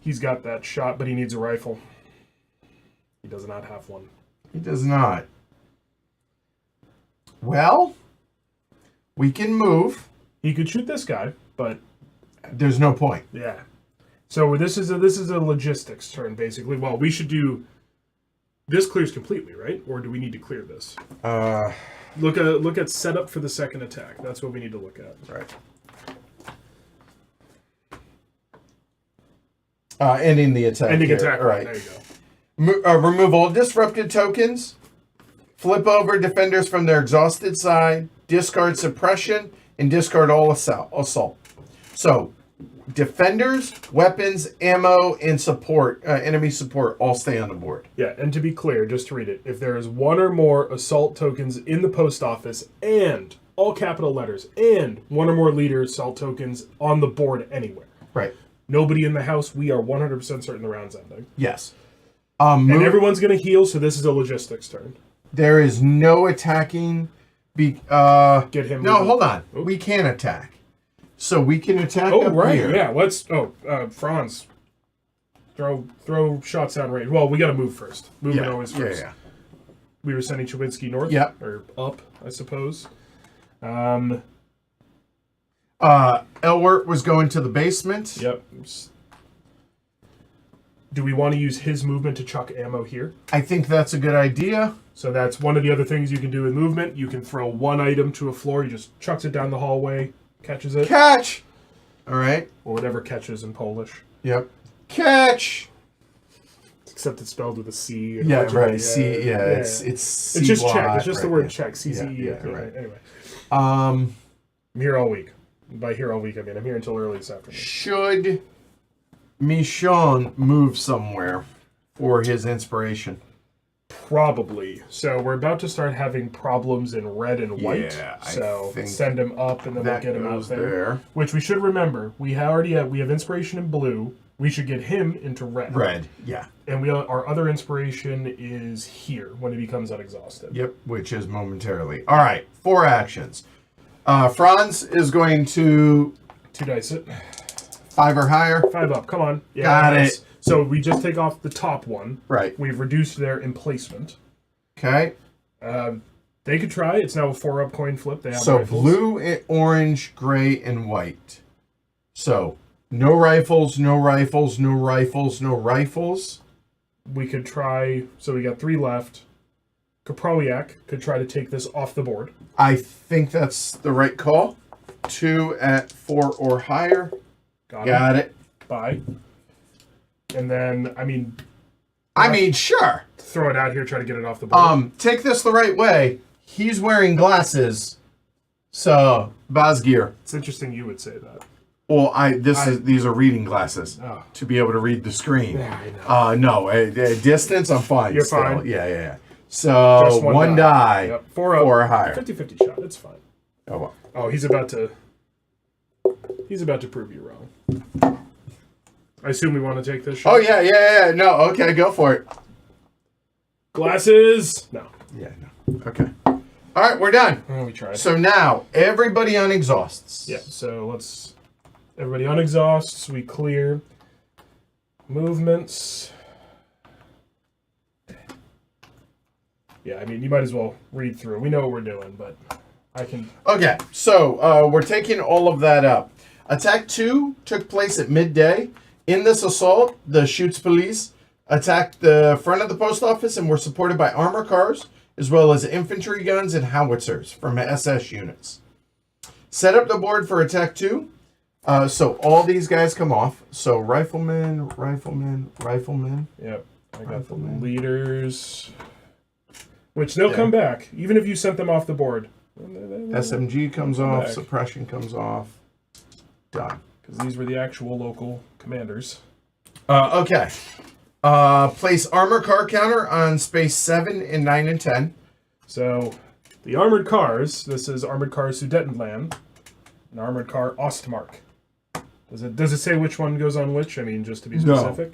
he's got that shot, but he needs a rifle. He does not have one. He does not. Well, we can move. He could shoot this guy, but there's no point. Yeah. So this is a logistics turn basically. Well, we should do this clears completely, right? Or do we need to clear this? Look at setup for the second attack. That's what we need to look at. Right. Ending the attack. Ending attack. All right. There you go. Remove all disrupted tokens. Flip over defenders from their exhausted side. Discard suppression and discard all assault. So, defenders, weapons, ammo, and support, enemy support, all stay on the board. Yeah, and to be clear, just to read it, if there is 1 or more assault tokens in the post office, and all capital letters, and 1 or more leader assault tokens on the board anywhere. Right. Nobody in the house, we are 100% certain the round's ending. Yes. And everyone's going to heal, so this is a logistics turn. There is no attacking. Get him. No, hold on. Oops. We can attack. So we can attack up right. here. Yeah, let's... Franz. Throw shots down range. Well, we got to move first. Moving always first. Yeah. We were sending Chawinski north. Yep. Or up, I suppose. Elwert was going to the basement. Yep. Do we want to use his movement to chuck ammo here? I think that's a good idea. So that's one of the other things you can do with movement. You can throw one item to a floor. He just chucks it down the hallway, catches it. Catch! All right. Or whatever catches in Polish. Yep. Catch! Except it's spelled with a C. Yeah, right. It's C-Y. just check. It's just the word yeah. check. C-C-E. Yeah, right. Anyway. Um, I'm here all week. By here all week, I mean I'm here until early this afternoon. should Michon move somewhere for his inspiration? Probably. So we're about to start having problems in red and white. Yeah, I so think send him up and then we'll that get him out goes there. there. Which we should remember. We have inspiration in blue. We should get him into red. Red, yeah. And our other inspiration is here when he becomes unexhausted. Yep, which is momentarily. All right, 4 actions. Franz is going to 2 dice it. 5 or higher. 5 up. Come on. Yeah, Got nice. it. So we just take off the top one. Right. We've reduced their emplacement. Okay. They could try. It's now a 4-up coin flip. They have So rifles. blue, orange, gray, and white. So no rifles, no rifles, no rifles, no rifles. We could try. So we got 3 left. Kaprowiak could try to take this off the board. I think that's the right call. 2 at 4 or higher. Got it. Bye. And then, I mean, Sure. throw it out here, try to get it off the board. Take this the right way. He's wearing glasses. So, Bazgear. It's interesting you would say that. Well, these are reading glasses Oh. to be able to read the screen. Yeah, I know. No, distance, I'm fine. You're still. fine? Yeah. So, Just one die. Yep. 4 up. 4 or higher. 50-50 shot. It's fine. Oh, well. Oh, he's about to prove you wrong. I assume we want to take this shot. Oh, yeah. No, okay, go for it. Glasses! No. Yeah, no. Okay. All right, we're done. Oh, we tried. So now, everybody unexhausts. Yeah, so let's... Everybody unexhausts. We clear. Movements. Yeah, I mean, you might as well read through. We know what we're doing, but I can... Okay, so we're taking all of that up. Attack 2 took place at midday. In this assault, the Shoots police attacked the front of the post office and were supported by armor cars, as well as infantry guns and howitzers from SS units. Set up the board for attack 2. So all these guys come off. So riflemen. Yep, I got the Rifleman. leaders. Which they'll come back, even if you sent them off the board. SMG comes off. back. Suppression comes off. Done. Because these were the actual local commanders. Okay. Place armor car counter on space 7 and 9 and 10. So, the armored cars, this is armored car Sudetenland, and armored car Ostmark. Does it say which one goes on which? I mean, just to be specific.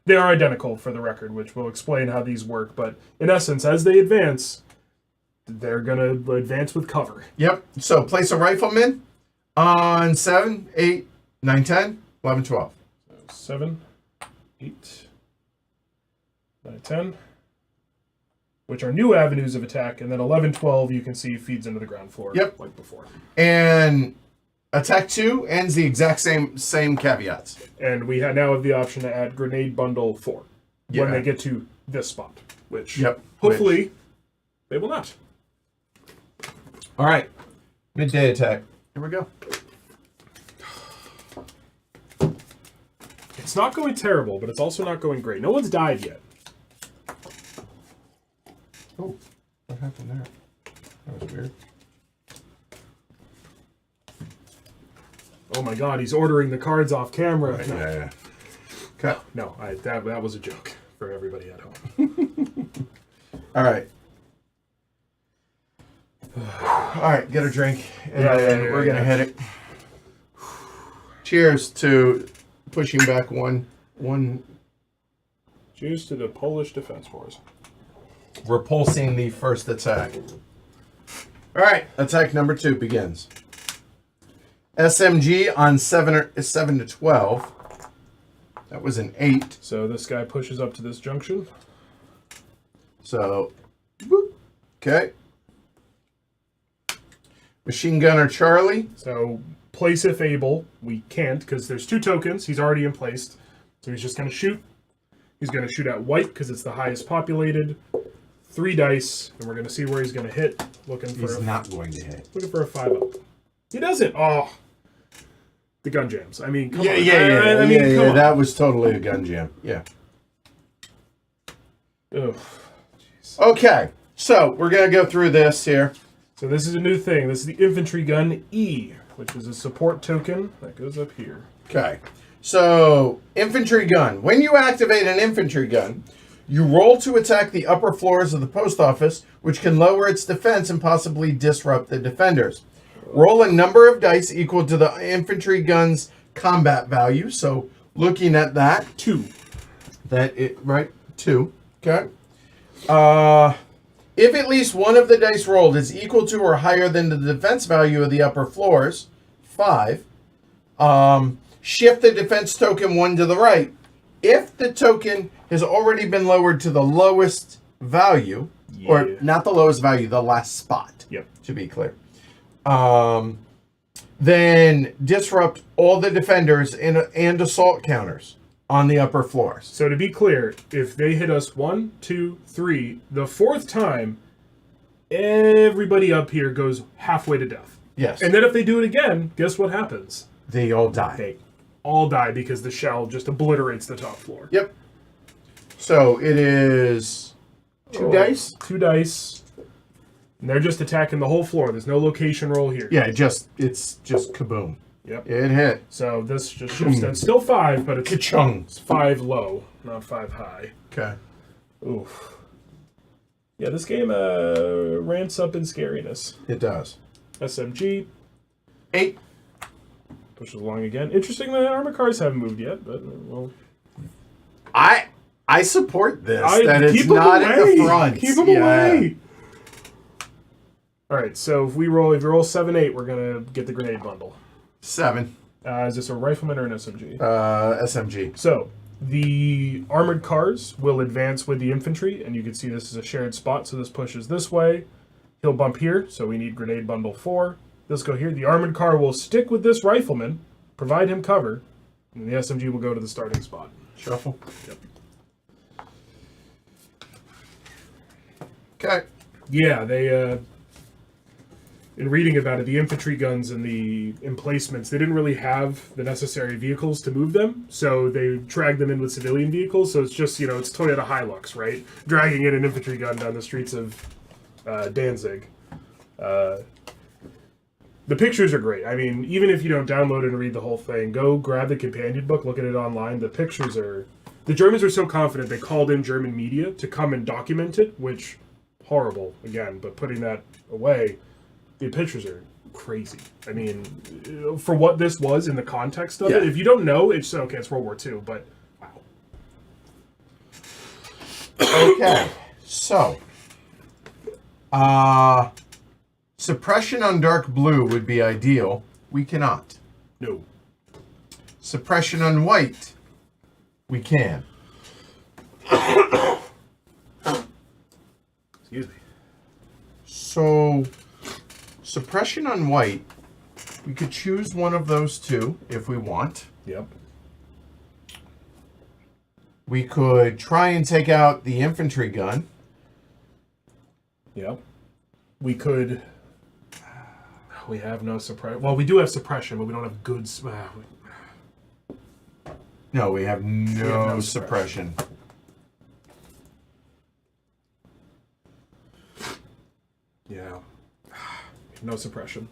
They are identical, for the record, which will explain how these work. But in essence, as they advance, they're going to advance with cover. Yep. So place a rifleman on 7, 8, 9, 10, 11, 12. So 7, 8, 9, 10, which are new avenues of attack. And then 11, 12, you can see feeds into the ground floor like before. And attack 2 ends the exact same caveats. And we now have the option to add grenade bundle 4 when they get to this spot, which hopefully they will not. All right. Midday attack. Here we go. It's not going terrible, but it's also not going great. No one's died yet. Oh, what happened there? That was weird. Oh my god, he's ordering the cards off camera. Right, yeah. Okay. No, that was a joke for everybody at home. All right. All right, get a drink, and then we're going to hit it. Cheers to pushing back one. Cheers to the Polish Defense Force. Repulsing the first attack. All right, attack number 2 begins. SMG on 7 to 12. That was an 8. So this guy pushes up to this junction. So, whoop. Okay. Machine Gunner Charlie. So place if able. We can't because there's 2 tokens. He's already in place. So he's just going to shoot. He's going to shoot at white because it's the highest populated. 3 dice, and we're going to see where he's going to hit. He's not going to hit. Looking for a 5-up. He doesn't. Oh. The gun jams. I mean, come on. I mean, come on. That was totally a gun jam. Yeah. Ugh. Okay, so we're going to go through this here. So this is a new thing. This is the infantry gun E, which is a support token that goes up here. Okay, so infantry gun. When you activate an infantry gun, you roll to attack the upper floors of the post office, which can lower its defense and possibly disrupt the defenders. Roll a number of dice equal to the infantry gun's combat value. So looking at that, 2. Right? 2. Okay. If at least one of the dice rolled is equal to or higher than the defense value of the upper floors, 5, shift the defense token 1 to the right. If the token has already been lowered to the lowest value, or not the lowest value, the last spot, to be clear, then disrupt all the defenders and assault counters on the upper floors. So to be clear, if they hit us 1, 2, 3, the 4th time, everybody up here goes halfway to death. Yes. And then if they do it again, guess what happens? They all die. They all die because the shell just obliterates the top floor. Yep. So it is 2 dice? 2 dice. And they're just attacking the whole floor. There's no location roll here. Yeah, it's just kaboom. Yep. It hit. So this just shifts that. Still 5, but it's Ka-chung. It's 5 low, not 5 high. Okay. Oof. Yeah, this game ramps up in scariness. It does. SMG. 8. Pushes along again. Interesting that armor cars haven't moved yet, but well. I support this. That it's not away. at the front. Keep them away. All right, so if you roll 7-8, we're gonna get the grenade bundle. 7. Is this a rifleman or an SMG? SMG. So the armored cars will advance with the infantry, and you can see this is a shared spot. So this pushes this way. He'll bump here, so we need grenade bundle 4. This go here. The armored car will stick with this rifleman, provide him cover, and the SMG will go to the starting spot. Shuffle. Yep. Okay. Yeah, they. In reading about it, the infantry guns and the emplacements, they didn't really have the necessary vehicles to move them, so they dragged them in with civilian vehicles. So it's just, it's Toyota Hilux, right? Dragging in an infantry gun down the streets of Danzig. The pictures are great. I mean, even if you don't download and read the whole thing, go grab the companion book, look at it online. The pictures are... The Germans are so confident they called in German media to come and document it, which, horrible, again, but putting that away, the pictures are crazy. I mean, for what this was in the context of it, if you don't know, it's okay, it's World War II, but wow. Okay, so... suppression on dark blue would be ideal. We cannot. No. Suppression on white. We can. Excuse me. So, suppression on white, we could choose one of those two if we want. Yep. We could try and take out the infantry gun. Yep. We could... We have no suppression. Well, we do have suppression, but we don't have good... No, we have no suppression. Yeah. No suppression.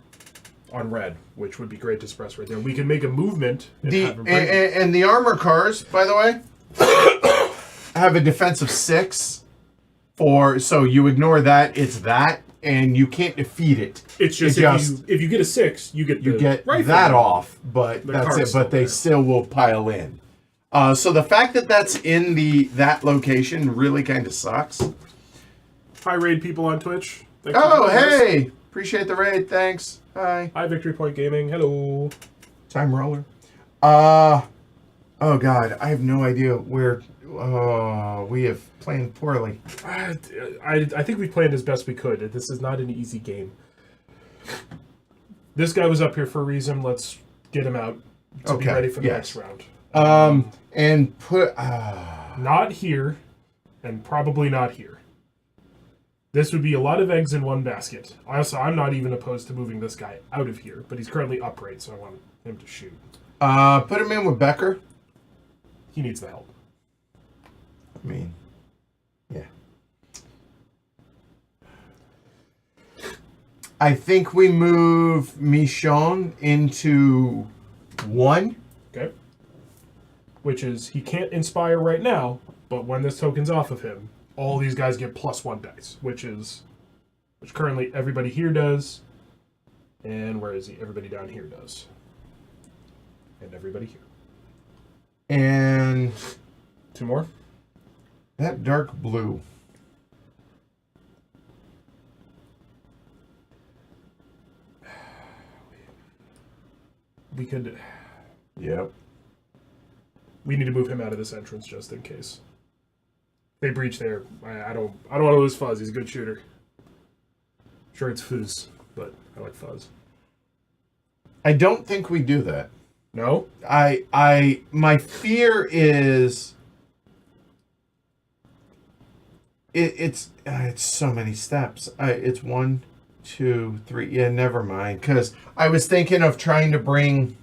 On red, which would be great to suppress right there. We can make a movement. And the armor cars, by the way, have a defense of 6. So you ignore that, it's that, and you can't defeat it. It's just, if you get a 6, you get that off, but that's it. But they still will pile in. So the fact that that's in that location really kind of sucks. Hi, raid people on Twitch. Hey! Appreciate the raid, thanks. Hi. Hi, Victory Point Gaming. Hello. Time roller. Oh God, I have no idea where. We have planned poorly. I think we planned as best we could. This is not an easy game. This guy was up here for a reason. Let's get him out to be ready for the next round. And put... Not here, and probably not here. This would be a lot of eggs in one basket. I'm not even opposed to moving this guy out of here, but he's currently upright, so I want him to shoot. Put him in with Becker. He needs the help. I mean, yeah. I think we move Michon into 1. Okay. Which is, he can't inspire right now, but when this token's off of him, all these guys get +1 dice, which currently everybody here does. And where is he? Everybody down here does. And everybody here. And 2 more. that dark blue. We could... Yep. We need to move him out of this entrance just in case. They breach there. I don't want to lose Fuzz. He's a good shooter. Sure, it's Fuzz, but I like Fuzz. I don't think we do that. No? My fear is it's so many steps. It's 1, 2, 3. Yeah, never mind. Because I was thinking of trying to bring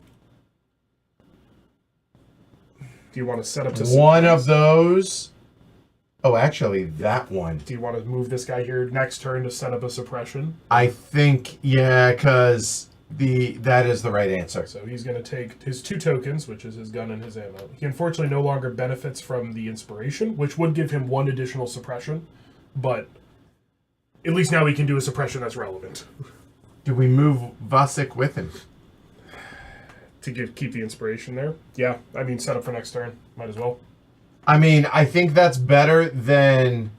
Do you want to set up to one of those. Oh, actually, that one. Do you want to move this guy here next turn to set up a suppression? I think, yeah, because that is the right answer. So he's going to take his 2 tokens, which is his gun and his ammo. He unfortunately no longer benefits from the inspiration, which would give him 1 additional suppression, but at least now we can do a suppression that's relevant. Do we move Vasek with him? To keep the inspiration there? Yeah, I mean, set up for next turn. Might as well. I mean, I think that's better than...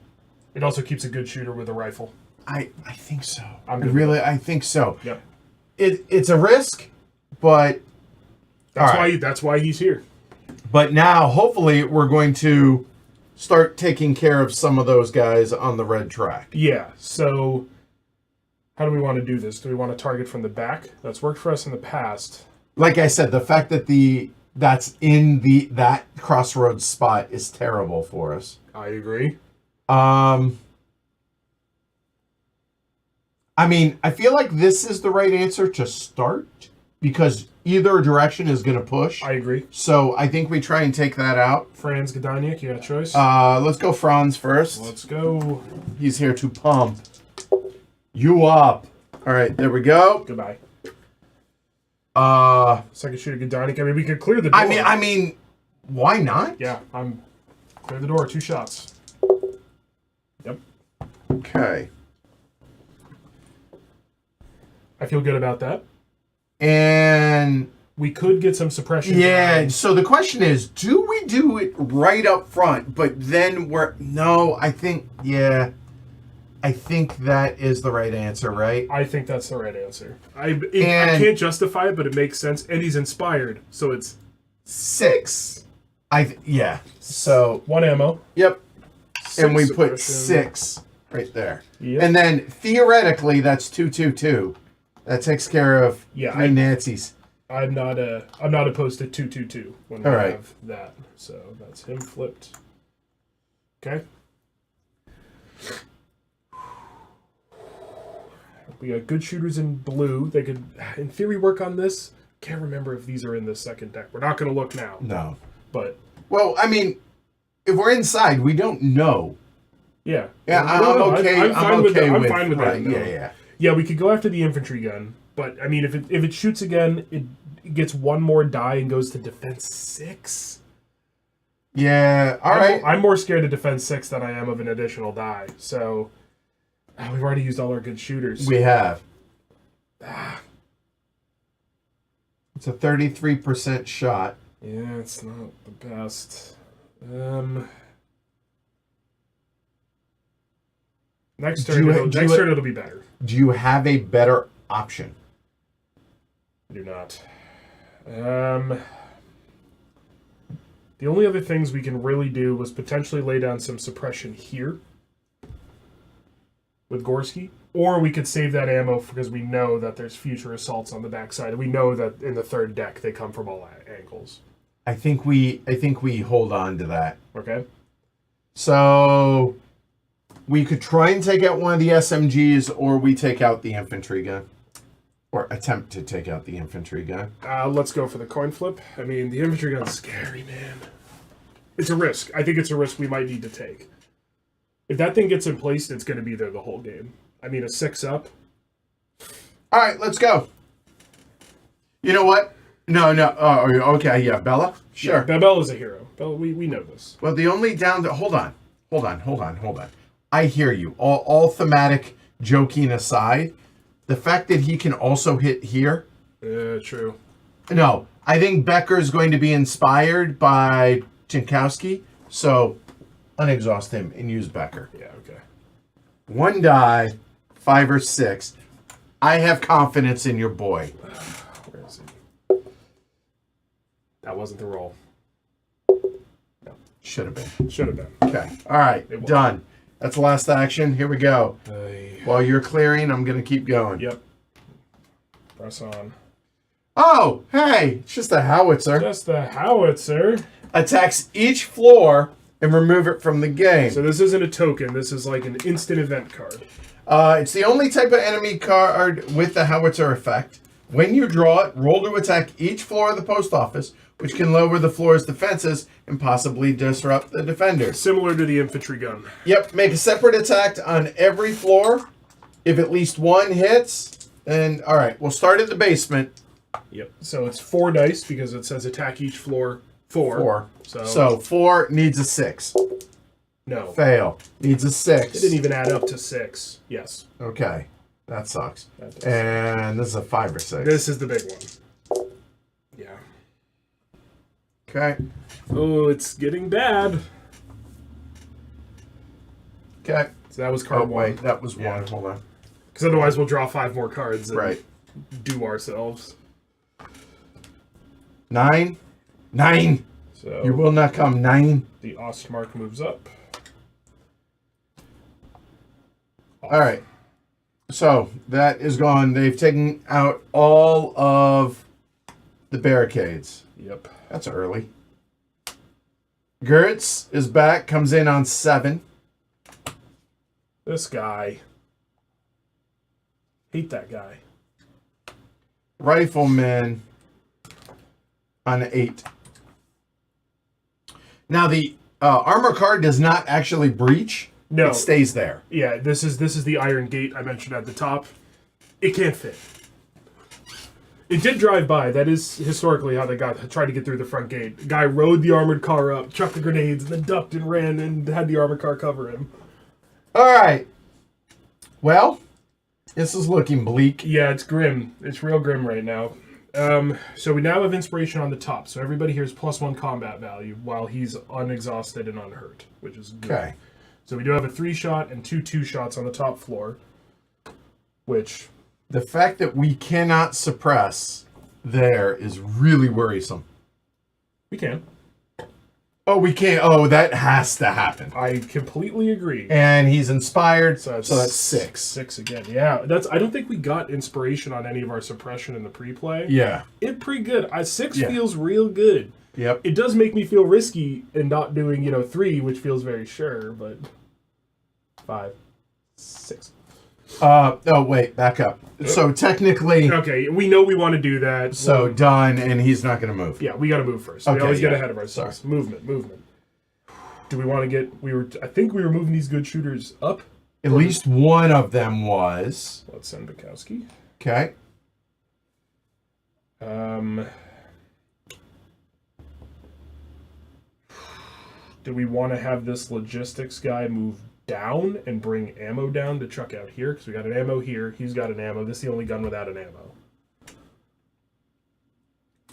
It also keeps a good shooter with a rifle. I think so. I think so. Yep. It's a risk, but... That's why he's here. But now, hopefully, we're going to start taking care of some of those guys on the red track. Yeah, so... How do we want to do this? Do we want to target from the back? That's worked for us in the past. Like I said, the fact that that's in that crossroads spot is terrible for us. I agree. I mean, I feel like this is the right answer to start because either direction is going to push. I agree. So I think we try and take that out. Franz Godaniak, you got a choice? Let's go Franz first. Let's go. He's here to pump you up. All right, there we go. Goodbye. Second shooter Godaniak. I mean, we could clear the door. I mean, why not? Yeah, clear the door. 2 shots. Yep. Okay. I feel good about that. And we could get some suppression. Yeah, so the question is, do we do it right up front, but then I think that is the right answer, right? I think that's the right answer. I can't justify it, but it makes sense. And he's inspired, so it's 6. So 1 ammo. Yep. And we put suppression. 6 right there. Yep. And then theoretically, that's 2-2-2. That takes care of 3 Nazis. I'm not opposed to 2-2-2 when we have that. So that's him flipped. Okay. We got good shooters in blue. They could, in theory, work on this. Can't remember if these are in the second deck. We're not going to look now. No. But. Well, I mean, if we're inside, we don't know. Yeah. Yeah, I'm okay. I'm fine with that. No. Yeah. Yeah, we could go after the infantry gun. But, I mean, if it shoots again, it gets 1 more die and goes to defense 6. Yeah, all right. I'm more scared of defense 6 than I am of an additional die. So... we've already used all our good shooters. We have. It's a 33% shot. Yeah, it's not the best. Next turn it'll be better. Do you have a better option? I do not. The only other things we can really do was potentially lay down some suppression here with Gorski, or we could save that ammo because we know that there's future assaults on the backside. We know that in the third deck they come from all angles. I think we hold on to that. Okay. So we could try and take out one of the SMGs, or we take out the infantry gun. Or attempt to take out the infantry gun. Let's go for the coin flip. I mean, the infantry gun's scary, man. It's a risk. I think it's a risk we might need to take. If that thing gets in place, it's going to be there the whole game. I mean, a 6-up. All right, let's go. You know what? No. Oh, okay, yeah, Bella? Sure. Yeah, Bella's a hero. Bella, we know this. Well, the only down... Hold on. I hear you. All thematic joking aside, the fact that he can also hit here... True. No, I think Becker's going to be inspired by Jankowski, so unexhaust him and use Becker. Yeah, okay. 1 die, 5 or 6. I have confidence in your boy. Where is he? That wasn't the roll. No. Should have been. Should have been. Okay. All right. Done. That's the last action. Here we go. While you're clearing, I'm going to keep going. Yep. Press on. Oh, hey. It's just a howitzer. Just the howitzer. Attacks each floor and remove it from the game. So this isn't a token. This is like an instant event card. It's the only type of enemy card with the howitzer effect. When you draw it, roll to attack each floor of the post office, which can lower the floor's defenses and possibly disrupt the defenders. Similar to the infantry gun. Yep, make a separate attack on every floor. If at least one hits, then all right, we'll start at the basement. Yep. So it's 4 dice because it says attack each floor 4. 4. So 4 needs a 6. No. Fail. Needs a 6. It didn't even add up to 6. Yes. Okay. That sucks. That does. And this is a 5 or 6. This is the big one. Yeah. Okay. Oh, it's getting bad. Okay. So that was card 1. Wait, that was 1. Hold on. Because otherwise we'll draw 5 more cards and Right. do ourselves. 9. 9. So You will not come. 9. the Ostmark moves up. All right. So that is gone. They've taken out all of the barricades. Yep. That's early. Gertz is back. Comes in on 7. This guy. Hate that guy. Rifleman on 8. Now the armor card does not actually breach. No. It stays there. Yeah, this is the iron gate I mentioned at the top. It can't fit. It did drive by. That is historically how they tried to get through the front gate. Guy rode the armored car up, chucked the grenades, and then ducked and ran and had the armored car cover him. All right. Well, this is looking bleak. Yeah, it's grim. It's real grim right now. So we now have inspiration on the top. So everybody here is +1 combat value while he's unexhausted and unhurt, which is good. Okay. So we do have a 3-shot and 2 2-shots on the top floor, which... The fact that we cannot suppress there is really worrisome. We can. Oh, we can't. Oh, that has to happen. I completely agree. And he's inspired, so that's 6. 6 again. Yeah, I don't think we got inspiration on any of our suppression in the pre-play. Yeah. It's pretty good. 6 Yeah. feels real good. Yep. It does make me feel risky in not doing, 3, which feels very sure, but 5, 6. Oh, wait, back up. So technically... Okay, we know we want to do that. So Well, done, and he's not going to move. yeah, we got to move first. Okay, We always get yeah. ahead of ourselves. Movement. Do we want to get... I think we were moving these good shooters up. At least one of them was. Let's send Bukowski. Okay. Do we want to have this logistics guy move down and bring ammo down to chuck out here? Because we got an ammo here. He's got an ammo. This is the only gun without an ammo.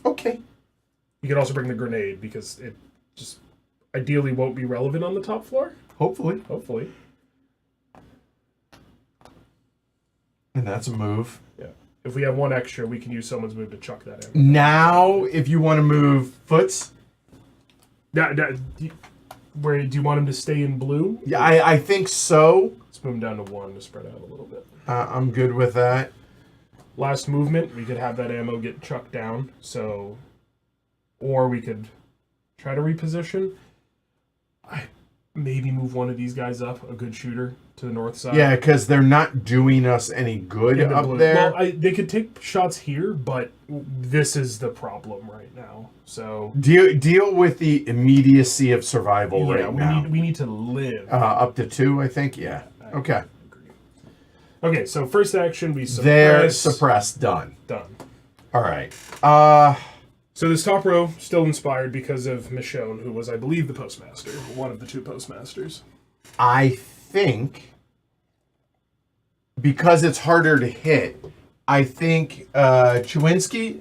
Okay. You can also bring the grenade because it just ideally won't be relevant on the top floor. Hopefully. Hopefully. And that's a move. Yeah. If we have 1 extra, we can use someone's move to chuck that ammo. Now, if you want to move Foots... Where do you want him to stay in blue? Yeah, I think so. Let's move him down to 1 to spread out a little bit. I'm good with that. Last movement, we could have that ammo get chucked down. So Or we could try to reposition. I maybe move one of these guys up, a good shooter, to the north side. Yeah, because they're not doing us any good In the up blue. there. Well, they could take shots here, but this is the problem right now. So Deal with the immediacy of survival right now. we need to live. Up to 2, I think. Yeah. Okay. Agree. Okay, so first action we suppress. They're suppressed. Done. Done. All right. So this top row still inspired because of Michonne, who was, I believe, the postmaster, one of the 2 postmasters. I think because it's harder to hit, I think Chewinski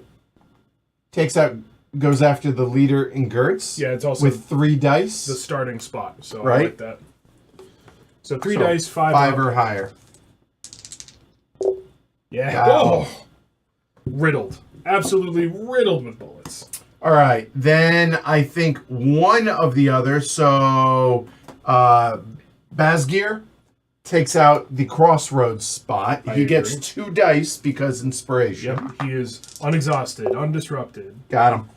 goes after the leader in Gertz. Yeah, it's also with 3 dice. the starting spot. So Right. I like that. So 3 dice, 5 5 up. or higher. Yeah. Wow. Oh! Riddled. Absolutely riddled with bullets. All right, then I think one of the others. So Basgear takes out the crossroads spot. I He gets agree. 2 dice because inspiration. Yep. He is unexhausted, undisrupted. Got him.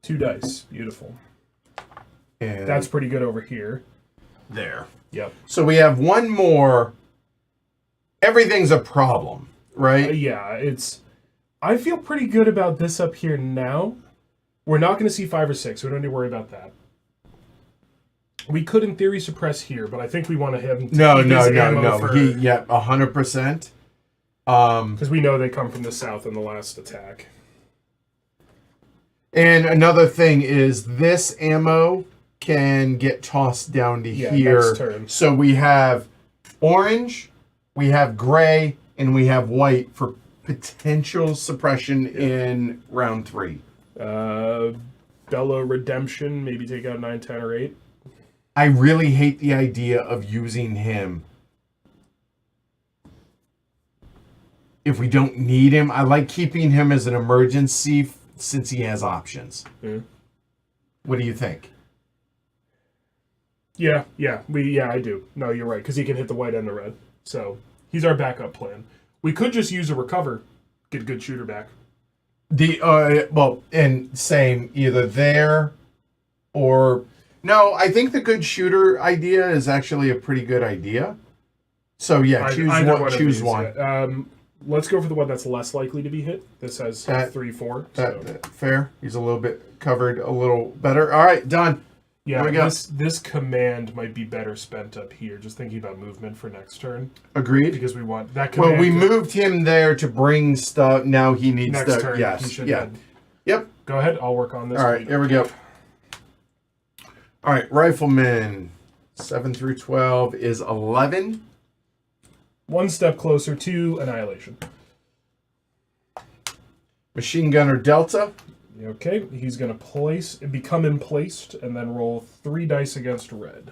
2 dice. Beautiful. And That's pretty good over here. there. Yep. So we have one more. Everything's a problem, right? Yeah, I feel pretty good about this up here now. We're not going to see 5 or 6. We don't need to worry about that. We could, in theory, suppress here, but I think we want to have him. No. 100%. Because we know they come from the south in the last attack. And another thing is this ammo can get tossed down to here. Next turn. So we have orange, we have gray, and we have white for potential suppression in round 3. Bella Redemption, maybe take out 9, 10, or 8. I really hate the idea of using him if we don't need him. I like keeping him as an emergency since he has options. Mm. What do you think? Yeah, I do. No, you're right, because he can hit the white and the red. So he's our backup plan. We could just use a recover, get a good shooter back. And same either there or no. I think the good shooter idea is actually a pretty good idea. So yeah, choose one. Yeah. Let's go for the one that's less likely to be hit. This has 3, 4. So. Fair. He's a little bit covered, a little better. All right, done. Yeah, Here we go. this command might be better spent up here. Just thinking about movement for next turn. Agreed. Because we want that command. Well, we moved him there to bring stuff. Now he needs next to. turn. Yes. He should Yeah. then. Yep. Go ahead. I'll work on this. All right. Here we go. All right. Rifleman 7 through 12 is 11. One step closer to annihilation. Machine Gunner Delta. Okay, he's going to become emplaced, and then roll 3 dice against red.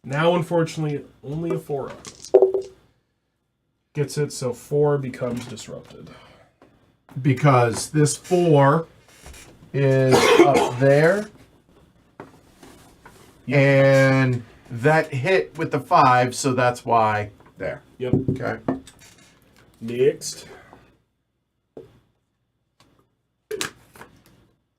Now, unfortunately, only a 4 up. Gets it, so 4 becomes disrupted. Because this 4 is up there. Yep. And that hit with the 5, so that's why there. Yep. Okay. Next.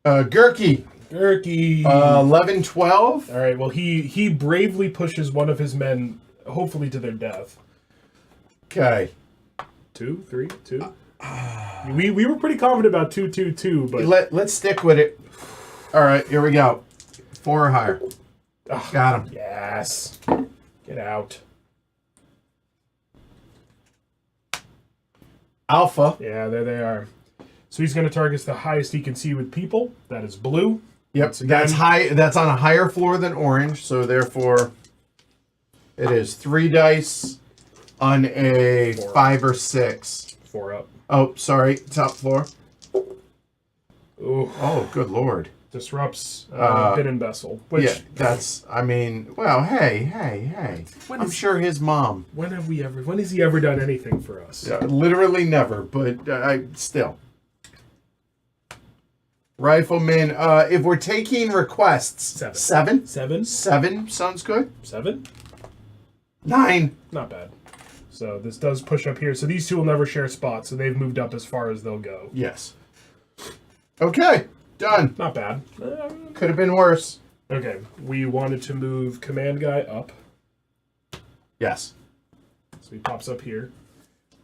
Gurky. 11, 12. All right, well, he bravely pushes one of his men, hopefully to their death. Okay. 2, 3, 2. We were pretty confident about 2, 2, 2, but Let's stick with it. All right, here we go. 4 or higher. Got him. Yes. Get out. Alpha. Yeah, there they are. So he's going to target the highest he can see with people. That is blue. Yep, that's high. That's on a higher floor than orange, so therefore it is 3 dice on a 4 5 or 6. 4 up. Oh, sorry, top floor. Ooh, Oh, good lord. disrupts Bin and Bessel. Which, Yeah, that's. I mean, well, hey. I'm sure his mom. when has he ever done anything for us? Yeah, literally never, but I still. Rifleman. If we're taking requests, 7. 7. 7? 7 sounds good. 7? 9. Not bad. So this does push up here. So these 2 will never share spots, so they've moved up as far as they'll go. Yes. Okay. Done. Not bad. Could have been worse. Okay, we wanted to move command guy up. Yes. So he pops up here.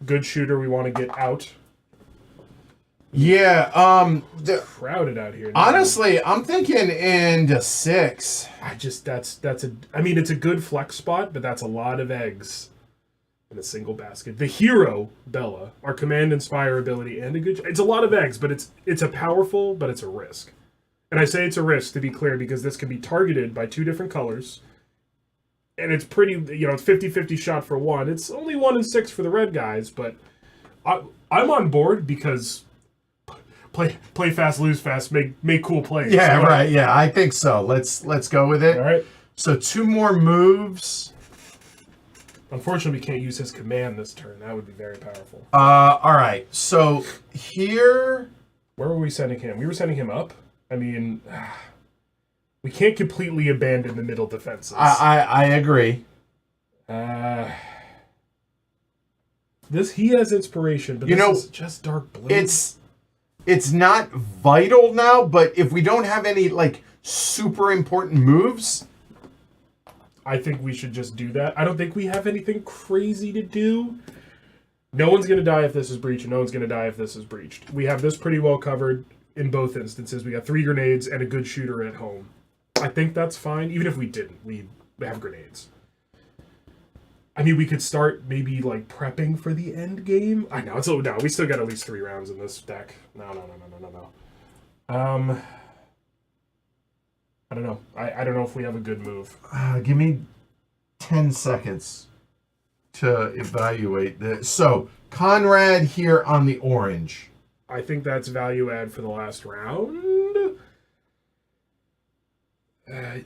Good shooter, we want to get out. Yeah, Crowded out here. honestly, I'm thinking into 6. I mean, it's a good flex spot, but that's a lot of eggs in a single basket. The hero, Bella, our command inspire ability and it's a lot of eggs, but it's a powerful, but it's a risk. And I say it's a risk, to be clear, because this can be targeted by 2 different colors. And it's pretty, it's 50-50 shot for 1. It's only 1 in 6 for the red guys, but I'm on board because play fast, lose fast, make cool plays. Yeah, so, right. Yeah, I think so. Let's go with it. All right. So 2 more moves. Unfortunately, we can't use his command this turn. That would be very powerful. All right. So here, where were we sending him? We were sending him up. I mean, we can't completely abandon the middle defenses. I agree. He has inspiration, but this is just dark blue. It's not vital now, but if we don't have any super important moves, I think we should just do that. I don't think we have anything crazy to do. No one's going to die if this is breached, and no one's going to die if this is breached. We have this pretty well covered in both instances. We got 3 grenades and a good shooter at home. I think that's fine. Even if we didn't, we have grenades. I mean, we could start maybe prepping for the end game. I know no. We still got at least 3 rounds in this deck. No. I don't know. I don't know if we have a good move. Give me 10 seconds to evaluate this. So Conrad here on the orange. I think that's value add for the last round.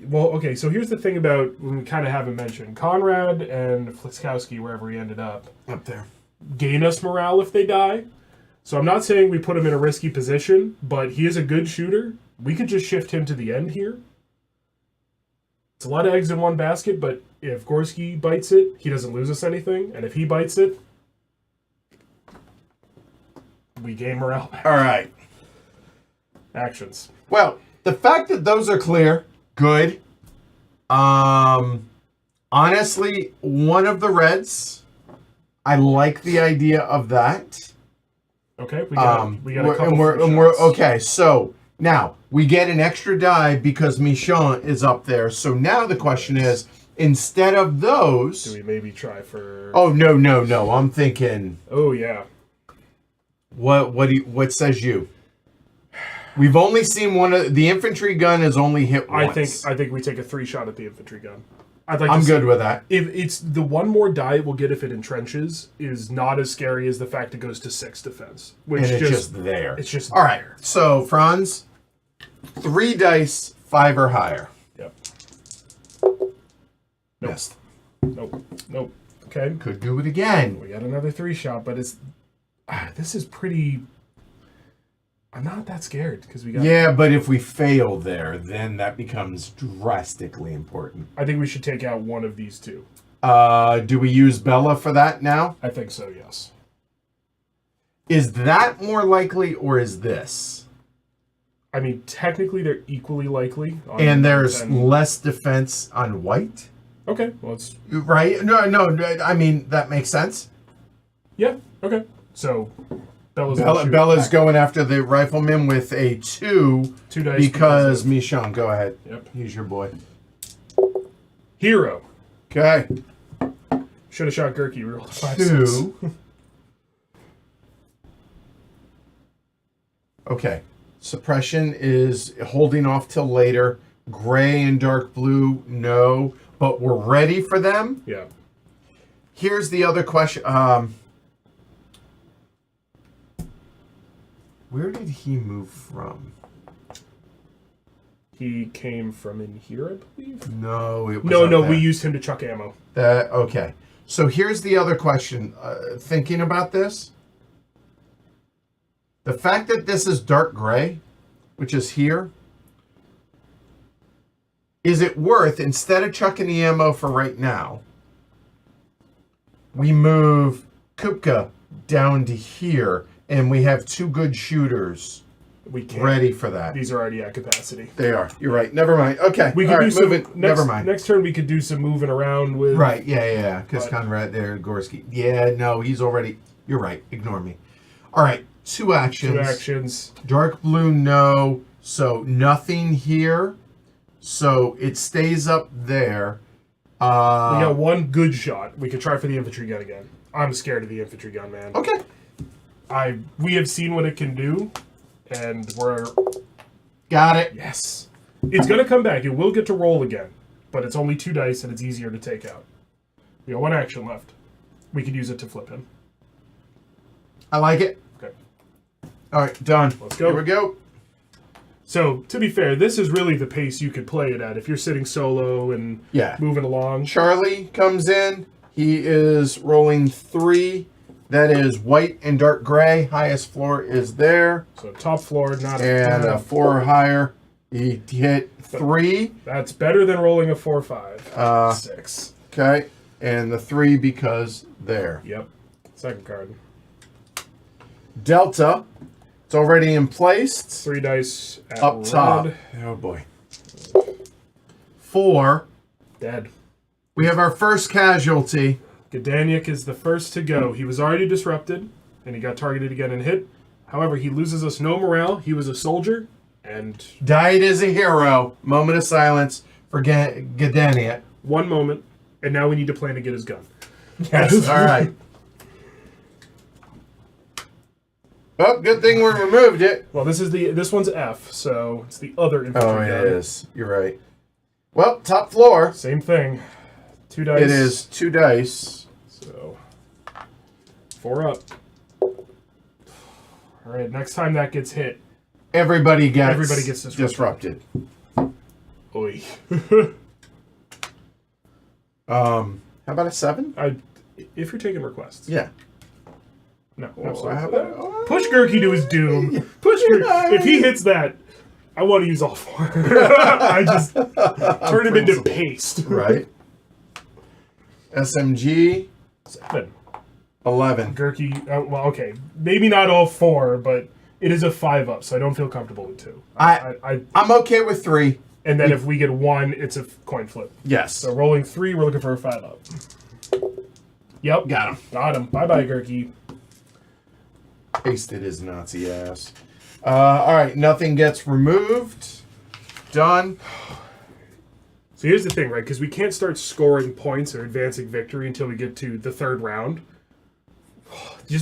Well, okay, so here's the thing about, we kind of haven't mentioned, Conrad and Fliskowski, wherever he ended up there, gain us morale if they die. So I'm not saying we put him in a risky position, but he is a good shooter. We could just shift him to the end here. It's a lot of eggs in one basket, but if Gorski bites it, he doesn't lose us anything. And if he bites it, we gain morale back. All right. Actions. Well, the fact that those are clear, good. Honestly, one of the reds, I like the idea of that. Okay, we got a couple we're okay. So now we get an extra die because Michon is up there. So now the question is, instead of those, do we maybe try for? Oh no! I'm thinking. Oh yeah. What says you? We've only seen one of the infantry gun has only hit once. I think we take a 3 shot at the infantry gun. I'm good with that. If it's the one more die it will get if it entrenches is not as scary as the fact it goes to 6 defense, which and it's just there. It's just all right. So Franz, 3 dice, 5 or higher. Yep. Missed. Nope. Okay. Could do it again. We got another 3 shot, but it's this is pretty. I'm not that scared because we got. Yeah, but if we fail there, then that becomes drastically important. I think we should take out one of these 2. Do we use Bella for that now? I think so. Yes. Is that more likely, or is this? I mean, technically, they're equally likely. And there's less defense on white. Okay. Well, it's right. No. I mean, that makes sense. Yeah. Okay. So. Bella's going after the rifleman with a 2 dice because Michon. Go ahead. Yep. He's your boy. Hero. Okay. Should have shot Gurky. We rolled a 5, 2. Okay. Suppression is holding off till later. Gray and dark blue, no. But we're ready for them. Yeah. Here's the other question. Where did he move from? He came from in here, I believe. No, it was no. We used him to chuck ammo. Okay. So here's the other question. Thinking about this, the fact that this is dark gray, which is here, is it worth, instead of chucking the ammo for right now, we move Kupka down to here, and we have 2 good shooters We can't. ready for that. These are already at capacity. They are. You're right. Never mind. Okay. We All could right, do some move it. Never mind. Next turn we could do some moving around with. Right. Yeah. Because But- Conrad there, Gorski. Yeah. No, he's already. You're right. Ignore me. All right. 2 actions. 2 actions. Dark blue, no. So nothing here. So it stays up there. We got 1 good shot. We could try for the infantry gun again. I'm scared of the infantry gun, man. Okay. We have seen what it can do, and we're Got it. yes. It's gonna come back. It will get to roll again, but it's only 2 dice, and it's easier to take out. We got 1 action left. We could use it to flip him. I like it. Okay. All right. Done. Let's go. Here we go. So to be fair, this is really the pace you could play it at if you're sitting solo and Yeah. moving along. Charlie comes in. He is rolling 3. That is white and dark gray. Highest floor is there. So top floor, not And a a 4 or higher. He hit 3. That's better than rolling a 4-5. 6. Okay. And the 3 because there. Yep. Second card. Delta. It's already in place. 3 dice at Up red. top. Oh boy. 4. Dead. We have our first casualty. Gdanyak is the first to go. He was already disrupted, and he got targeted again and hit. However, he loses us no morale. He was a soldier, and Died as a hero. Moment of silence for Gdanyak. 1 moment, and now we need to plan to get his gun. Yes. All right. Well, good thing we removed it. Well, this one's F, so it's the other infantry Oh, gun. it is. You're right. Well, top floor. Same thing. 2 dice. It is 2 dice. So 4 up. All right. Next time that gets hit, Everybody gets disrupted. Oy. How about a 7? If you're taking requests. Yeah. No. Oh, Absolutely. how about, Push Gurky to his doom. Push Gurky. If he hits that, I want to use all 4. I just turn him into paste. right. SMG 7. 11. Gurky. Well, okay. Maybe not all 4, but it is a 5 up, so I don't feel comfortable with 2. I'm okay with 3. And then if we get 1, it's a coin flip. Yes. So rolling 3, we're looking for a 5 up. Yep. Got him. Got him. Bye-bye, Gurky. Pasted his Nazi ass. All right. Nothing gets removed. Done. So here's the thing, right? Because we can't start scoring points or advancing victory until we get to the 3rd round.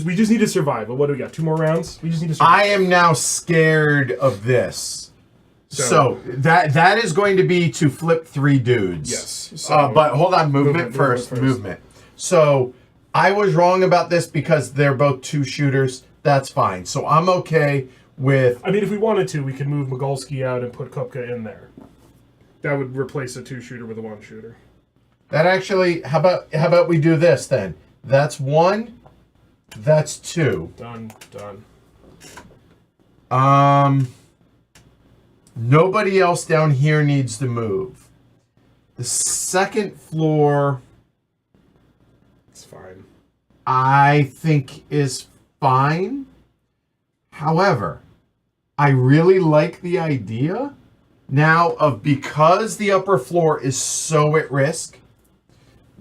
We just need to survive. But what do we got? 2 more rounds? We just need to survive. I am now scared of this. So that is going to be to flip 3 dudes. Yes. So But hold on, movement first. So I was wrong about this because they're both 2 shooters. That's fine. So I'm okay with. I mean, if we wanted to, we could move Mogolski out and put Kupka in there. That would replace a 2-shooter with a 1-shooter. That actually. How about we do this then? That's 1. That's 2. Done. Nobody else down here needs to move. The 2nd floor, It's fine. I think, is fine. However, I really like the idea now of, because the upper floor is so at risk,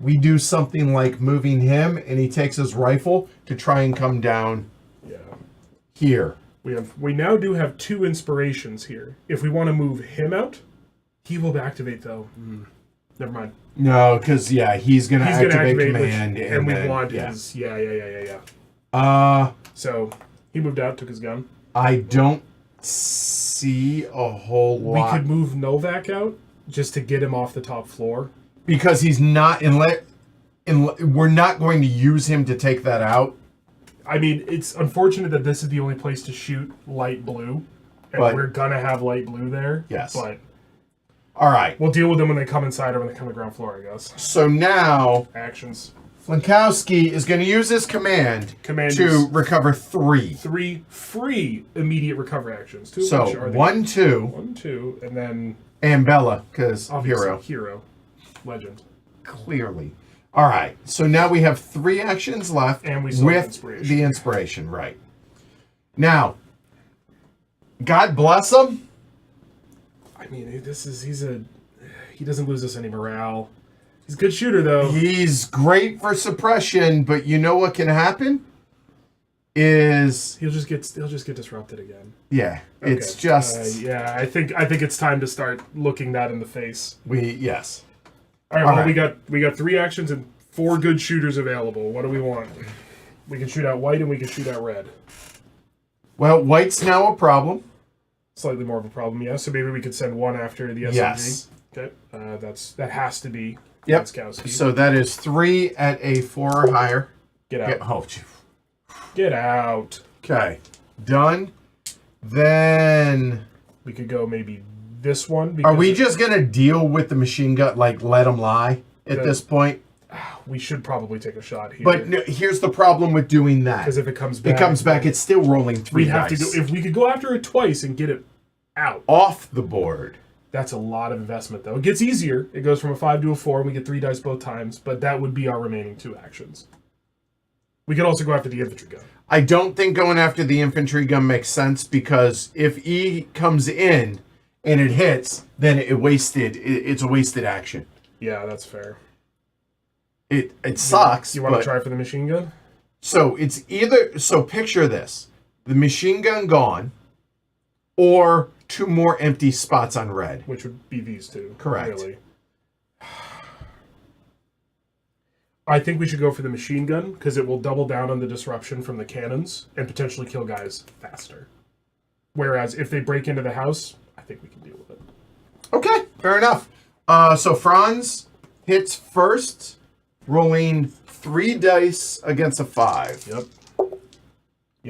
we do something like moving him and he takes his rifle to try and come down here. We now do have 2 inspirations here. If we want to move him out, he will activate though. Never mind. No, because he's gonna activate command, and we then, want his yeah. So he moved out, took his gun. I don't see a whole lot. We could move Novak out just to get him off the top floor. Because he's not we're not going to use him to take that out. I mean, it's unfortunate that this is the only place to shoot light blue, and we're gonna have light blue there. Yes. But all right, we'll deal with them when they come inside or when they come to the ground floor, I guess. So now Actions. Flinkowski is going to use his command to recover 3. 3 free immediate recover actions. 2 So 1, 2. 1, 2, and then And Bella, because hero. Legend. Clearly. All right. So now we have 3 actions left and we still with have inspiration. the inspiration. Right. Now, God bless him. I mean, he doesn't lose us any morale. He's a good shooter, though. He's great for suppression, but you know what can happen? He'll just get disrupted again. Yeah, Okay. it's just I think it's time to start looking that in the face. Yes. All right, we got 3 actions and 4 good shooters available. What do we want? We can shoot out white and we can shoot out red. Well, white's now a problem. Slightly more of a problem, yeah. So maybe we could send 1 after the SMG. Yes. Okay. That has to be. Yep. Skowski. So that is 3 at a 4 or higher. Get out. Get Get out. Okay. Done. Then We could go maybe this one. are we just gonna deal with the machine gun? Like let them lie at this point? We should probably take a shot here. But here's the problem with doing that. Because if it comes back, it's still rolling 3 we'd have dice. to go. If we could go after it twice and get it out Off the board. That's a lot of investment, though. It gets easier. It goes from a 5 to a 4, and we get 3 dice both times. But that would be our remaining 2 actions. We could also go after the infantry gun. I don't think going after the infantry gun makes sense because if E comes in and it hits, then it's a wasted action. Yeah, that's fair. It sucks. You want to try for the machine gun? So it's either picture this: the machine gun gone, or 2 more empty spots on red. Which would be these 2. Correct. Really. I think we should go for the machine gun because it will double down on the disruption from the cannons and potentially kill guys faster. Whereas if they break into the house, I think we can deal with it. Okay, fair enough. So Franz hits first, rolling 3 dice against a 5. Yep.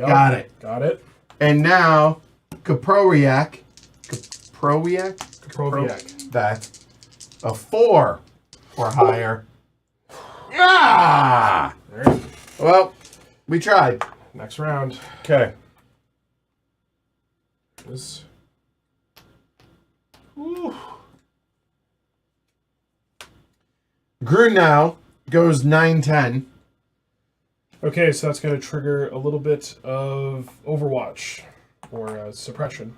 Got it. And now Kaprowiak, that a 4 or higher. Ah! All right. Well, we tried. Next round. Okay. This. Grunau goes 9-10. Okay, so that's going to trigger a little bit of Overwatch or suppression.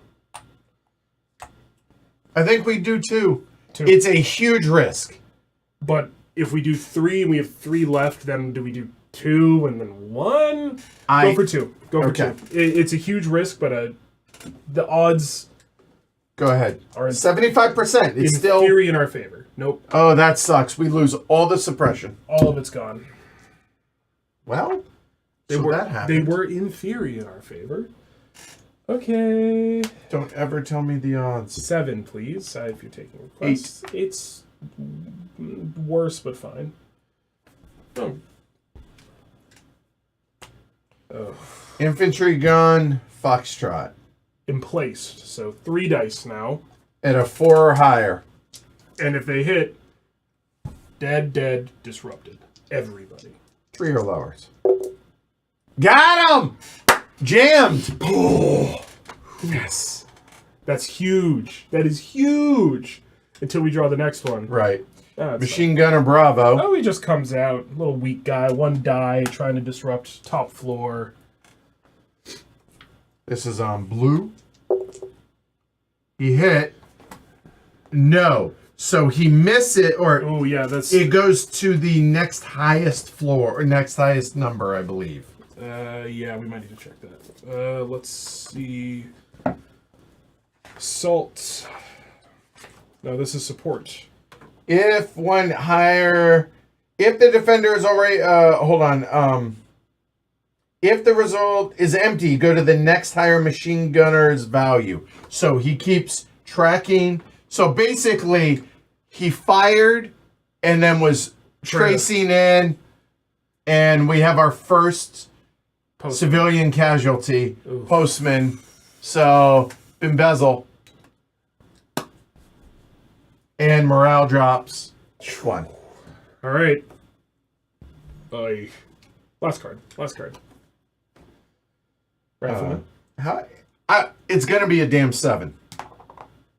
I think we do 2. It's a huge risk. But if we do 3 and we have 3 left, then do we do 2 and then 1? Go for 2. Go for 2. It's a huge risk, but the odds. Go ahead. Are 75%. It's in still theory in our favor. Nope. Oh, that sucks. We lose all the suppression. All of it's gone. Well, They were in theory in our favor. Okay. Don't ever tell me the odds. 7, please. If you're taking requests. 8's worse, but fine. Oh. Infantry gun, Foxtrot. Emplaced. So 3 dice now. At a 4 or higher. And if they hit, dead, disrupted. Everybody. 3 or lower. Got him! Jammed! Oh, yes. That's huge. That is huge. Until we draw the next one. Right. Machine Gunner Bravo. Oh, he just comes out. Little weak guy. 1 die trying to disrupt top floor. This is on blue. He hit. No. So he missed it, or oh yeah, that's it goes to the next highest floor or next highest number, I believe. Yeah, we might need to check that. Let's see. Assault. No, this is support. If one higher, if the defender is already, hold on. If the result is empty, go to the next higher machine gunner's value. So he keeps tracking. So basically, he fired and then was tracing in, and we have our first civilian casualty, Postmen. So, Bimbezel. And morale drops 1. All right. Last card. Rifleman. It's going to be a damn 7.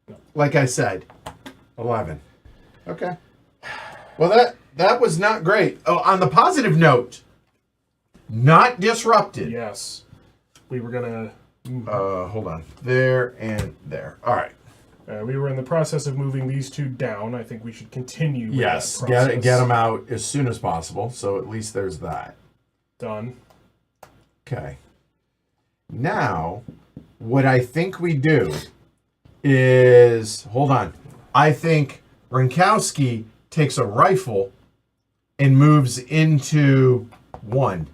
No. Like I said, 11. Okay. Well, that was not great. Oh, on the positive note, not disrupted. Yes. We were going to Hold on. There and there. All right. We were in the process of moving these two down. I think we should continue with Yes, that process. get them out as soon as possible. So at least there's that. Done. Okay. Now, what I think we do is, hold on. I think Rinkowski takes a rifle and moves into 1.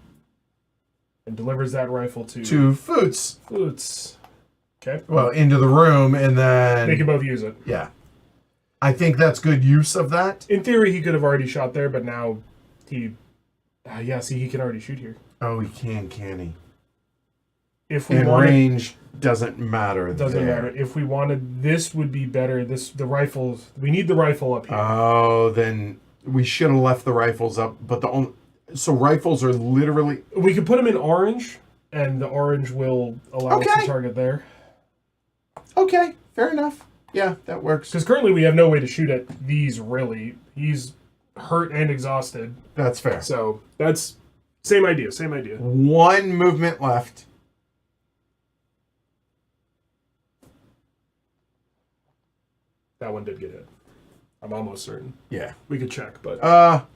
And delivers that rifle to Foots. Foots. Okay. Well, into the room, and then They can both use it. yeah. I think that's good use of that. In theory, he could have already shot there, but now he... see, he can already shoot here. Oh, he can he? If we And wanted... range doesn't matter. Doesn't matter. If we wanted... This would be better. The rifles... We need the rifle up here. Oh, then we should have left the rifles up. But so rifles are literally... We could put them in orange, and the orange will allow us to target there. Okay, fair enough. Yeah, that works. Because currently we have no way to shoot at these, really. He's hurt and exhausted. That's fair. So, that's... Same idea. 1 movement left. That one did get hit. I'm almost certain. Yeah. We could check, but... I'm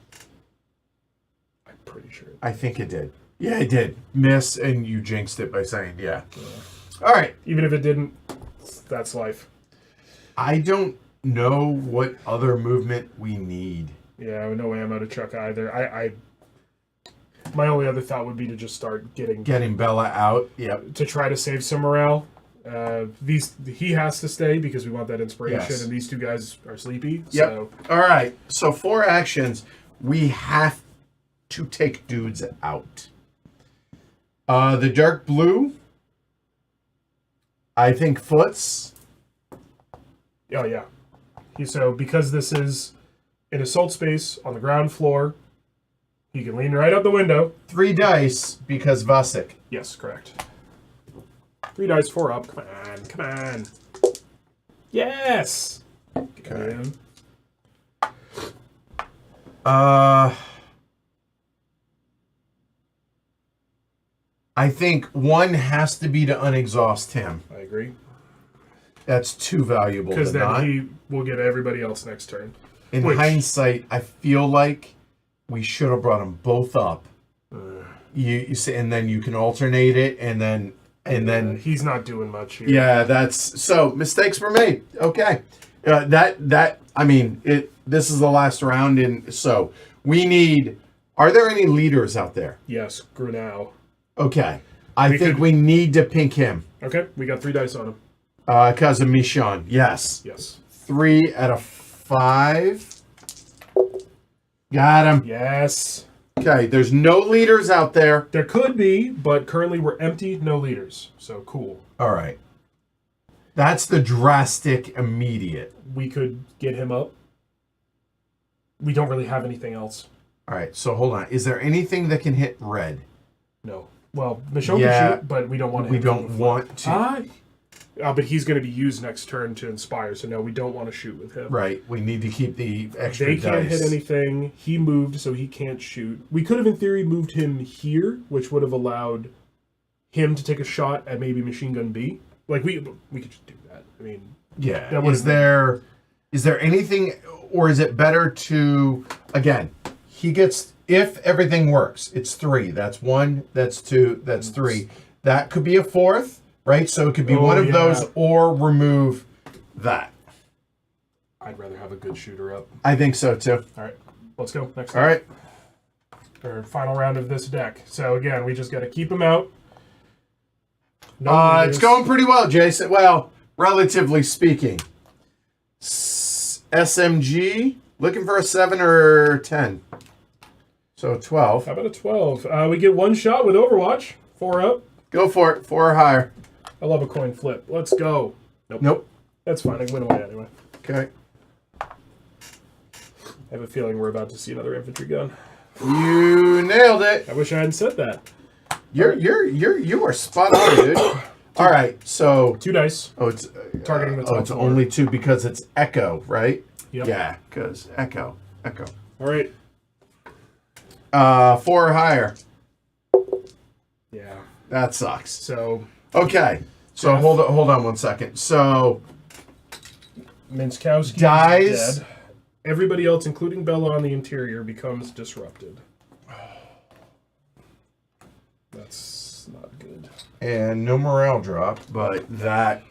pretty sure. I think it did. Yeah, it did. Miss, and you jinxed it by saying yeah. All right. Even if it didn't, that's life. I don't know what other movement we need. Yeah, no ammo to chuck either. My only other thought would be to just start getting Bella out. Yep. to try to save some morale. He has to stay because we want that inspiration, Yes. and these two guys are sleepy. Yep. So All right. So 4 actions. We have to take dudes out. The dark blue. I think Foots. oh yeah, so because this is an assault space on the ground floor, he can lean right out the window. 3 dice because Vasek. Yes, correct. 3 dice, 4 up. Come on. Yes. Okay. In. I think 1 has to be to unexhaust him. I agree. That's too valuable Because to then not. he will get everybody else next turn. In hindsight, I feel like we should have brought them both up. You say, and then you can alternate it, and then he's not doing much here. yeah, that's so mistakes were made. Okay, I mean it. This is the last round, and so we need. Are there any leaders out there? Yes, Grunau. Okay, I think we need to pink him. Okay, we got 3 dice on him. Because of Michon. Yes. 3 out of 5. Got him. Yes. Okay, there's no leaders out there. There could be, but currently we're empty, no leaders. So cool. All right. That's the drastic immediate. We could get him up. We don't really have anything else. All right, so hold on. Is there anything that can hit red? No. Well, Michonne can shoot, but we don't want to. We don't want to. But he's going to be used next turn to inspire, so no, we don't want to shoot with him. Right, we need to keep the extra They dice. can't hit anything. He moved, so he can't shoot. We could have, in theory, moved him here, which would have allowed him to take a shot at maybe machine gun B. Like, we could just do that. I mean... Yeah, is there anything, or is it better to... Again, he gets... If everything works, it's 3. That's 1, that's 2, that's 3. That could be a 4th, right? So it could be one of those, or remove that. I'd rather have a good shooter up. I think so, too. All right, let's go. Next All right. Our final round of this deck. So, again, we just got to keep him out. No It's going pretty well, Jason. Well, relatively speaking. SMG, looking for a 7 or 10. So 12. How about a 12? We get 1 shot with Overwatch. 4 up. Go for it. 4 or higher. I love a coin flip. Let's go. Nope. That's fine. I can win away anyway. Okay. I have a feeling we're about to see another infantry gun. You nailed it. I wish I hadn't said that. You are spot on, dude. All right. So 2 dice. Oh, it's Targeting the top it's floor. only 2 because it's Echo, right? Yep. Yeah, because Echo. All right. 4 or higher. Yeah. That sucks. So Okay. So Jeff. hold on one second. So Minskowski dies. is dead. Everybody else, including Bella on the interior, becomes disrupted. That's not good. And no morale drop, but that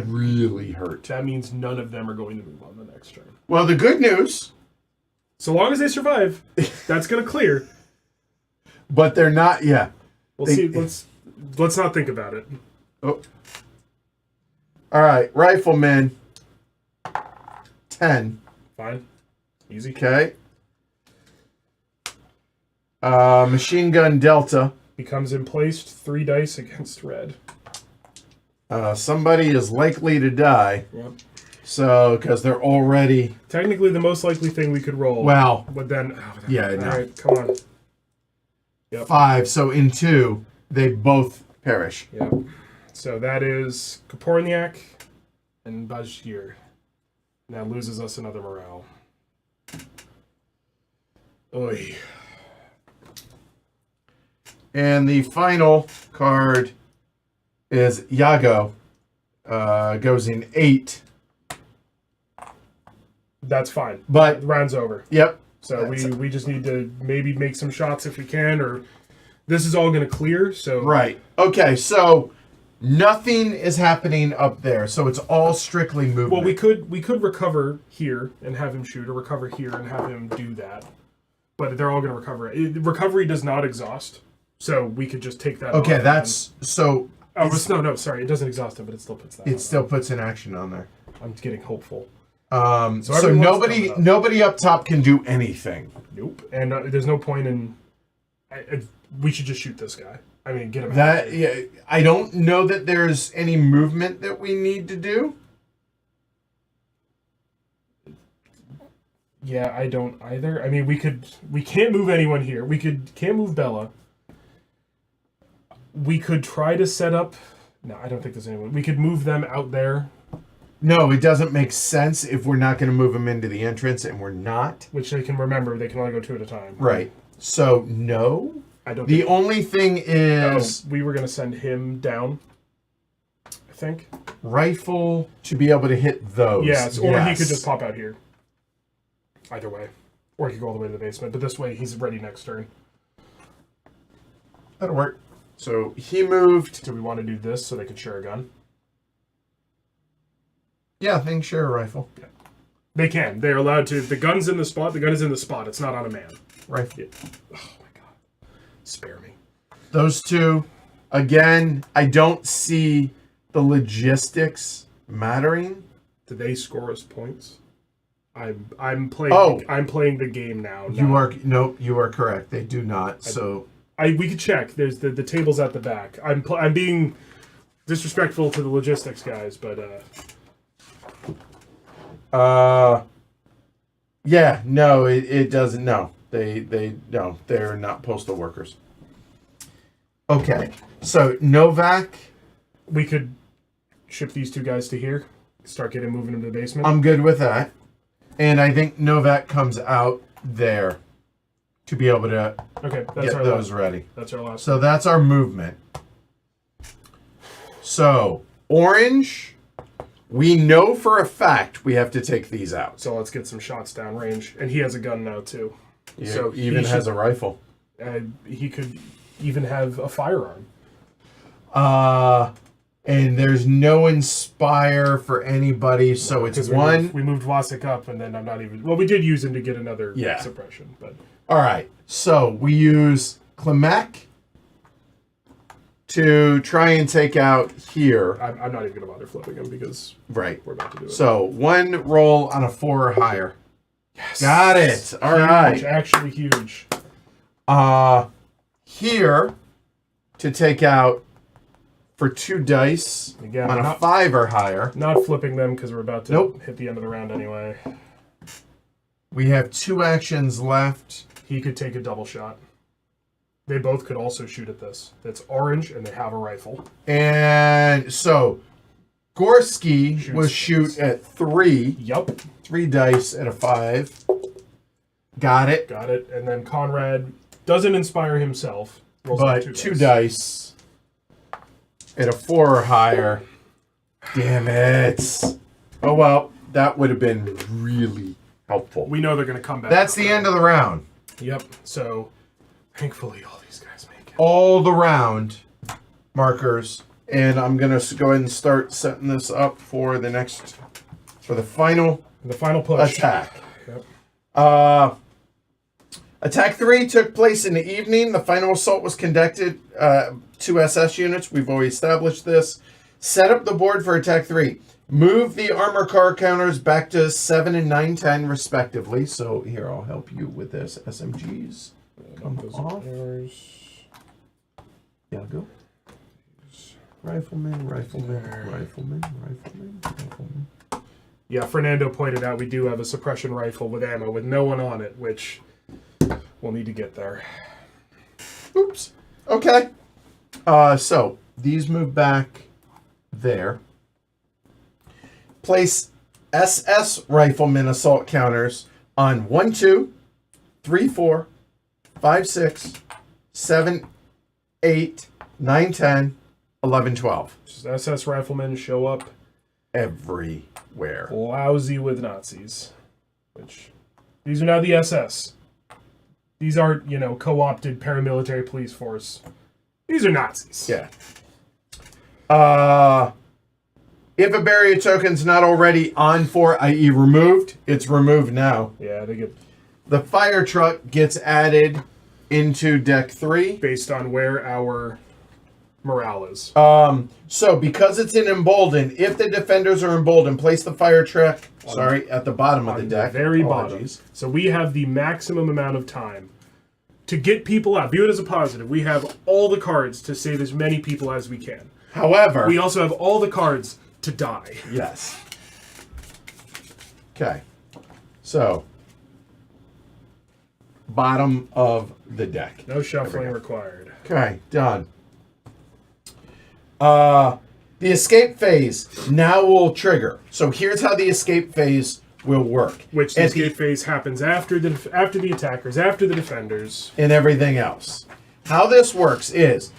really hurt. That means none of them are going to move on the next turn. Well, the good news, So long as they survive, that's going to clear. but they're not. Yeah. We'll see. Let's not think about it. Oh. All right, rifleman. 10. Fine. Easy. Okay. Machine gun Delta. Becomes emplaced 3 dice against red. Somebody is likely to die. Yep. So, because they're already. Technically, the most likely thing we could roll. Well. But then. Yeah, All no. right, come on. Yep. 5. So in 2, they both perish. Yep. So that is Kaporniak and Bajir. Now loses us another morale. Oy. And the final card is Yago. Goes in 8. That's fine. But The round's over. yep. So we just need to maybe make some shots if we can, or this is all going to clear. So Right. Okay. So nothing is happening up there. So it's all strictly movement. Well, we could recover here and have him shoot, or recover here and have him do that. But they're all going to recover. Recovery does not exhaust, so we could just take that. Okay. off That's so. and, no. Sorry, it doesn't exhaust him, but it still puts that. It on. still puts an action on there. I'm getting hopeful. So everyone's nobody up top can do anything. Nope. And there's no point in. We should just shoot this guy. I mean, get him. That yeah, I don't know that there's any movement that we need to do. Yeah, I don't either. I mean, we can't move anyone here. Can't move Bella. We could try to set up. No, I don't think there's anyone. We could move them out there. No, it doesn't make sense if we're not going to move them into the entrance, and we're not. Which they can remember. They can only go 2 at a time. Right. So no. I don't. The only thing is we were going to send him down. I think. rifle to be able to hit those. Yes, or he could just pop out here. Either way. Or he could go all the way to the basement. But this way, he's ready next turn. That'll work. So he moved. Do we want to do this so they can share a gun? Yeah, I think share a rifle. Yeah. They can. They're allowed to. The gun's in the spot. The gun is in the spot. It's not on a man. Rifle. Yeah. Oh my god. Spare me. Those two. Again, I don't see the logistics mattering. Do they score us points? I'm playing. Oh. I'm playing the game now. You are you are correct. They do not. So we could check. There's the tables at the back. I'm being disrespectful to the logistics guys, but yeah, no, it doesn't. No, they're not postal workers. Okay, so Novak, we could ship these two guys to here. Start getting moving into the basement. I'm good with that, and I think Novak comes out there to be able to okay, get those ready. That's our last. So that's our movement. So orange, we know for a fact we have to take these out. So let's get some shots down range, and he has a gun now too. Yeah, So he even has a rifle. He could even have a firearm. And there's no inspire for anybody, so it's one. We moved Wasik up, and then I'm not even. Well, we did use him to get another suppression, but. All right, so we use Klimek to try and take out here. I'm not even going to bother flipping him because we're about to do it. So one roll on a 4 or higher. Yes. Got it. All right. Actually huge. Here to take out for 2 dice Again, on a 5 or higher. Not flipping them because we're about to Nope. hit the end of the round anyway. We have 2 actions left. He could take a double shot. They both could also shoot at this. That's orange, and they have a rifle. And so Gorski will shoot at 3. Yup. 3 dice at a 5. Got it. Got it. And then Conrad doesn't inspire himself. Rolls But like 2 dice at a 4 or higher. Damn it. Oh, well, that would have been really helpful. We know they're going to come back. That's the end of the round. Yep. So, thankfully, all these guys make it. All the round markers. And I'm going to go ahead and start setting this up for the final push. attack. Yep. Attack 3 took place in the evening. The final assault was conducted 2 SS units. We've already established this. Set up the board for attack 3. Move the armor car counters back to 7 and 9, 10 respectively. So here, I'll help you with this. SMGs. Come off. Yeah, go. Rifleman. Yeah, Fernando pointed out we do have a suppression rifle with ammo with no one on it, which we'll need to get there. Oops. Okay. So these move back there. Place SS rifleman assault counters on 1, 2, 3, 4, 5, 6, 7, 8, 9, 10, 11, 12. Just SS riflemen show up everywhere. Lousy with Nazis. Which, these are now the SS. These aren't, co-opted paramilitary police force. These are Nazis. Yeah. If a barrier token's not already on for, i.e. removed, it's removed now. Yeah, they get... The fire truck gets added into deck 3. Based on where our morale is. So because it's in emboldened, if the defenders are emboldened, place the fire truck, at the bottom of the deck. The very bottom. So we have the maximum amount of time to get people out. View it as a positive. We have all the cards to save as many people as we can. However... we also have all the cards to die. Yes. Okay. So, bottom of the deck. No shuffling required. Okay, done. The escape phase now will trigger. So here's how the escape phase will work. Which the escape phase happens after the attackers, after the defenders. And everything else. How this works is...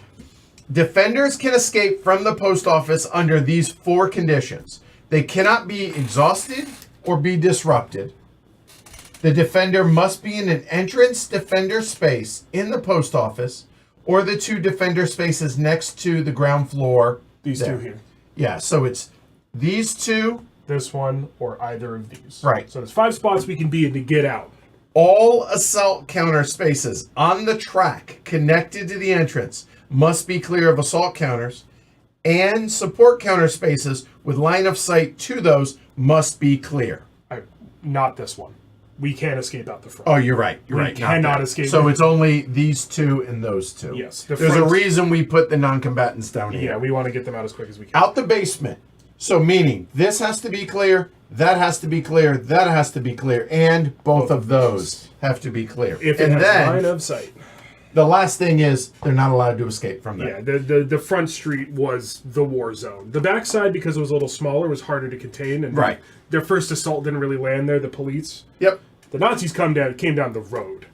defenders can escape from the post office under these 4 conditions. They cannot be exhausted or be disrupted. The defender must be in an entrance defender space in the post office or the 2 defender spaces next to the ground floor. These there. 2 here. Yeah, so it's these 2. This one or either of these. Right. So there's 5 spots we can be in to get out. All assault counter spaces on the track connected to the entrance must be clear of assault counters, and support counter spaces with line of sight to those must be clear. Not this one. We can't escape out the front. Oh, you're right. You're right. We cannot escape. So it's only these 2 and those 2. Yes. There's a reason we put the non-combatants down here. Yeah, we want to get them out as quick as we can. Out the basement. So meaning this has to be clear, that has to be clear, that has to be clear, and both of those have to be clear. If it has line of sight. The last thing is they're not allowed to escape from there. Yeah, the front street was the war zone. The backside, because it was a little smaller, was harder to contain. And right. Their first assault didn't really land there, the police. Yep. The Nazis came down the road.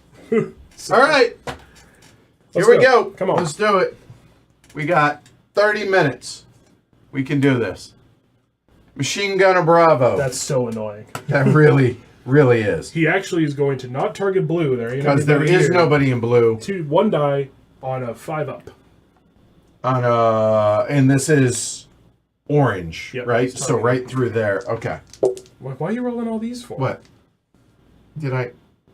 So, all right. Here we go. Come on. Let's do it. We got 30 minutes. We can do this. Machine Gunner Bravo. That's so annoying. That really is. He actually is going to not target blue. Because there is nobody in blue. 1 die on a 5-up. And this is orange, yep, right? So right through there. Okay. Why are you rolling all these for? What? Did I?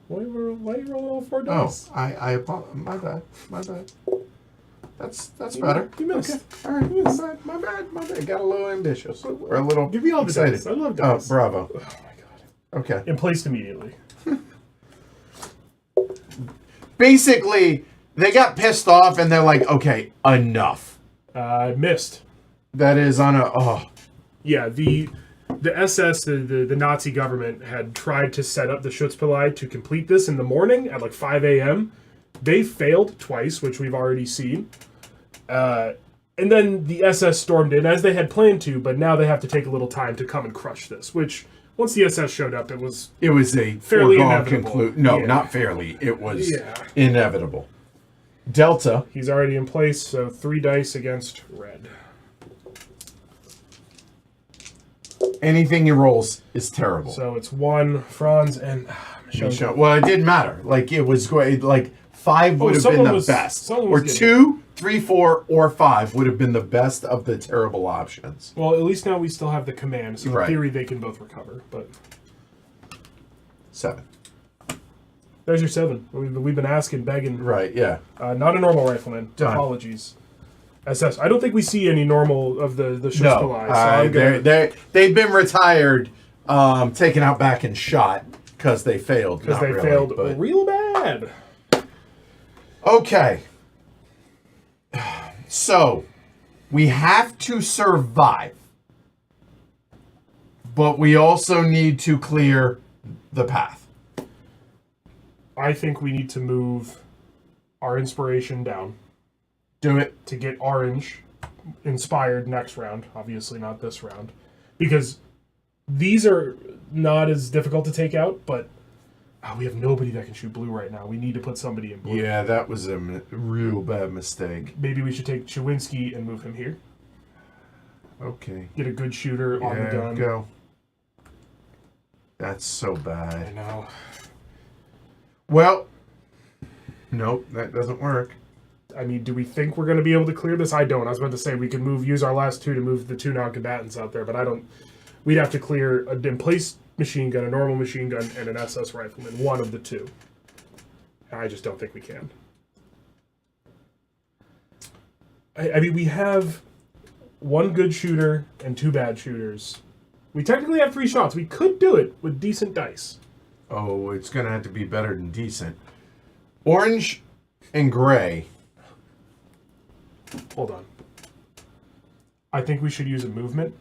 Why are you rolling all 4 dice? Oh, my bad. That's better. You missed. Okay. All right. My bad. Got a little ambitious. Or a little Give me all the excited. dice. I love dice. Bravo. Oh my god. Okay. And placed immediately. Basically, they got pissed off and they're like, okay, enough. Missed. That is on a... Yeah, the SS, the Nazi government, had tried to set up the Schutzpolizei to complete this in the morning at like 5 a.m. They failed twice, which we've already seen. And then the SS stormed in, as they had planned to, but now they have to take a little time to come and crush this, which, once the SS showed up, it was a fairly foregone inevitable. No, not fairly. It was inevitable. Delta. He's already in place, so 3 dice against red. Anything he rolls is terrible. So it's 1, Franz, and Michelle. Well, it didn't matter. Like, it was great. Like, 5 would have been the best. Or 2, 3, 4, or 5 would have been the best of the terrible options. Well, at least now we still have the command, so in theory they can both recover. But 7. There's your 7. We've been asking, begging. Right, yeah. Not a normal rifleman. Done. Apologies. SS. I don't think we see any normal of the Schussgelei. No, they've been retired, taken out back and shot because they failed. Because they failed real bad. Okay. So, we have to survive. But we also need to clear the path. I think we need to move our inspiration down. Do it. To get orange inspired next round. Obviously not this round. Because these are not as difficult to take out, but we have nobody that can shoot blue right now. We need to put somebody in blue. Yeah, that was a real bad mistake. Maybe we should take Chewinski and move him here. Okay. Get a good shooter on the gun. Go. That's so bad. I know. Well, nope, that doesn't work. I mean, do we think we're going to be able to clear this? I don't. I was about to say we could use our last 2 to move the 2 non-combatants out there, but I don't. We'd have to clear a in-place machine gun, a normal machine gun, and an SS rifleman. One of the 2. I just don't think we can. I mean, we have 1 good shooter and 2 bad shooters. We technically have 3 shots. We could do it with decent dice. Oh, it's going to have to be better than decent. Orange and gray. Hold on. I think we should use a movement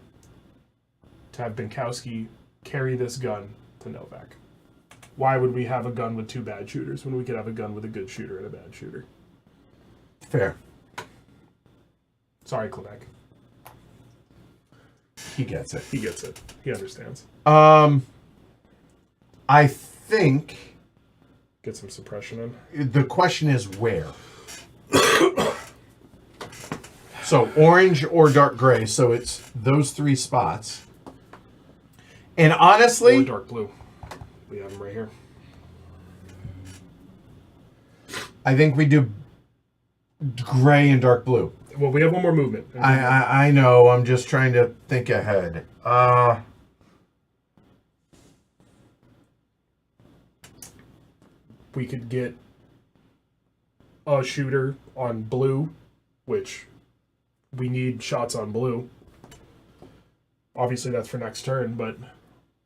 to have Binkowski carry this gun to Novak. Why would we have a gun with 2 bad shooters when we could have a gun with a good shooter and a bad shooter? Fair. Sorry, Klemek. He gets it. He gets it. He understands. I think... Get some suppression in. The question is where. So, orange or dark gray. So, it's those 3 spots. And honestly... Or dark blue. We have them right here. I think we do gray and dark blue. Well, we have 1 more movement. I know. I'm just trying to think ahead. We could get a shooter on blue, which we need shots on blue. Obviously, that's for next turn, but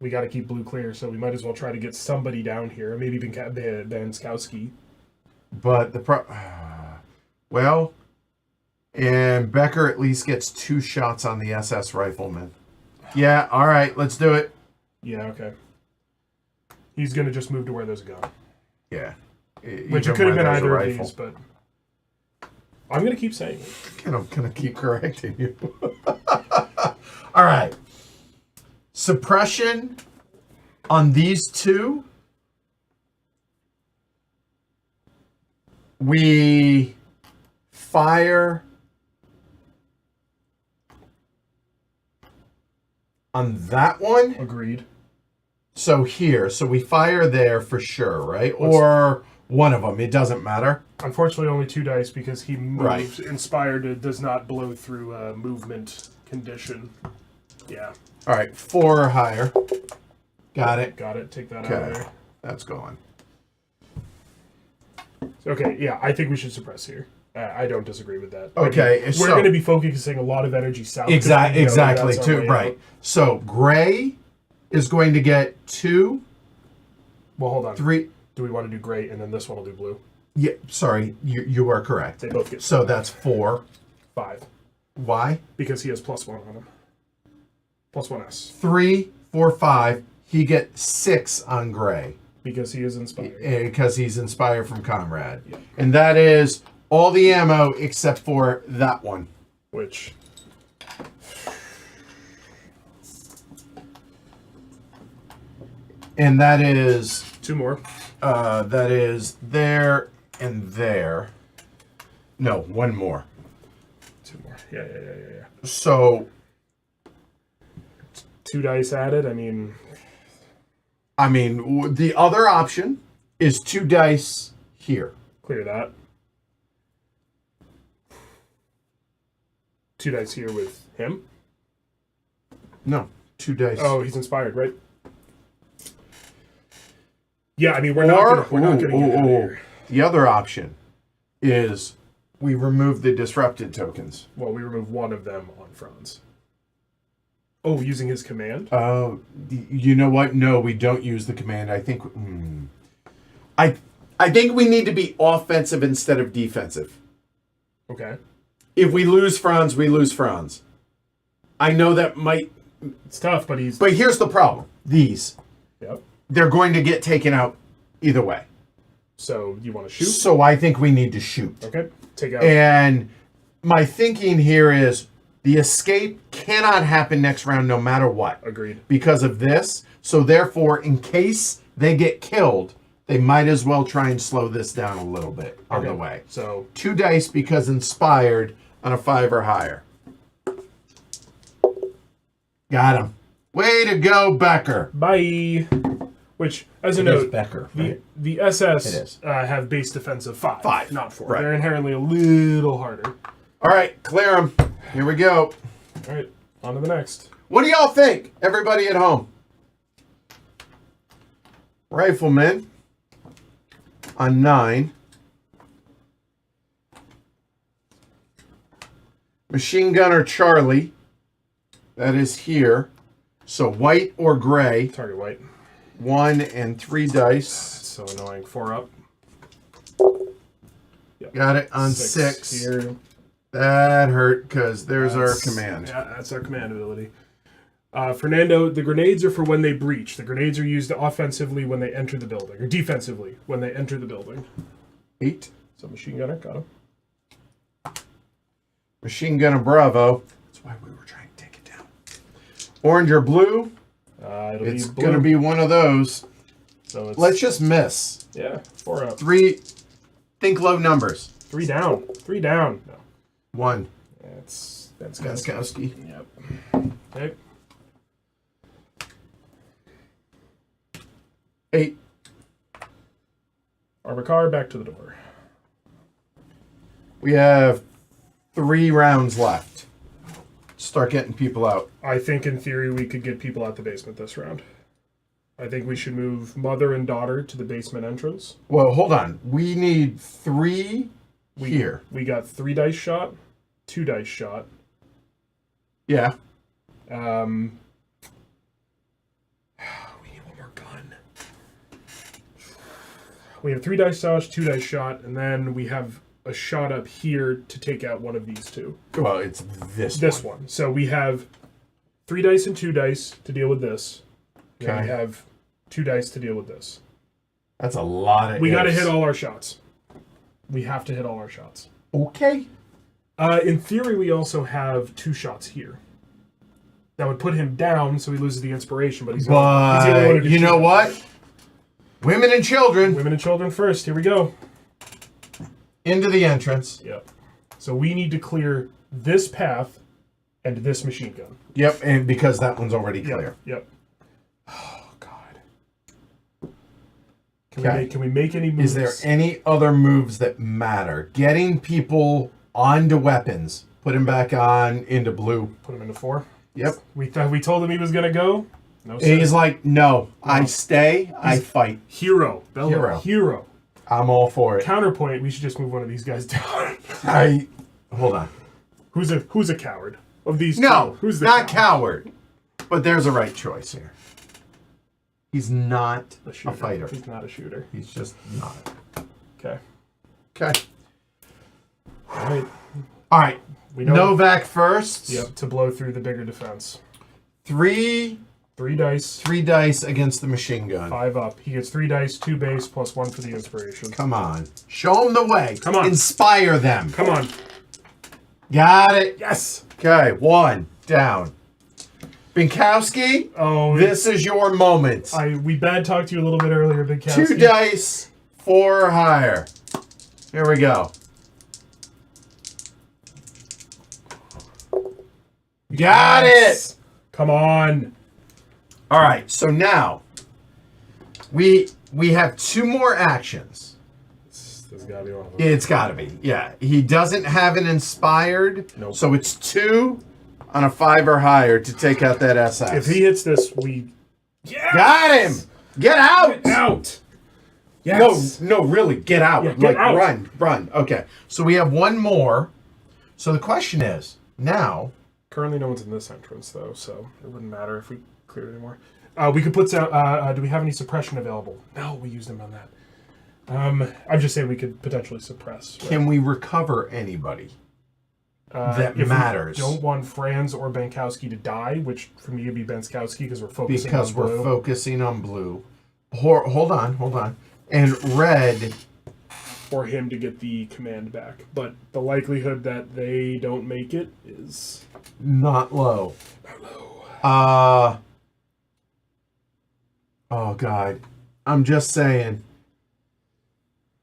we got to keep blue clear, so we might as well try to get somebody down here. Maybe Banskowski. But well, and Becker at least gets 2 shots on the SS rifleman. Yeah, all right, let's do it. Yeah, okay. He's going to just move to where there's a gun. Yeah. Which it could have been either of these, but I'm going to keep saying it. I'm going to keep correcting you. All right. Suppression on these 2. We fire on that one. Agreed. So here, so we fire there for sure, right? Or one of them. It doesn't matter. Unfortunately, only 2 dice because he moves. Right. Inspired it does not blow through a movement condition. Yeah. All right, 4 or higher. Got it. Got it. Take that out of there. That's going. Okay, yeah, I think we should suppress here. I don't disagree with that. Okay, we're going to be focusing a lot of energy south. Exactly, too. Right. So gray is going to get 2. Well, hold on. 3. Do we want to do gray and then this one will do blue? Yeah. Sorry, you are correct. They both get. So that's 4. 5. Why? Because he has +1 on him. +1s. 3, 4, 5. He gets 6 on gray. Because he is inspired. Because he's inspired from Comrade. Yeah. And that is all the ammo except for that one. Which... And that is... 2 more. That is there and there. No, 1 more. 2 more. Yeah. So... 2 dice added. I mean, the other option is 2 dice here. clear that. 2 dice here with him. No, 2 dice. Oh, he's inspired, right? Yeah, I mean, we're not going to get out of here. The other option is we remove the disrupted tokens. Well, we remove one of them on Franz. Oh, using his command? You know what? No, we don't use the command. I think I think we need to be offensive instead of defensive. Okay. If we lose Franz, we lose Franz. I know that might... It's tough, but he's... But here's the problem. These. Yep. They're going to get taken out either way. So, you want to shoot? So I think we need to shoot. Okay. Take out... And my thinking here is the escape cannot happen next round no matter what. Agreed. Because of this. So therefore, in case they get killed, they might as well try and slow this down a little bit on the way. So 2 dice because inspired on a 5 or higher. Got him. Way to go, Becker. Bye. Which, as a It note, is Becker, right? the It SS is. have base defense of 5. 5, Not 4. right. They're inherently a little harder. All right, clear them. Here we go. All right, on to the next. What do y'all think, everybody at home? Rifleman on 9. Machine Gunner Charlie. That is here. So white or gray. Target white. 1 and 3 dice. So annoying. 4 up. Yep. Got it on 6 6. here. That hurt because there's our command. Yeah, that's our command ability. Fernando, the grenades are for when they breach. The grenades are used offensively when they enter the building, or defensively when they enter the building. 8. So machine gunner, got him. Machine Gunner Bravo. That's why we were trying to take it down. Orange or blue. It's blue. going to be one of those. So it's, Let's just miss. yeah, 4 up. 3. Think low numbers. 3 down. 3 down. No. 1. That's Gaskowski. Yep. Okay. 8. Armor car, back to the door. We have 3 rounds left. Start getting people out. I think in theory we could get people out the basement this round. I think we should move mother and daughter to the basement entrance. Well, hold on. We need 3 here. We got 3 dice shot, 2 dice shot. Yeah. We need one more gun. We have 3 dice dodge, 2 dice shot, and then we have a shot up here to take out one of these 2. Well, it's this one. So we have 3 dice and 2 dice to deal with this. And then we Okay. have 2 dice to deal with this. That's a lot of We got to ifs. hit all our shots. We have to hit all our shots. Okay. In theory, we also have 2 shots here. That would put him down, so he loses the inspiration. But he's the only one who can you know shoot. what? Women and children Women and children first. Here we go. into the entrance. Yep. So we need to clear this path and this machine gun. Yep, and because that one's already clear. Yep. Oh God. Okay. Can we make any moves? Is there any other moves that matter? Getting people onto weapons. Put him back on into blue. Put him into 4. Yep. We told him he was gonna go. No. And Sir. he's like, no, I stay, I fight. Hero. Bella. Hero. I'm all for it. Counterpoint. We should just move one of these guys down. Hold on. Who's a coward of these? No, two? Who's the not coward. But there's a right choice here. He's not a fighter. He's not a shooter. He's just not. Okay. Okay. All right. All right. We know. Novak first. Yep. To blow through the bigger defense. 3 dice. 3 dice against the machine gun. 5 up. He gets 3 dice, 2 base, plus 1 for the inspiration. Come on. Show them the way. Come on. Inspire them. Come on. Got it. Yes. Okay. 1 down. Binkowski, Oh, this is your moment. we bad talked to you a little bit earlier, Big Cass. 2 dice, 4 or higher. Here we go. Got it. Come on. All right, so now we have 2 more actions. There's gotta be one of them. It's got to be, yeah. He doesn't have an inspired, Nope. so it's 2 on a 5 or higher to take out that SS. If he hits this, we... Yes! Got him! Get out! Get out! Yes! No, really, get out. Yeah, get out. Run. Okay, so we have 1 more. So the question is, now... Currently no one's in this entrance, though, so it wouldn't matter if we cleared it anymore. We could put out... do we have any suppression available? No, we used them on that. I'm just saying we could potentially suppress. Right? Can we recover anybody that if matters? We don't want Franz or Bankowski to die, which for me would be Bankowski because we're focusing on blue. We're focusing on blue. Hold on. And red... For him to get the command back. But the likelihood that they don't make it is... Not low. Oh, God. I'm just saying.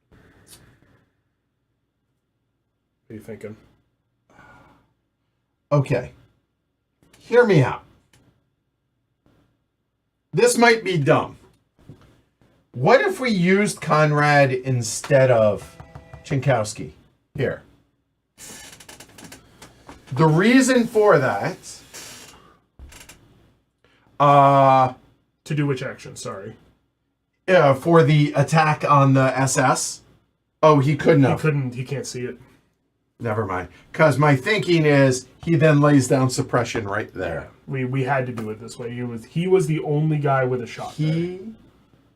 What are you thinking? Okay. Hear me out. This might be dumb. What if we used Conrad instead of Chinkowski here? The reason for that... To do which action? Sorry. For the attack on the SS. Oh, he couldn't have. He can't see it. Never mind. Because my thinking is he then lays down suppression right there. We had to do it this way. He was the only guy with a shot. He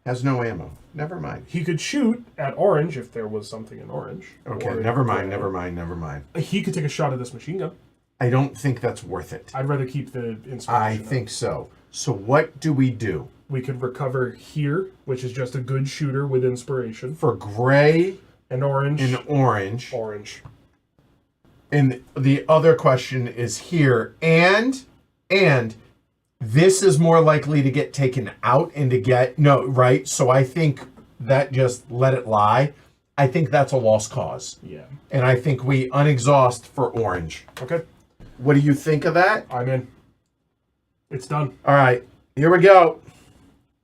has no ammo. Never mind. He could shoot at orange if there was something in orange. Okay, never mind. He could take a shot at this machine gun. I don't think that's worth it. I'd rather keep the inspiration. I think so. So what do? We could recover here, which is just a good shooter with inspiration. For gray and orange. and orange. Orange. And the other question is here. And this is more likely to get taken out and to get... No, right? So I think that just let it lie. I think that's a lost cause. Yeah. And I think we unexhaust for orange. Okay. What do you think of that? I'm in. It's done. All right. Here we go.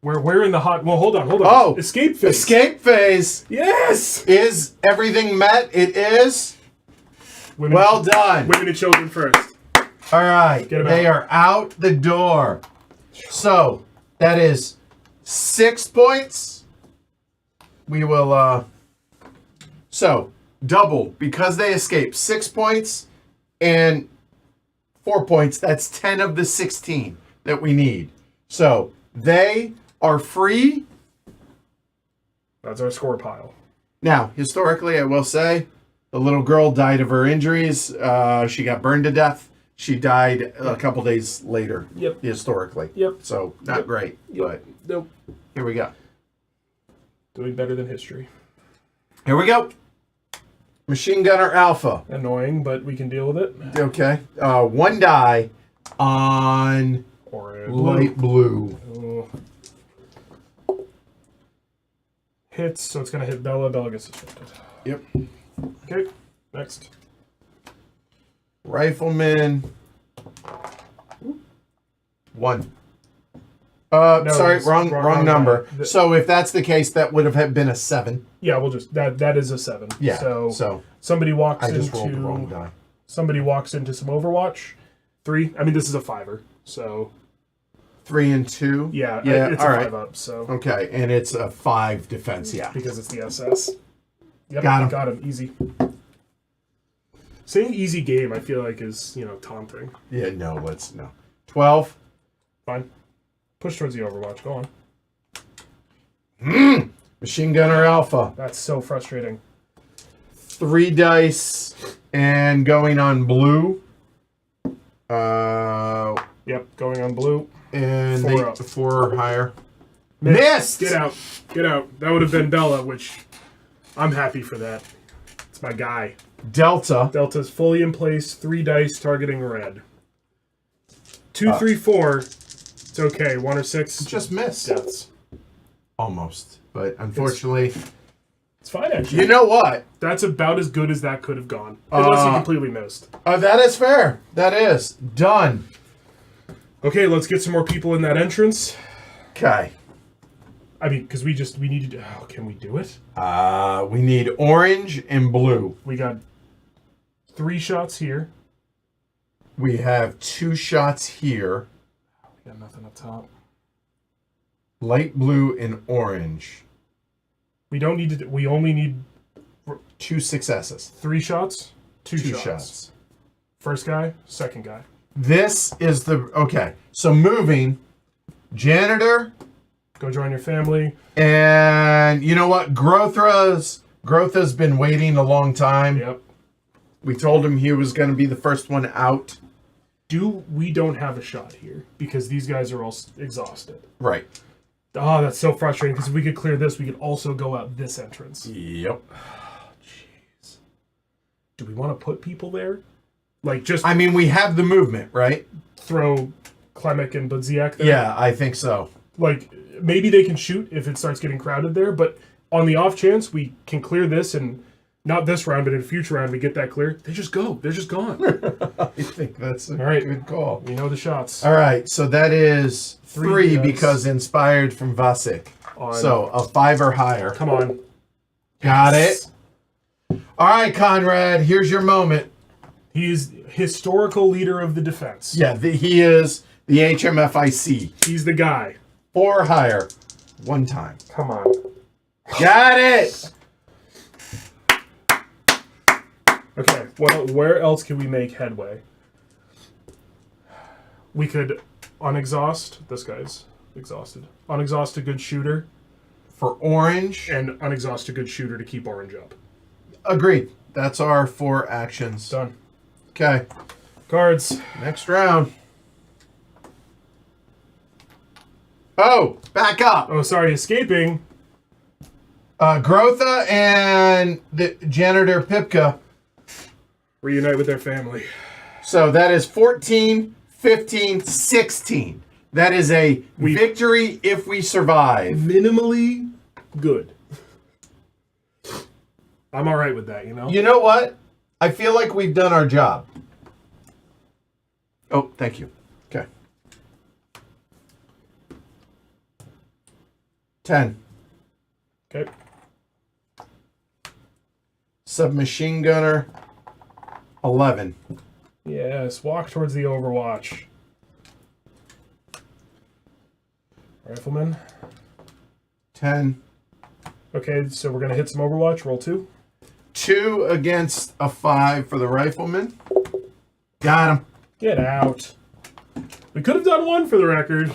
We're in the hot... Well, hold on. Oh. Escape phase. Escape phase. Yes! Is everything met? It is. Well done. Women and children first. All right. Get 'em They out. are out the door. So, that is 6 points. We will... So, double. Because they escaped. 6 points and 4 points. That's 10 of the 16 that we need. So, they are free. That's our score pile. Now, historically, I will say, the little girl died of her injuries. She got burned to death. She died a couple days later. Yep. Historically. Yep. So, not great. Yep. But Nope. here we go. Doing better than history. Here we go. Machine Gunner Alpha. Annoying, but we can deal with it. Okay. 1 die on Or light blue. Hits, so it's going to hit Bella. Bella gets suspended. Yep. Okay, next. Rifleman. 1. No, sorry, it's wrong number. guy. So if that's the case, that would have been a 7. Yeah, we'll just that is a 7. Yeah. So somebody walks I just into rolled the wrong die. somebody walks into some Overwatch. 3. I mean, this is a 5er, so 3 and 2. yeah, Yeah. it's all a right. 5 up. So Okay, and it's a 5 defense. Yeah. because it's the SS. Yep, Got him. Easy. Saying easy game, I feel like is taunting. Yeah. No. Let's no. 12. Fine. Push towards the Overwatch. Go on. Machine Gunner Alpha. That's so frustrating. 3 dice and going on blue. Uh, Yep, going on blue. and 4 up. 4 higher. Missed. Missed! Get out. Get out. That would have been Bella, which I'm happy for that. It's my guy. Delta. Delta's fully in place. 3 dice targeting red. 2, 3, 4. It's okay. 1 or 6. Just missed. Deaths. Almost. But unfortunately, It's fine, actually. you know what? That's about as good as that could have gone. Unless you completely missed. That is fair. That is. Done. Okay, let's get some more people in that entrance. Okay. I mean, because we need to... Oh, can we do it? We need orange and blue. We got 3 shots here. We have 2 shots here. We got nothing up top. Light blue and orange. We don't need to... We only need... 2 successes. 3 shots? 2 shots. Shots. First guy, second guy. This is the... Okay. So moving. Janitor... Go join your family. And you know what? Grotha's been waiting a long time. Yep. We told him he was going to be the first one out. We don't have a shot here because these guys are all exhausted. Right. Oh, that's so frustrating because if we could clear this, we could also go out this entrance. Yep. Jeez. Do we want to put people there? Like just... I mean, we have the movement, right? Throw Klemek and Budziak there? Yeah, I think so. Like... Maybe they can shoot if it starts getting crowded there, but on the off chance we can clear this and not this round, but in a future round we get that clear, they just go. They're just gone. I think that's a good call. We know the shots. All right, so that is 3 because inspired from Vasek. So a 5 or higher. Come on. Got it. All right, Conrad, here's your moment. He's historical leader of the defense. Yeah, he is the HMFIC. He's the guy. 4 or higher. 1 time. Come on. Got it! Okay, where else can we make headway? We could unexhaust. This guy's exhausted. Unexhaust a good shooter. For orange. And unexhaust a good shooter to keep orange up. Agreed. That's our 4 actions. Done. Okay. Cards. Next round. Oh, back up. Oh, sorry, escaping. Grotha and the janitor Pipka. Reunite with their family. So that is 14, 15, 16. That is a victory if we survive. Minimally good. I'm all right with that, you know? You know what? I feel like we've done our job. Oh, thank you. Okay. 10. Okay. Submachine gunner, 11. Yes, walk towards the Overwatch. Rifleman. 10. Okay, so we're going to hit some Overwatch. Roll 2. 2 against a 5 for the rifleman. Got him. Get out. We could have done 1 for the record.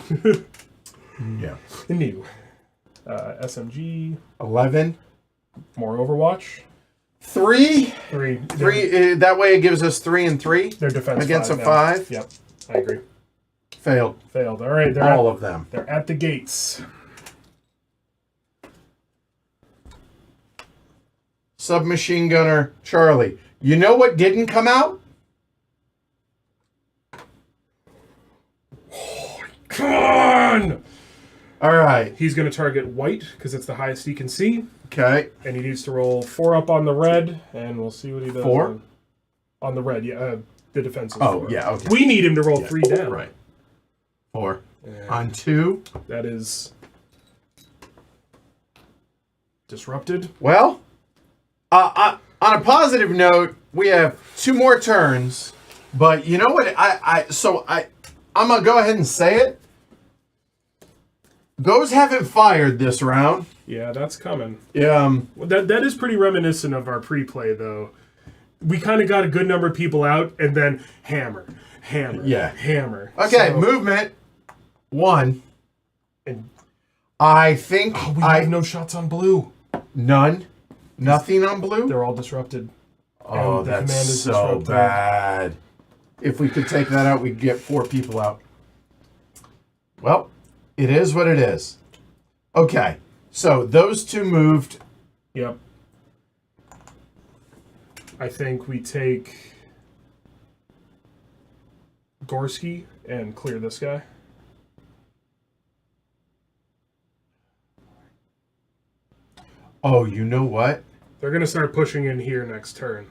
Yeah. New. SMG. 11. More Overwatch. 3. 3. 3. That way it gives us 3 and 3. Their defense against a now. 5. Yep, I agree. Failed. Failed. All right, all of them. They're at the gates. Submachine gunner Charlie. You know what didn't come out? Oh, come on! All right. He's going to target white because it's the highest he can see. Okay. And he needs to roll 4 up on the red, and we'll see what he does. 4? On the red, yeah. The defense is 4. Oh, yeah, okay. We need him to roll 3 down. Right. 4. And on 2. That is disrupted. Well, on a positive note, we have 2 more turns. But you know what? I'm going to go ahead and say it. Those haven't fired this round. Yeah, that's coming. Yeah. That is pretty reminiscent of our pre-play, though. We kind of got a good number of people out, and then hammer, hammer. Okay, so, movement 1. And I think we have no shots on blue. None. Nothing on blue. They're all disrupted. Oh, that's so bad. If we could take that out, we'd get 4 people out. Well, it is what it is. Okay, so those 2 moved. Yep. I think we take Gorski and clear this guy. Oh, you know what? They're going to start pushing in here next turn.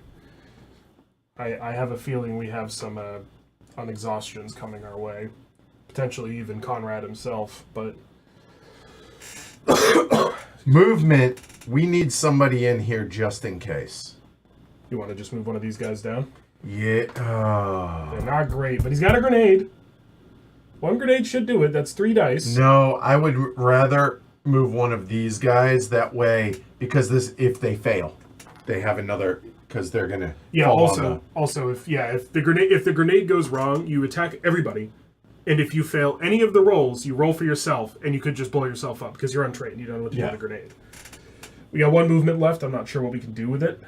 I have a feeling we have some unexhaustions coming our way. potentially even Conrad himself, but Movement. We need somebody in here just in case. you want to just move one of these guys down? Yeah. They're not great, but he's got a grenade. One grenade should do it. That's 3 dice. No, I would rather move one of these guys that way because if they fail, they have another because they're gonna. Yeah. Fall on Also, if the grenade goes wrong, you attack everybody, and if you fail any of the rolls, you roll for yourself, and you could just blow yourself up because you're untrained. You don't know what to do with a grenade. We got 1 movement left. I'm not sure what we can do with it.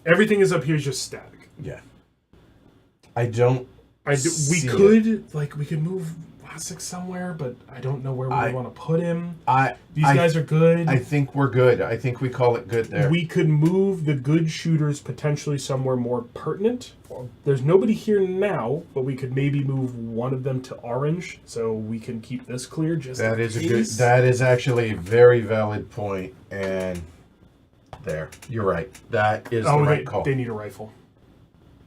Everything is up here is just static. Yeah. I don't. We could move Vlasic somewhere, but I don't know where we want to put him. These guys are good. I think we're good. I think we call it good there. We could move the good shooters potentially somewhere more pertinent. There's nobody here now, but we could maybe move one of them to orange so we can keep this clear. That is actually a very valid point, and there, you're right. That is the right call. They need a rifle.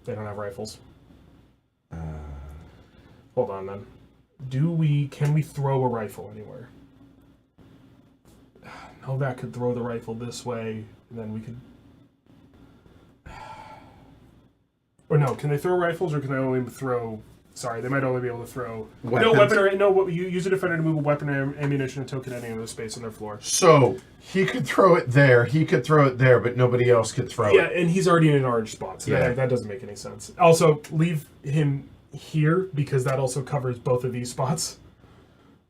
They don't have rifles. Hold on, then. Can we throw a rifle anywhere? Novak could throw the rifle this way, and then we could... Or no, can they throw rifles, or can they only throw... Sorry, they might only be able to throw... Weapons. You use a defender to move a weapon or ammunition and token any other space on their floor. So, he could throw it there, but nobody else could throw it. Yeah, and he's already in an orange spot, so that doesn't make any sense. Also, leave him here, because that also covers both of these spots.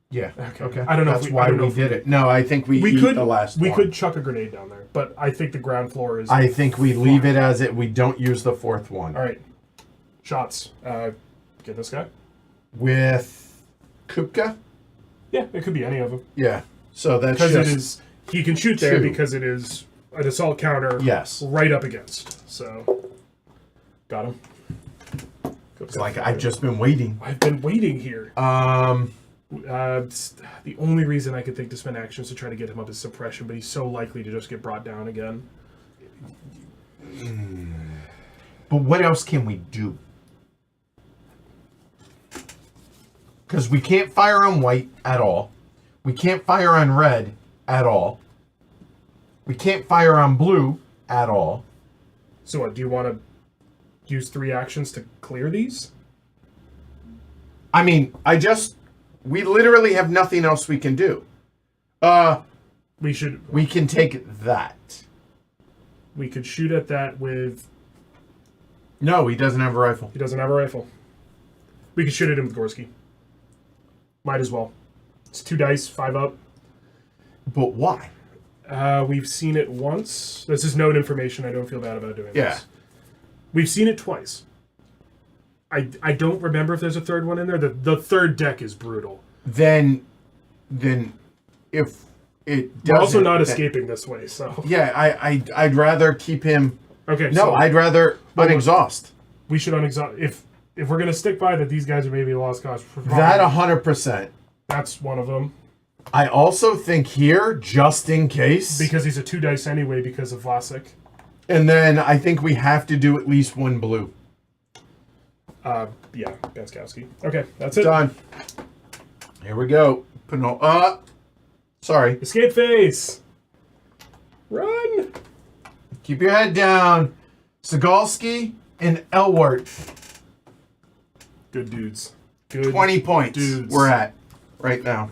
Yeah. Okay. I don't know. That's why we did it. No, I think we could the last We one. could chuck a grenade down there, but I think the ground floor is... I think we leave it as it. We don't use the 4th one. All right. Shots. Get this guy. With Kupka? Yeah, it could be any of them. Yeah. So that's because just... it is... He can shoot there because it is an assault counter right up against. So, got him. It's like I've just been waiting. I've been waiting here. The only reason I could think to spend action is to try to get him up is suppression, but he's so likely to just get brought down again. But what else can we do? Because we can't fire on white at all. We can't fire on red at all. We can't fire on blue at all. So what, do you want to use 3 actions to clear these? I mean, we literally have nothing else we can do. We can take that. We could shoot at that with... No, he doesn't have a rifle. He doesn't have a rifle. We could shoot at him with Gorski. Might as well. It's 2 dice, 5 up. But why? We've seen it once. This is known information. I don't feel bad about doing this. We've seen it twice. I don't remember if there's a 3rd one in there. The 3rd deck is brutal. Then if it doesn't... We're also not escaping this way, so... Yeah, I'd rather keep him... Okay, No, I'd rather unexhaust. We should unexhaust... If we're going to stick by that these guys are maybe lost cause... That 100%. That's one of them. I also think here, just in case... Because he's a 2 dice anyway because of Vlasic. And then I think we have to do at least 1 blue. Yeah, Banskowski. Okay, that's it. Done. Here we go. Sorry. Escape phase. Run. Keep your head down. Sigalski and Elwart. Good dudes. Good 20 points dudes. we're at right now.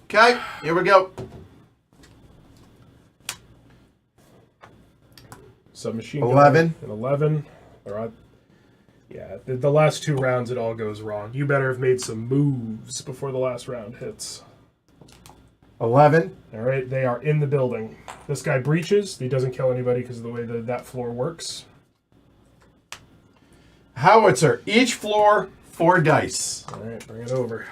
Okay, here we go. Submachine 11. And 11. All right. Yeah, the last 2 rounds it all goes wrong. You better have made some moves before the last round hits. 11. All right, they are in the building. This guy breaches. He doesn't kill anybody because of the way that floor works. Howitzer. Each floor, 4 dice. All right, bring it over.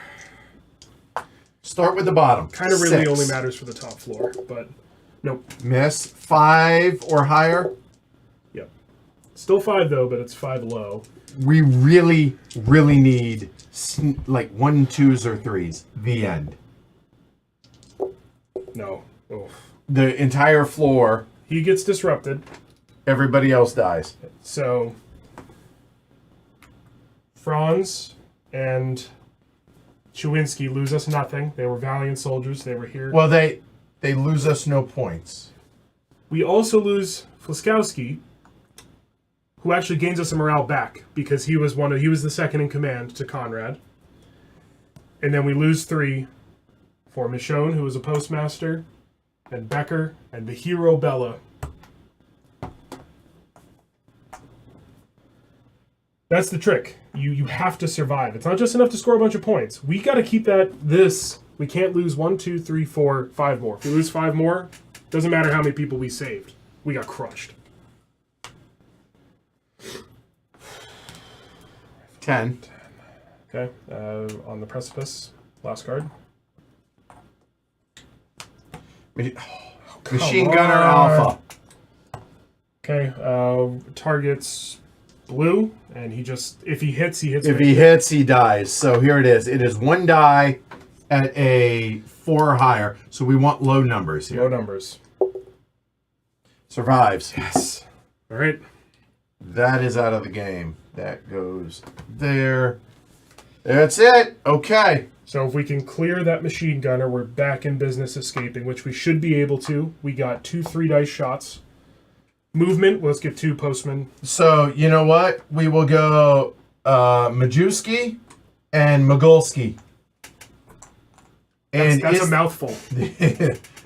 Start with the bottom. Kind of really 6. only matters for the top floor, but nope. Miss. 5 or higher. Yep. Still 5 though, but it's 5 low. We really, really need like 1, 2s, or 3s. The end. No. Oof. The entire floor. He gets disrupted. Everybody else dies. So Franz and Chewinski lose us nothing. They were valiant soldiers. They were here. Well, they lose us no points. We also lose Fliskowski, who actually gains us a morale back because he was the second in command to Conrad. And then we lose 3 for Michonne, who was a postmaster, and Becker, and the hero Bella. That's the trick. You have to survive. It's not just enough to score a bunch of points. We got to keep we can't lose 1, 2, 3, 4, 5 more. If we lose 5 more, doesn't matter how many people we saved. We got crushed. 10. Okay, on the precipice. Last card. Machine Gunner Alpha. Okay, targets blue, and if he hits, he hits. If he hits, he dies. So here it is. It is 1 die at a 4 or higher. So we want low numbers here. Low numbers. Survives. Yes. All right. That is out of the game. That goes there. That's it. Okay. So if we can clear that machine gunner, we're back in business escaping, which we should be able to. We got 2 3-dice shots. Movement, let's get 2 postmen. So, you know what? We will go Majewski and Mogulski. And that's a mouthful.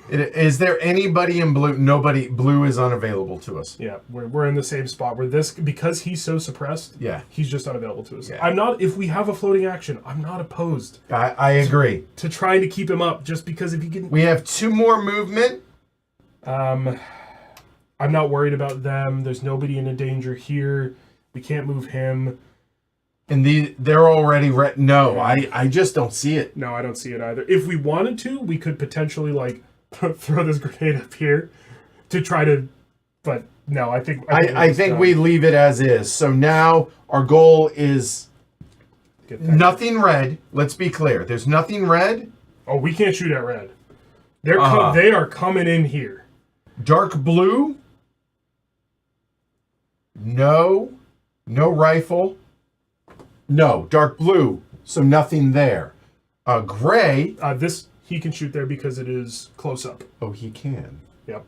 Is there anybody in blue? Nobody. Blue is unavailable to us. Yeah, we're in the same spot. Because he's so suppressed. Yeah, he's just unavailable to us. Yeah. If we have a floating action, I'm not opposed. I agree. To trying to keep him up, just because if you can. We have 2 more movement. I'm not worried about them. There's nobody in danger here. We can't move him. And they're already no, I just don't see it. No, I don't see it either. If we wanted to, we could potentially throw this grenade up here to try to, but no, I think we leave it as is. So now our goal is nothing red. Let's be clear. There's nothing red. Oh, we can't shoot at red. They are coming in here. Dark blue. No rifle. No, dark blue. So nothing there. Gray. He can shoot there because it is close up. Oh, he can. Yep.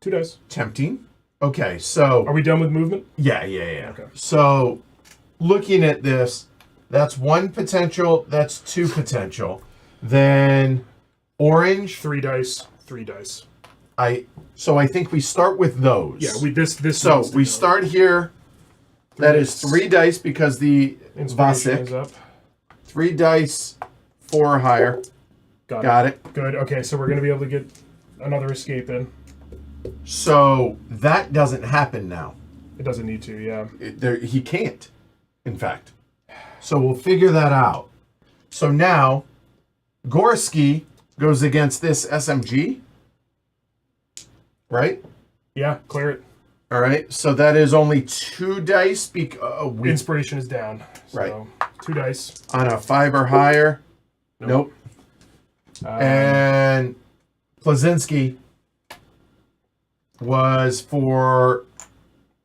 2 dice. Tempting. Okay, so... Are we done with movement? Yeah. Okay. So, looking at this, that's 1 potential, that's 2 potential. Then, orange... 3 dice, 3 dice. So I think we start with those. Yeah, this So, we start here. That is 3 dice because the Inspiration is up. 3 dice, 4 or higher. Got it. Good. Okay, so we're going to be able to get another escape in. So that doesn't happen now. It doesn't need to, yeah. He can't, in fact. So we'll figure that out. So now, Gorski goes against this SMG. Right? Yeah, clear it. All right. So that is only 2 dice. Inspiration is down. So right. 2 dice. On a 5 or higher. Nope. And Plazinski was for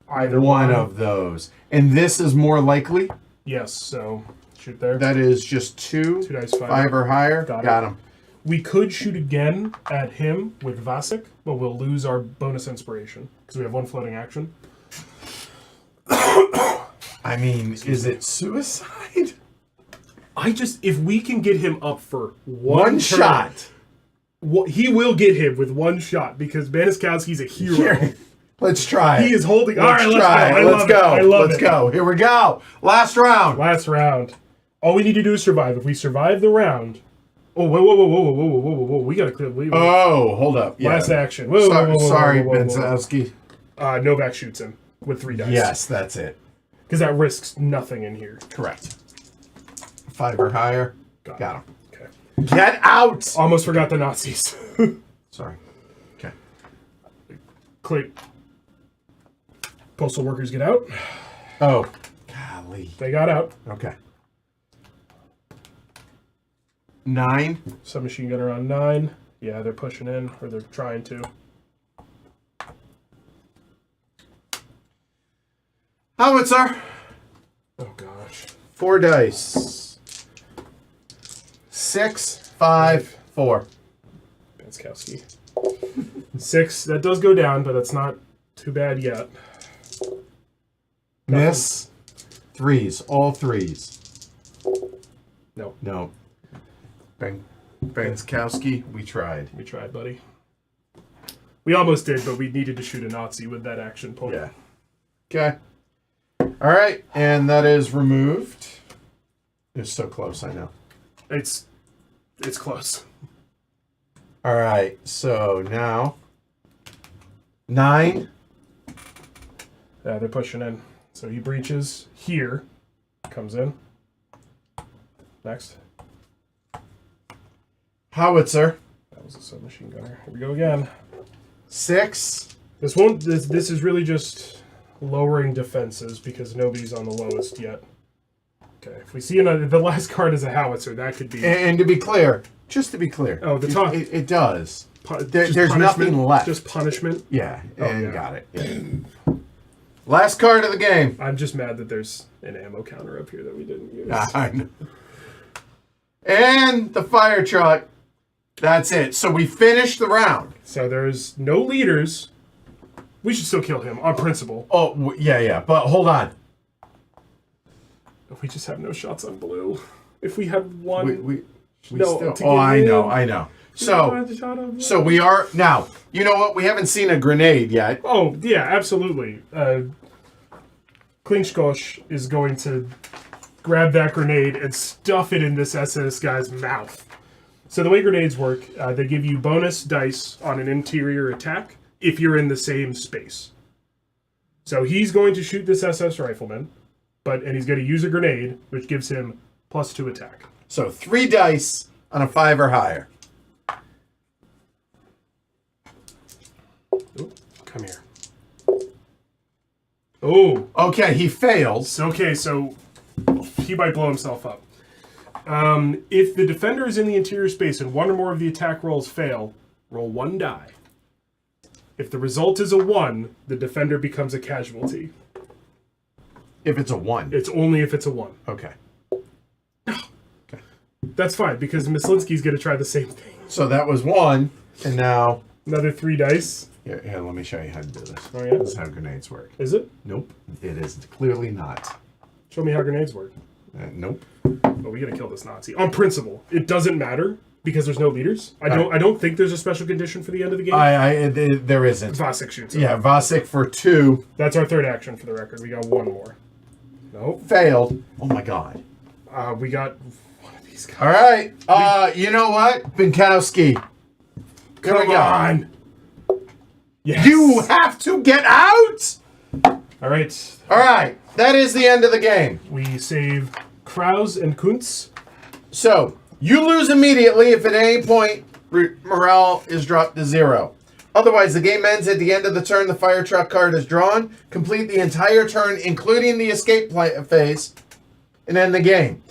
either one of those. And this is more likely? Yes, so shoot there. That is just 2 dice, 5 or higher. Got him. We could shoot again at him with Vasek, but we'll lose our bonus inspiration because we have 1 floating action. I mean, is it suicide? If we can get him up for one shot. He will get him with 1 shot because Baniskowski's a hero. Here, let's try it. He is holding. Let's try. Let's go. Let's go. Here we go. Last round. All we need to do is survive. If we survive the round. Oh, whoa. We gotta clear. Oh, hold up. Yeah. Last action. Sorry, Benzowski. Novak shoots him with 3 dice. Yes, that's it. Because that risks nothing in here. Correct. 5 or higher. Got him. Okay. Get out! Almost forgot the Nazis. Sorry. Okay. Click. Postal workers get out. Oh. Golly. They got out. Okay. 9. Submachine gunner on 9. Yeah, they're pushing in, or they're trying to. Howitzer. Oh, gosh. 4 dice. 6, 5, 4. Banskowski. 6. That does go down, but that's not too bad yet. Miss. 3s. All 3s. No. No. Banskowski, we tried. We tried, buddy. We almost did, but we needed to shoot a Nazi with that action point. Yeah. Okay. All right, and that is removed. It's so close, I know. It's close. All right, so now 9. Yeah, they're pushing in. So he breaches here. Comes in. Next. Howitzer. That was a submachine gunner. Here we go again. 6. This won't. This is really just lowering defenses because nobody's on the lowest yet. Okay, if we see another, the last card is a howitzer. That could be. And to be clear, just to be clear. Oh, the top. It does. There's punishment, nothing left. Just punishment. Yeah, Oh, and yeah. got it. Yeah. Last card of the game. I'm just mad that there's an ammo counter up here that we didn't use. I know. And the fire truck. That's it. So we finished the round. So there's no leaders. We should still kill him on principle. Oh, yeah. But hold on. We just have no shots on blue. If we had one... We No, still... to Oh, get I know. So we are... Now, you know what? We haven't seen a grenade yet. Oh, yeah, absolutely. Klingskosh is going to grab that grenade and stuff it in this SS guy's mouth. So the way grenades work, they give you bonus dice on an interior attack if you're in the same space. So he's going to shoot this SS rifleman, and he's going to use a grenade, which gives him +2 attack. So 3 dice on a 5 or higher. Ooh, come here. Oh. Okay, he fails. Okay, so he might blow himself up. If the defender is in the interior space and one or more of the attack rolls fail, roll 1 die. If the result is a 1, the defender becomes a casualty. If it's a 1. It's only if it's a 1. Okay. That's fine, because Mislinski's going to try the same thing. So that was 1, and now... Another 3 dice. Here, let me show you how to do this. Oh, yeah? This is how grenades work. Is it? Nope, it is clearly not. Show me how grenades work. Nope. Oh, we got to kill this Nazi. On principle. It doesn't matter, because there's no leaders. I don't think there's a special condition for the end of the game. There isn't. Vasek shoots. Yeah, Vasek for 2. That's our third action for the record. We got 1 more. Nope. Failed. Oh my god. We got one of these guys. All right. You know what? Binkowski. Come on. Yes. You have to get out! All right. All right. That is the end of the game. We save Kraus and Kuntz. So, you lose immediately if at any point morale is dropped to 0. Otherwise, the game ends at the end of the turn the fire truck card is drawn. Complete the entire turn, including the escape phase, and end the game.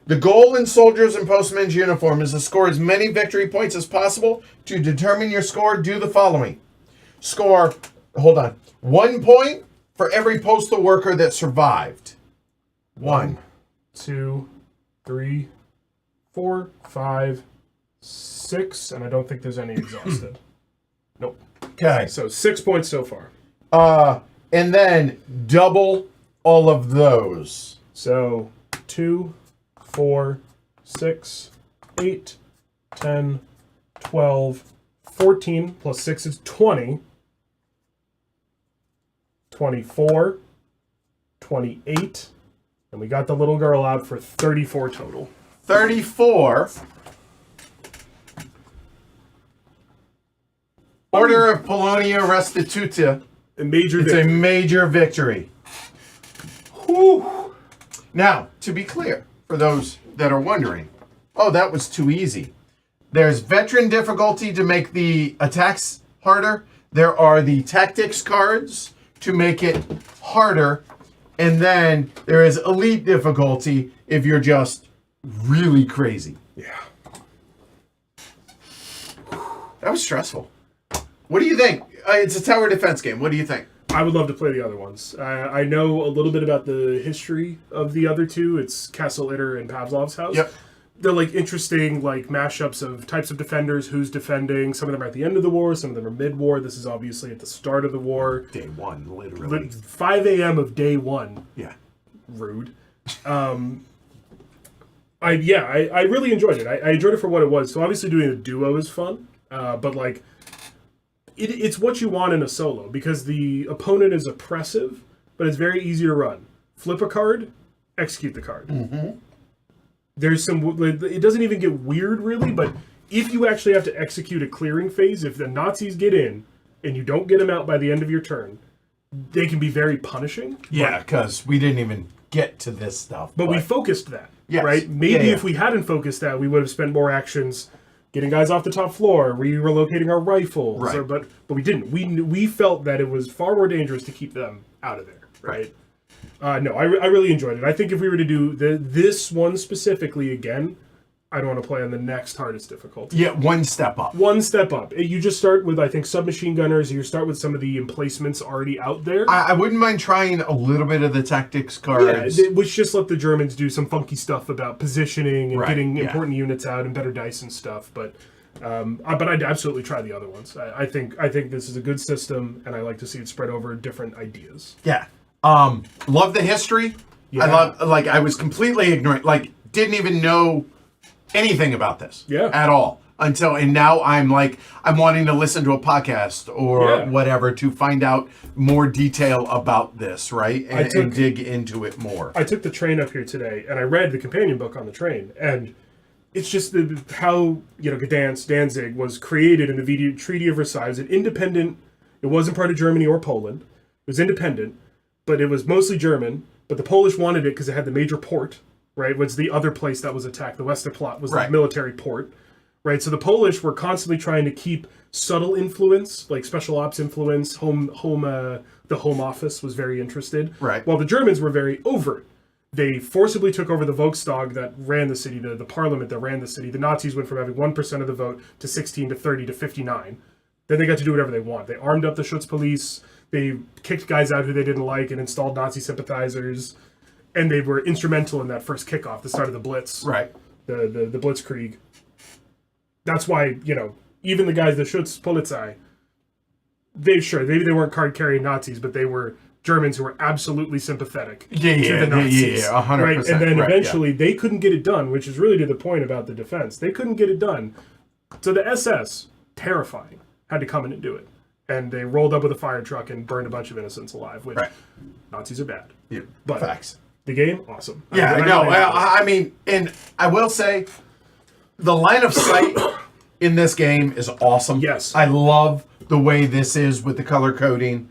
The goal in Soldiers and Postmen's uniform is to score as many victory points as possible. To determine your score, do the following. Score, 1 point for every postal worker that survived. 1, 2, 3, 4, 5, 6, and I don't think there's any exhausted. Nope. Okay. So 6 points so far. And then double all of those. So 2, 4, 6, 8, 10, 12, 14, plus 6 is 20. 24, 28, and we got the little girl out for 34 total. 34. Order of Polonia Restituta. A major It's victory. a major victory. Whew. Now, to be clear, for those that are wondering, oh, that was too easy. There's veteran difficulty to make the attacks harder. There are the tactics cards to make it harder. And then there is elite difficulty if you're just really crazy. Yeah. That was stressful. What do you think? It's a tower defense game. What do you think? I would love to play the other ones. I know a little bit about the history of the other two. It's Castle Itter and Pavlov's House. Yep. They're like interesting like mashups of types of defenders, who's defending. Some of them are at the end of the war, some of them are mid-war. This is obviously at the start of the war. Day one, literally. 5 a.m. of day one. Yeah. Rude. I really enjoyed it. I enjoyed it for what it was. So obviously doing a duo is fun, but like it's what you want in a solo because the opponent is oppressive, but it's very easy to run. Flip a card, execute the card. Mm-hmm. There's some. It doesn't even get weird really, but if you actually have to execute a clearing phase, if the Nazis get in and you don't get them out by the end of your turn, they can be very punishing. Yeah, because we didn't even get to this stuff. But we focused that. Yes. Right? Maybe if we hadn't focused that, we would have spent more actions getting guys off the top floor, relocating our rifles. Right. But we didn't. We felt that it was far more dangerous to keep them out of there. Right? No, I really enjoyed it. I think if we were to do this one specifically again, I'd want to play on the next hardest difficulty. Yeah, one step up. One step up. You just start with, I think, submachine gunners. You start with some of the emplacements already out there. I wouldn't mind trying a little bit of the tactics cards. Yeah, which just let the Germans do some funky stuff about positioning and getting important units out and better dice and stuff. But I'd absolutely try the other ones. I think this is a good system, and I like to see it spread over different ideas. Yeah. Love the history. Yeah. I was completely ignorant. Like, didn't even know anything about this at all and now I'm wanting to listen to a podcast or whatever to find out more detail about this, right? And dig into it more. I took the train up here today and I read the companion book on the train, and it's just how Gdansk, Danzig was created in the Treaty of Versailles. It was an independent. It wasn't part of Germany or Poland. It was independent, but it was mostly German. But the Polish wanted it because it had the major port. Right, was the other place that was attacked. The Westerplatte was the military port, right? So the Polish were constantly trying to keep subtle influence, like special ops influence. The Home Office was very interested, right? While the Germans were very overt. They forcibly took over the Volkstag that ran the city, the parliament that ran the city. The Nazis went from having 1% of the vote to 16 to 30 to 59. Then they got to do whatever they want. They armed up the Schutzpolice. They kicked guys out who they didn't like and installed Nazi sympathizers. And they were instrumental in that first kickoff, the start of the Blitz. Right. The Blitzkrieg. That's why, even the guys, the Schutzpolizei, maybe they weren't card-carrying Nazis, but they were Germans who were absolutely sympathetic to the Nazis. Yeah, 100%. Right? And then eventually they couldn't get it done, which is really to the point about the defense. They couldn't get it done. So the SS, terrifying, had to come in and do it. And they rolled up with a fire truck and burned a bunch of innocents alive, which Nazis are bad. Yeah, but facts. The game, awesome. Yeah, I mean, and I will say, the line of sight in this game is awesome. Yes. I love the way this is with the color coding.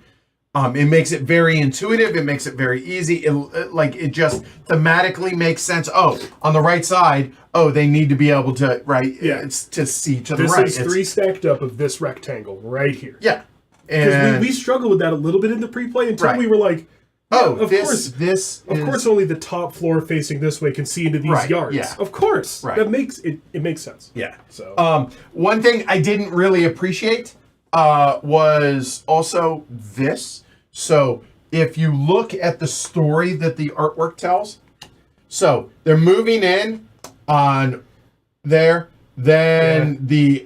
It makes it very intuitive. It makes it very easy. It just thematically makes sense. Oh, on the right side, they need to be able to, it's to see to the right. This is 3 stacked up of this rectangle right here. Yeah. Because we struggled with that a little bit in the pre-play until we were like, of course only the top floor facing this way can see into these yards. Yeah. Of course. Right. That makes it makes sense. Yeah. So one thing I didn't really appreciate was also this. So if you look at the story that the artwork tells, so they're moving in on there, then the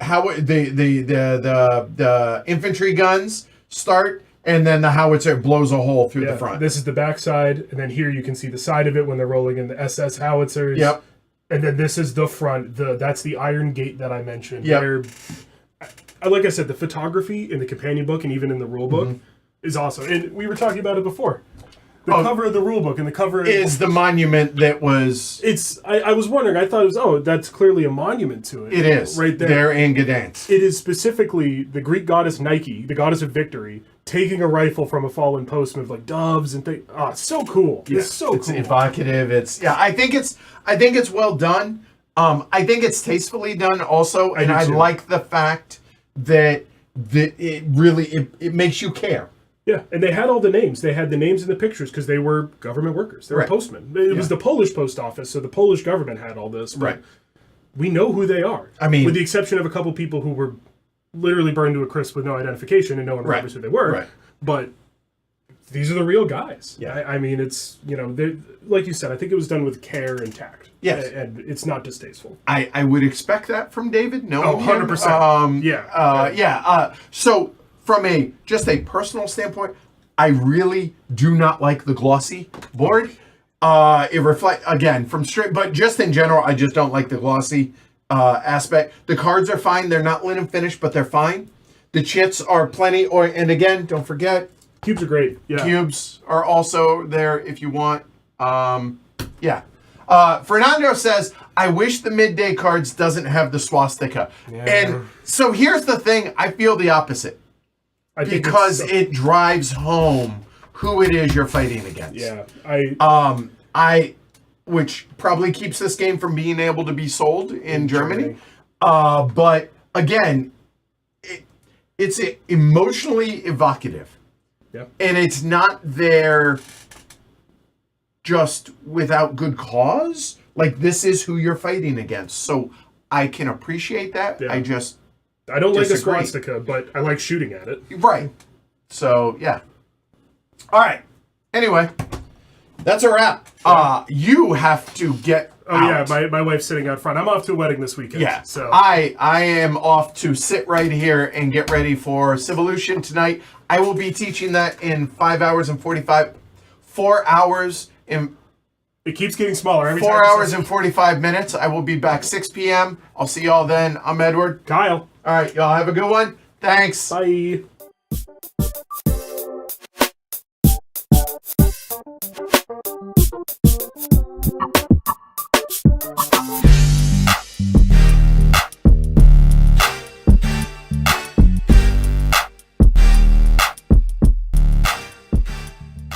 infantry guns start. And then the howitzer blows a hole through the front. This is the backside, and then here you can see the side of it when they're rolling in the SS howitzers. Yep. And then this is the front. That's the iron gate that I mentioned. Yep. Like I said, the photography in the companion book and even in the rule book is awesome. And we were talking about it before. The cover of the rule book and the cover is the monument that was. I was wondering. I thought it was. That's clearly a monument to it. It is right there. There in Gdansk. It is specifically the Greek goddess Nike, the goddess of victory, taking a rifle from a fallen postman with like doves and things. Oh, it's so cool. Yeah. It's so cool. It's evocative. I think it's well done. I think it's tastefully done also, and I like the fact that it really makes you care. Yeah, and they had all the names. They had the names in the pictures because they were government workers. They were postmen. It was the Polish post office, so the Polish government had all this. But we know who they are. I mean, with the exception of a couple people who were literally burned to a crisp with no identification and no one remembers who they were. Right. But these are the real guys. Yeah. I mean, it's, like you said, I think it was done with care and tact. Yes. And it's not distasteful. I would expect that from David. No, 100%. Yeah. So from just a personal standpoint, I really do not like the glossy board. It reflect again from straight, but just in general, I just don't like the glossy aspect. The cards are fine; they're not linen finished, but they're fine. The chits are plenty. And again, don't forget, Cubes are great. Yeah. cubes are also there if you want. Yeah. Fernando says, "I wish the Midday cards doesn't have the swastika." Yeah. And so here's the thing: I feel the opposite because it drives home who it is you're fighting against. Yeah. Which probably keeps this game from being able to be sold in Germany. But again, it's emotionally evocative. Yep. And it's not there just without good cause. Like, this is who you're fighting against. So I can appreciate that. Yeah. I don't like a disagree. swastika, but I like shooting at it. Right. So, yeah. All right. Anyway, that's a wrap. You have to get out. Yeah, my wife's sitting out front. I'm off to a wedding this weekend. Yeah. So I am off to sit right here and get ready for Civolution tonight. I will be teaching that in 4 hours in it keeps getting smaller every 4 time. hours and 45 minutes. I will be back 6 p.m. I'll see y'all then. I'm Edward. Kyle. All right, y'all have a good one. Thanks. Bye.